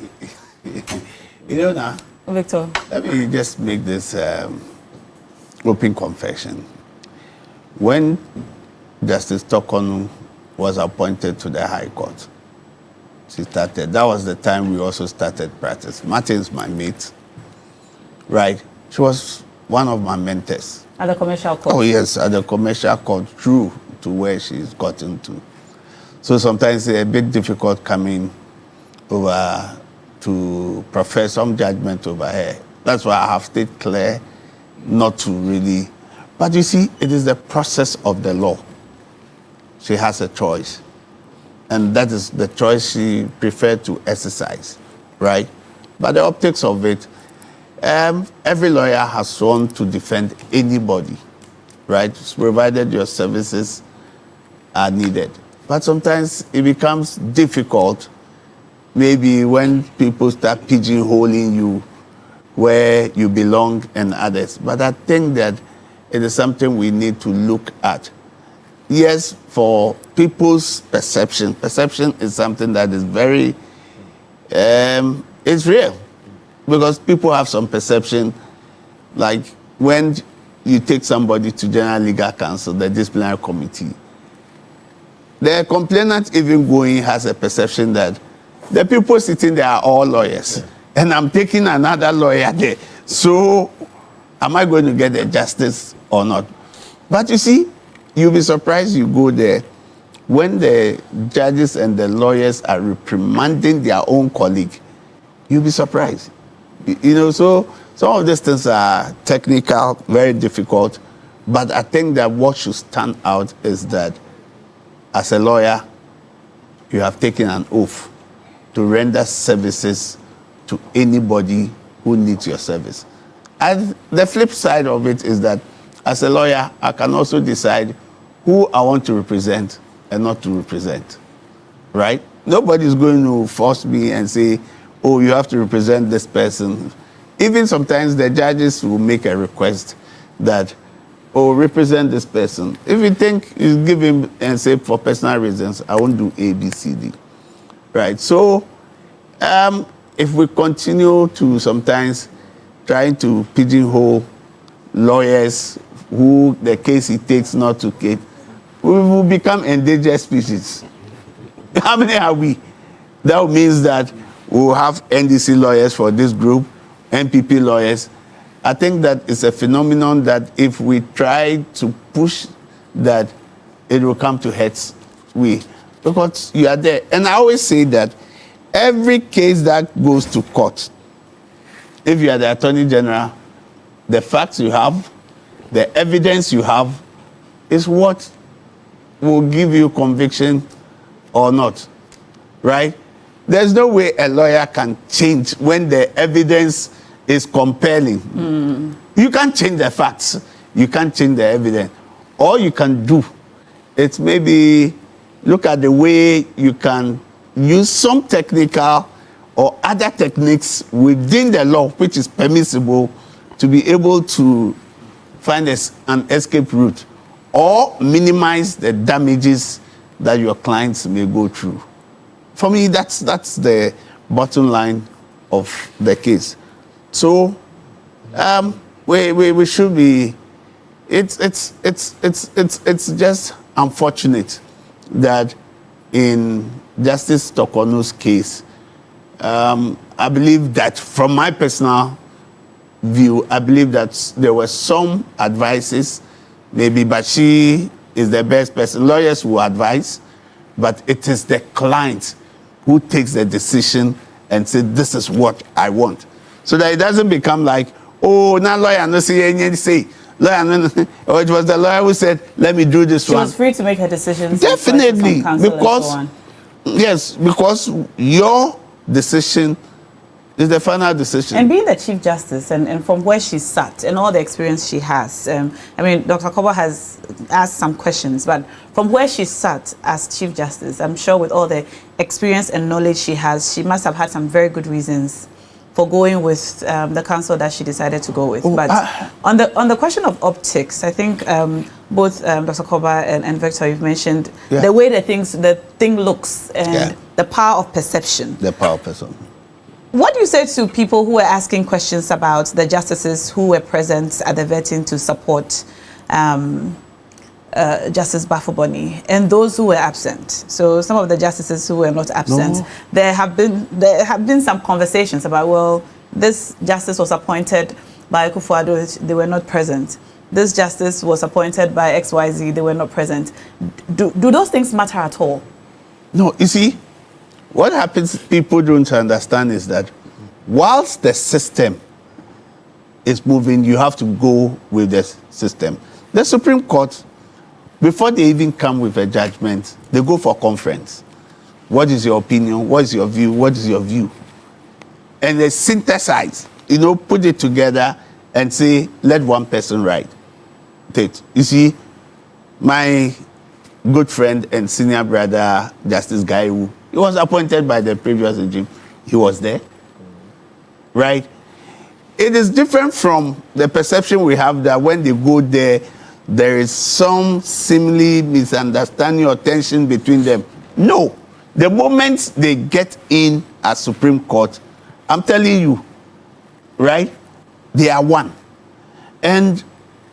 You know now, Victor, let me just make this open confession. When Justice Tokuno was appointed to the High Court, that was the time we also started practice. Martin's my mate, right? She was one of my mentors. at the commercial court? Oh yes, at the commercial court, through to where she's gotten to. So sometimes it's a bit difficult coming over to profess some judgment over her. That's why I have stayed clear not to really. But you see, it is the process of the law. She has a choice. And that is the choice she preferred to exercise, right? But the optics of it, every lawyer has sworn to defend anybody, right? Provided your services are needed. But sometimes it becomes difficult, maybe when people start pigeonholing you where you belong and others. But I think that it is something we need to look at. Yes, for people's perception. Perception is something that is very, it's real. Because people have some perception, like when you take somebody to General Legal Counsel, the disciplinary committee, the complainant even going has a perception that the people sitting there are all lawyers. And I'm taking another lawyer there. So am I going to get the justice or not? But you see, you'll be surprised you go there when the judges and the lawyers are reprimanding their own colleague. You'll be surprised. You know, so some of these things are technical, very difficult. But I think that what should stand out is that as a lawyer, you have taken an oath to render services to anybody who needs your service. And the flip side of it is that as a lawyer, I can also decide who I want to represent and not to represent, right? Nobody's going to force me and say, oh, you have to represent this person. Even sometimes the judges will make a request that, oh, represent this person. If you think you give him and say for personal reasons, I won't do A, B, C, D, right? So if we continue to sometimes trying to pigeonhole lawyers who the case it takes not to get, we will become endangered species. How many are we? That means that we'll have NDC lawyers for this group, NPP lawyers. I think that it's a phenomenon that if we try to push that, it will come to heads. Because you are there. And I always say that every case that goes to court, if you are the Attorney General, the facts you have, the evidence you have, is what will give you conviction or not, right? there's no way a lawyer can change when the evidence is compelling. You can't change the facts. You can't change the evidence. All you can do is maybe look at the way you can use some technical or other techniques within the law, which is permissible, to be able to find an escape route or minimize the damages that your clients may go through. For me, that's the bottom line of the case. So we should be. It's just unfortunate that in Justice Tokono's case, I believe that from my personal view, I believe that there were some advices, maybe, but she is the best person. Lawyers will advise, but it is the client who takes the decision and says, this is what I want. So that it doesn't become like, oh, now lawyer no say anything say. Lawyer, or it was the lawyer who said, let me do this one. She was free to make her decisions. Definitely, because yes, because your decision is the final decision. And being the Chief Justice, and from where she sat and all the experience she has, I mean, Dr. Kobo has asked some questions, but from where she sat as Chief Justice, I'm sure with all the experience and knowledge she has, she must have had some very good reasons for going with the counsel that she decided to go with. But on the question of optics, I think both Dr. Koba and Victor, you've mentioned the way the thing looks and the power of perception. The power of perception. What do you say to people who are asking questions about the justices who were present at the vetting to support Justice Bafo-Boni and those who were absent? So some of the justices who were not absent, there have been some conversations about, well, this justice was appointed by Akufo-Addo, they were not present. This justice was appointed by XYZ, they were not present. Do those things matter at all? No, you see, what happens, people don't understand is that whilst the system is moving, you have to go with the system. The Supreme Court, before they even come with a judgment, they go for conference. What is your opinion? What is your view? What is your view? And they synthesize, put it together and say, let one person write it. You see, my good friend and senior brother, Justice Gaiwu, he was appointed by the previous regime. He was there, right? It is different from the perception we have that when they go there, there is some seemingly misunderstanding or tension between them. No. The moment they get in as Supreme Court, I'm telling you, right, they are one. And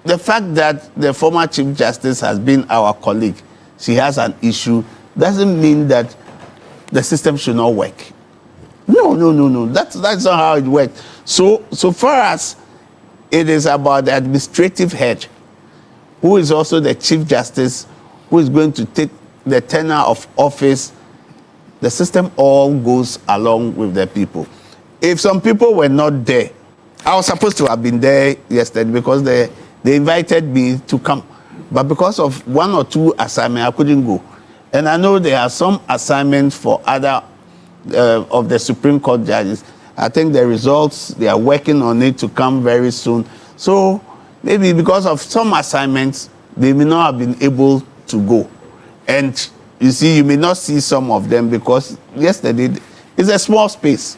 the fact that the former Chief Justice has been our colleague, she has an issue, doesn't mean that the system should not work. No. That's not how it works. So far as it is about the administrative head, who is also the Chief Justice, who is going to take the tenure of office, the system all goes along with the people. If some people were not there, I was supposed to have been there yesterday because they invited me to come. But because of one or two assignments, I couldn't go. And I know there are some assignments for other of the Supreme Court judges. I think the results, they are working on it to come very soon. So maybe because of some assignments, they may not have been able to go. And you see, you may not see some of them because yesterday, it's a small space.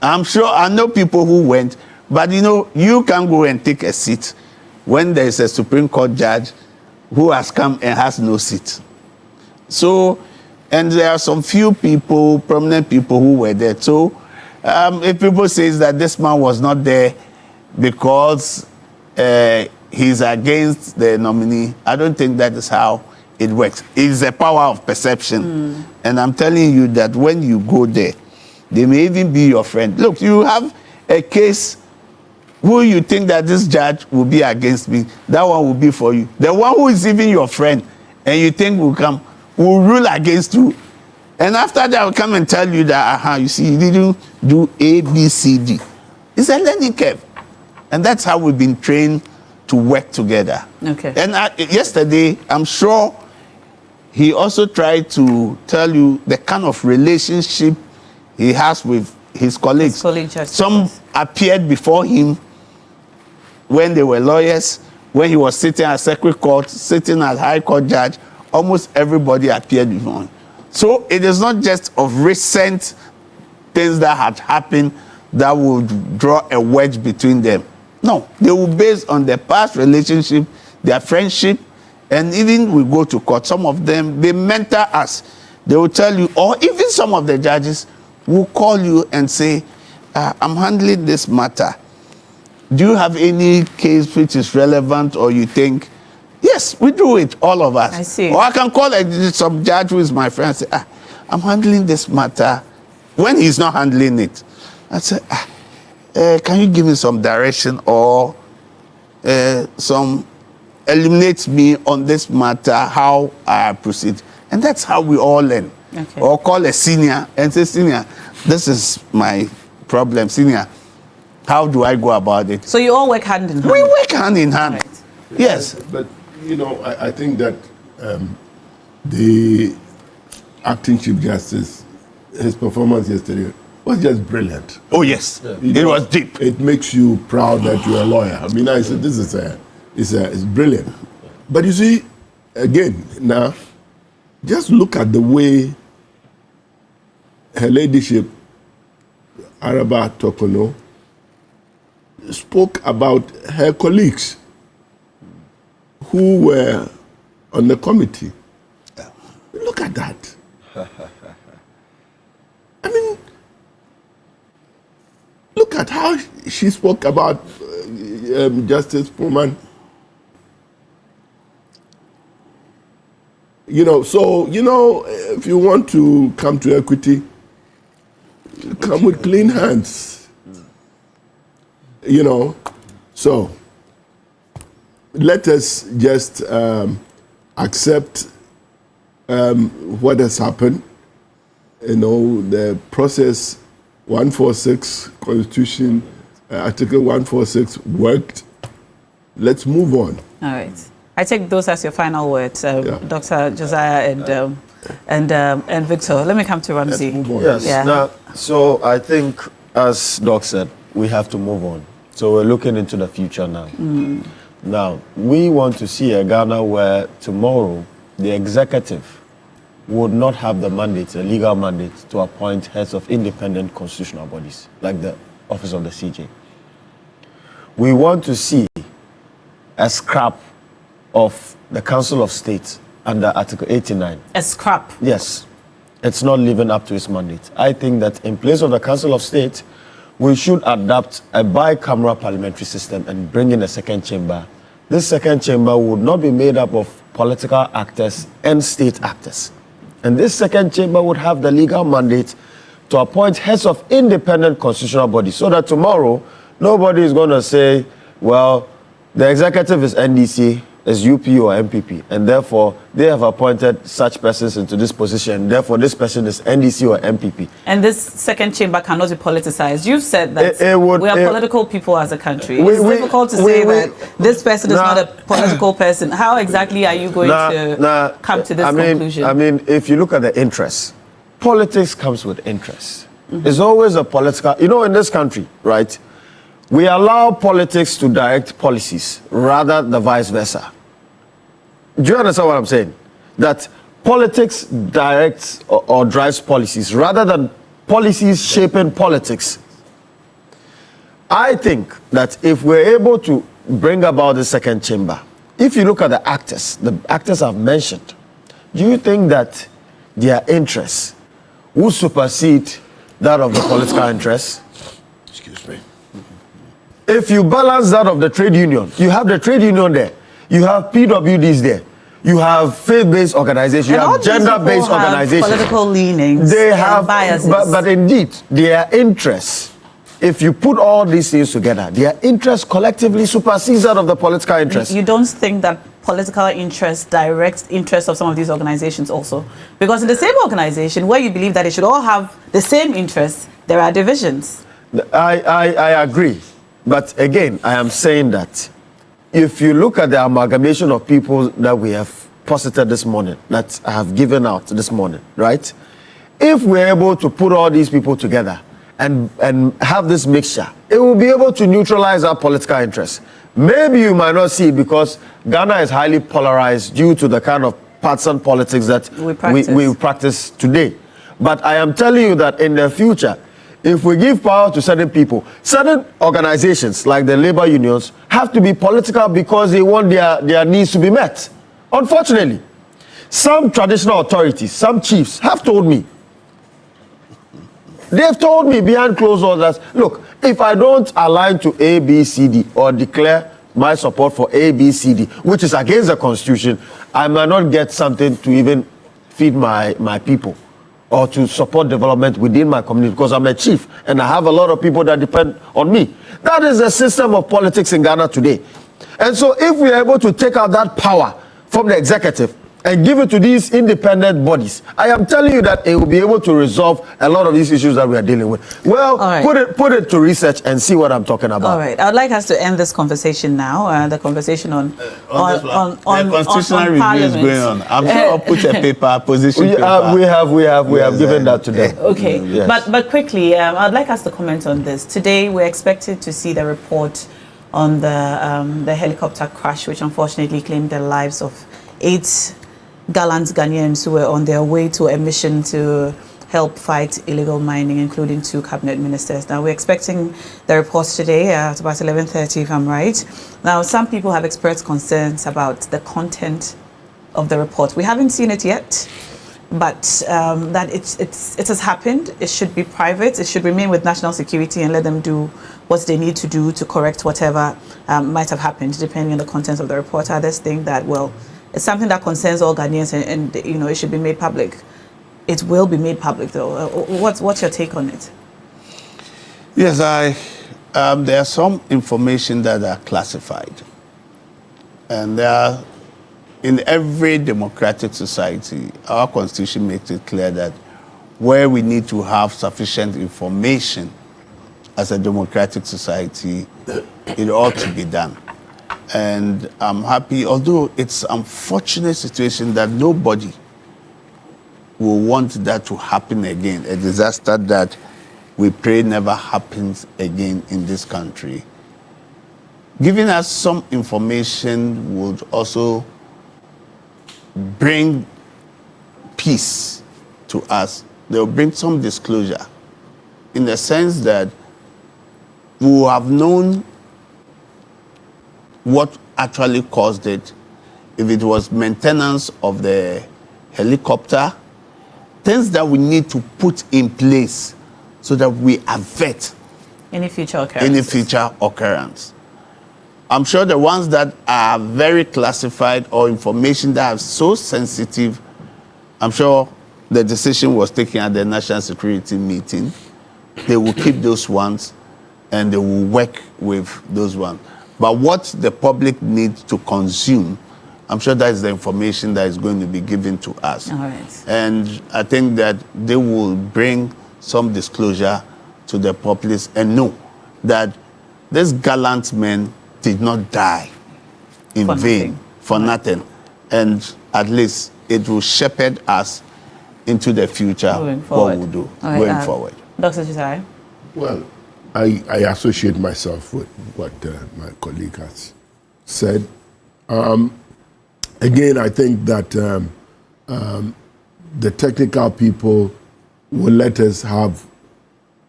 I'm sure, I know people who went, but you can go and take a seat when there is a Supreme Court judge who has come and has no seat. So, and there are some few people, prominent people who were there. So, if people say that this man was not there because he's against the nominee, I don't think that is how it works. It's a power of perception. And I'm telling you that when you go there, they may even be your friend. Look, you have a case who you think that this judge will be against me, that one will be for you. The one who is even your friend and you think will come, will rule against you. And after that, will come and tell you that, you see, you didn't do A, B, C, D. It's a learning curve. And that's how we've been trained to work together. Okay. And yesterday, I'm sure he also tried to tell you the kind of relationship he has with his colleagues. Some appeared before him when they were lawyers, when he was sitting at Circuit Court, sitting as High Court judge. Almost everybody appeared before him. So it is not just of recent things that had happened that would draw a wedge between them. No, they will base on their past relationship, their friendship, and even we go to court. Some of them, they mentor us. They will tell you, or even some of the judges will call you and say, I'm handling this matter. Do you have any case which is relevant, or you think, yes, we do it, all of us. I see. Or I can call some judge who is my friend and say, I'm handling this matter, when he's not handling it. I say, can you give me some direction or some illuminate me on this matter, how I proceed? And that's how we all learn. Okay. Or call a senior and say, senior, this is my problem. Senior, how do I go about it? So you all work hand in hand? We work hand in hand. Right. Yes. But, you know, I think that the acting Chief Justice, his performance yesterday was just brilliant. Oh, yes. It was deep. It makes you proud that you're a lawyer. I mean, I said, this is it's brilliant. But you see, again, now, just look at the way Her Ladyship, Araba Tokono, spoke about her colleagues who were on the committee. Look at that. I mean, look at how she spoke about Justice Pullman. You know, so, you know, if you want to come to equity, come with clean hands. You know, so let us just accept what has happened. You know, the process 146 Constitution, Article 146 worked. Let's move on. All right. I take those as your final words, Dr. Josiah and Victor. Let me come to Ramsey. Yes. Yeah. Now, so I think, as Doc said, we have to move on. So we're looking into the future now. Mm. Now, we want to see a Ghana where tomorrow the executive would not have the mandate, the legal mandate, to appoint heads of independent constitutional bodies, like the office of the CJ. We want to see a scrap of the Council of State under Article 89. A scrap? Yes. It's not living up to its mandate. I think that in place of the Council of State, we should adopt a bicameral parliamentary system and bring in a second chamber. This second chamber would not be made up of political actors and state actors. And this second chamber would have the legal mandate to appoint heads of independent constitutional bodies, so that tomorrow nobody is going to say, well, the executive is NDC, is UP or MPP, and therefore they have appointed such persons into this position. Therefore, this person is NDC or MPP. And this second chamber cannot be politicized. You've said that we are political people as a country. It's difficult to say that this person is not a political person. How exactly are you going to come to this conclusion? I mean, if you look at the interests, politics comes with interests. Mm-hmm. It's always a political, you know, in this country, right? We allow politics to direct policies rather than vice versa. Do you understand what I'm saying? That politics directs or drives policies rather than policies shaping politics. I think that if we're able to bring about the second chamber, if you look at the actors I've mentioned, do you think that their interests will supersede that of the political interests? Excuse me. If you balance that of the trade union, you have the trade union there, you have PWDs there, you have faith-based organizations, you have gender-based organizations. Political leanings, they have biases. But indeed, their interests, if you put all these things together, their interests collectively supersedes that of the political interests. You don't think that political interest directs interests of some of these organizations also? Because in the same organization, where you believe that they should all have the same interests, there are divisions. I agree. But again, I am saying that if you look at the amalgamation of people that we have posited this morning, that I have given out this morning, right? If we're able to put all these people together and have this mixture, it will be able to neutralize our political interests. Maybe you might not see it because Ghana is highly polarized due to the kind of partisan politics that we practice today. But I am telling you that in the future, if we give power to certain people, certain organizations like the labor unions have to be political because they want their needs to be met. Unfortunately, some traditional authorities, some chiefs have told me, they've told me behind closed doors that, look, if I don't align to A, B, C, D or declare my support for A, B, C, D, which is against the constitution, I might not get something to even feed my people or to support development within my community because I'm a chief and I have a lot of people that depend on me. That is the system of politics in Ghana today. And so if we are able to take out that power from the executive and give it to these independent bodies, I am telling you that it will be able to resolve a lot of these issues that we are dealing with. Well, put it to research and see what I'm talking about. All right. I would like us to end this conversation now. The conversation on constitutional review is going on. I'm sure I'll put a paper, position paper. We have given that today. Okay. Yes. But quickly, I'd like us to comment on this. Today, we're expected to see the report on the helicopter crash, which unfortunately claimed the lives of 8 gallant Ghanaians who were on their way to a mission to help fight illegal mining, including 2 cabinet ministers. Now, we're expecting the report today at about 11:30, if I'm right. Now, some people have expressed concerns about the content of the report. We haven't seen it yet, but that it has happened. It should be private. It should remain with national security and let them do what they need to do to correct whatever might have happened, depending on the contents of the report. Others think that, well, it's something that concerns all Ghanaians and you know, it should be made public. It will be made public, though. What's your take on it? Yes, there are some information that are classified. And in every democratic society, our constitution makes it clear that where we need to have sufficient information as a democratic society, it ought to be done. And I'm happy, although it's an unfortunate situation that nobody will want that to happen again, a disaster that we pray never happens again in this country. Giving us some information would also bring peace to us. They will bring some disclosure in the sense that we will have known what actually caused it, if it was maintenance of the helicopter, things that we need to put in place so that we avert any future occurrence. I'm sure the ones that are very classified or information that are so sensitive, I'm sure the decision was taken at the National Security meeting. They will keep those ones and they will work with those ones. But what the public needs to consume, I'm sure that is the information that is going to be given to us. All right. And I think that they will bring some disclosure to the populace and know that these gallant men did not die in vain, for nothing. And at least it will shepherd us into the future, what we'll do going forward. Dr. Josiah? Well, I associate myself with what my colleague has said. Again, I think that the technical people will let us have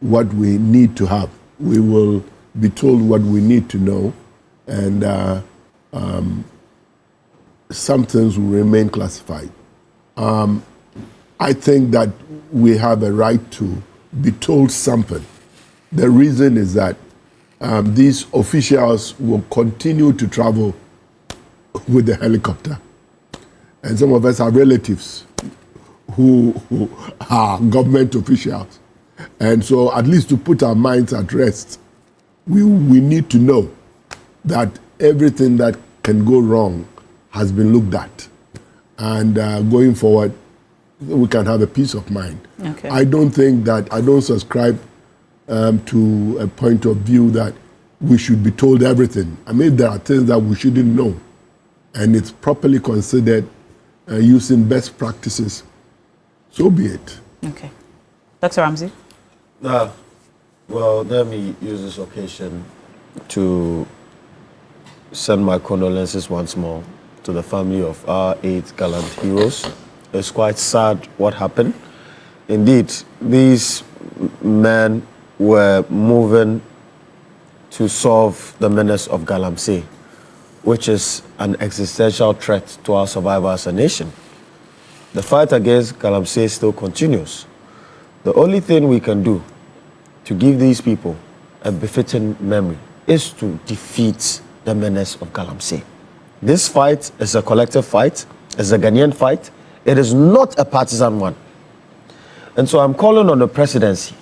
what we need to have. We will be told what we need to know, and some things will remain classified. I think that we have a right to be told something. The reason is that these officials will continue to travel with the helicopter. And some of us are relatives who are government officials. And so at least to put our minds at rest, we need to know that everything that can go wrong has been looked at. And going forward, we can have a peace of mind. Okay. I don't subscribe to a point of view that we should be told everything. I mean, there are things that we shouldn't know. And it's properly considered using best practices. So be it. Okay. Dr. Ramsey? Well, let me use this occasion to send my condolences once more to the family of our 8 gallant heroes. It's quite sad what happened. Indeed, these men were moving to solve the menace of Galamsey, which is an existential threat to our survival as a nation. The fight against Galamsey still continues. The only thing we can do to give these people a befitting memory is to defeat the menace of Galamsey. This fight is a collective fight, it's a Ghanaian fight. It is not a partisan one. And so I'm calling on the presidency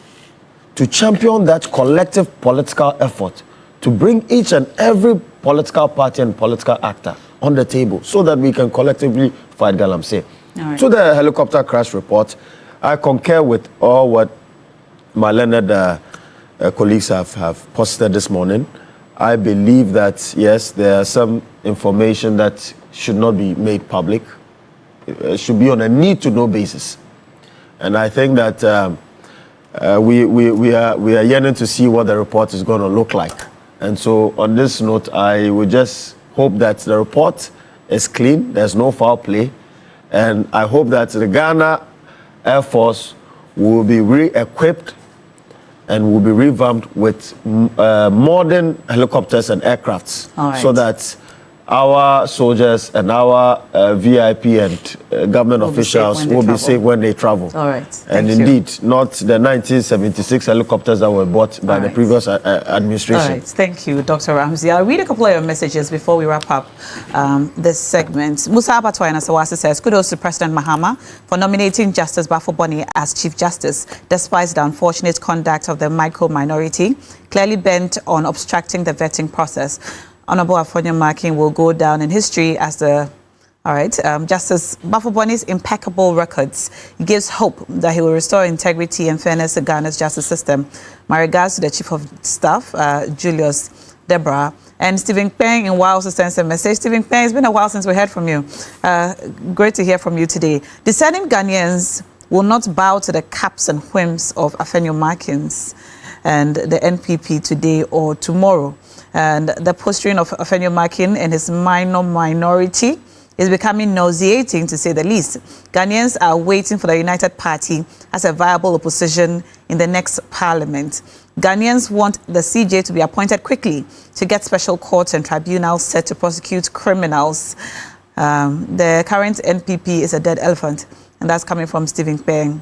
to champion that collective political effort to bring each and every political party and political actor on the table so that we can collectively fight Galamsey. Right. To the helicopter crash report, I concur with all what my learned colleagues have posted this morning. I believe that, yes, there are some information that should not be made public. It should be on a need-to-know basis. And I think that we are yearning to see what the report is going to look like. And so on this note, I would just hope that the report is clean, there's no foul play, and I hope that the Ghana Air Force will be re-equipped and will be revamped with modern helicopters and aircrafts, so that our soldiers and our VIP and government officials will be safe when they travel. All right. And indeed, not the 1976 helicopters that were bought by the previous administration. All right. Thank you, Dr. Ramsey. I'll read a couple of your messages before we wrap up this segment. Musa Abatwa Sawasi says, kudos to President Mahama for nominating Justice Bafo Boni as Chief Justice, despite the unfortunate conduct of the minority, clearly bent on obstructing the vetting process. Honorable Afonyo Makin will go down in history as Justice Bafo Boni's impeccable records gives hope that he will restore integrity and fairness to Ghana's justice system. My regards to the Chief of Staff, Julius Deborah, and Stephen Peng in Wales sends a message. Stephen Peng, it's been a while since we heard from you. Great to hear from you today. Discerning Ghanaians will not bow to the caps and whims of Afonyo Makin and the NPP today or tomorrow. And the posturing of Afonyo Makin and his minority is becoming nauseating, to say the least. Ghanaians are waiting for the United Party as a viable opposition in the next parliament. Ghanaians want the CJ to be appointed quickly to get special courts and tribunals set to prosecute criminals. The current NPP is a dead elephant, and that's coming from Stephen Peng.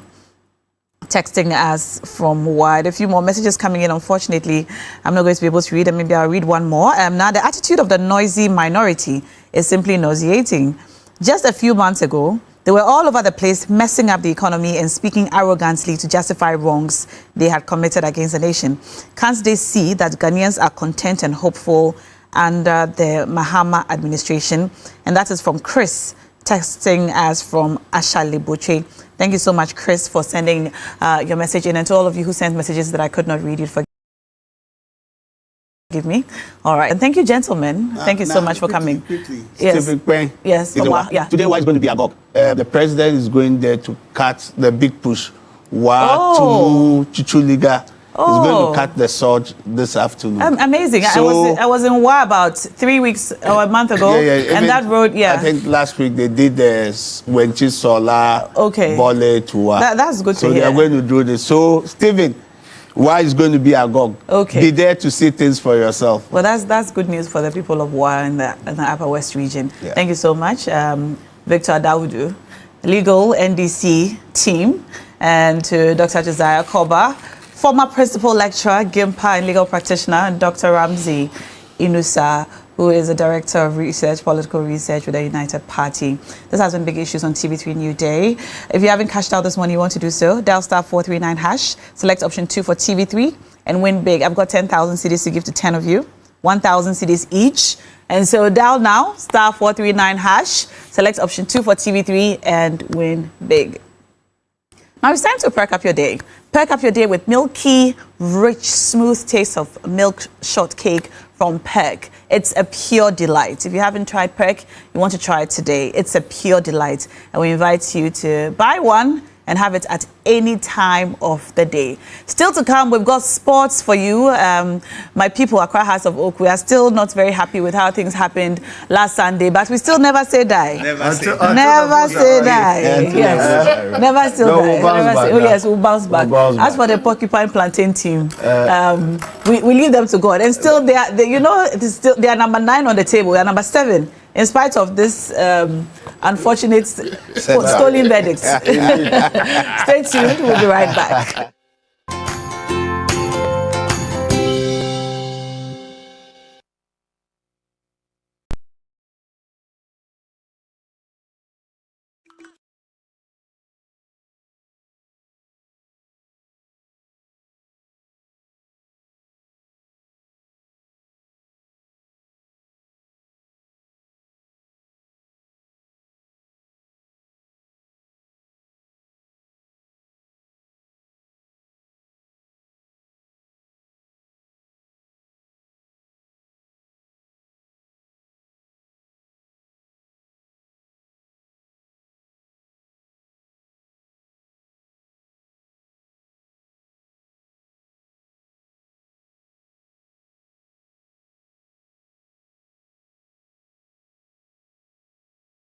Texting us from wide. A few more messages coming in. Unfortunately, I'm not going to be able to read them. Maybe I'll read one more. Now, the attitude of the noisy minority is simply nauseating. Just a few months ago, they were all over the place messing up the economy and speaking arrogantly to justify wrongs they had committed against the nation. Can't they see that Ghanaians are content and hopeful under the Mahama administration? And that is from Chris, texting us from Ashali Boche. Thank you so much, Chris, for sending your message in. And to all of you who sent messages that I could not read, you forgive me. All right. And thank you, gentlemen. Thank you so much for coming. Yes. Yes. Today, why is going to be Agog? The president is going there to cut the big push. Chuchuliga is going to cut the sword this afternoon. Amazing. So, I was in Wa about 3 weeks or a month ago. And that road, I think last week they did the Wenchi Sola Bole to Wa. That's good to hear. So they are going to do this. So, Stephen, why is going to be Agog? Be there to see things for yourself. Well, that's good news for the people of Wa in the Upper West region. Yeah. Thank you so much, Victor Daudu, legal NDC team, and to Dr. Josiah Koba, former principal lecturer, GIMPA and legal practitioner, and Dr. Ramsey Inusa, who is a director of research, political research with the United Party. This has been Big Issues on TV3 Newday. If you haven't cashed out this morning, you want to do so, dial *439#, select option 2 for TV3, and win big. I've got 10,000 CDs to give to 10 of you, 1,000 CDs each. And so dial now, *439#, select option 2 for TV3, and win big. Now it's time to perk up your day. Perk up your day with milky, rich, smooth taste of milk shortcake from Perk. It's a pure delight. If you haven't tried Perk, you want to try it today. It's a pure delight. And we invite you to buy one and have it at any time of the day. Still to come, we've got sports for you. My people, Accra House of Oak, we are still not very happy with how things happened last Sunday, but we still never say die. Never say die. Yes. Never still die. Yes, we'll bounce back. As for the Porcupine Plantain team, we leave them to God. And still, they are number 9 on the table. They are number 7. In spite of this unfortunate stolen verdicts. Stay tuned. We'll be right back.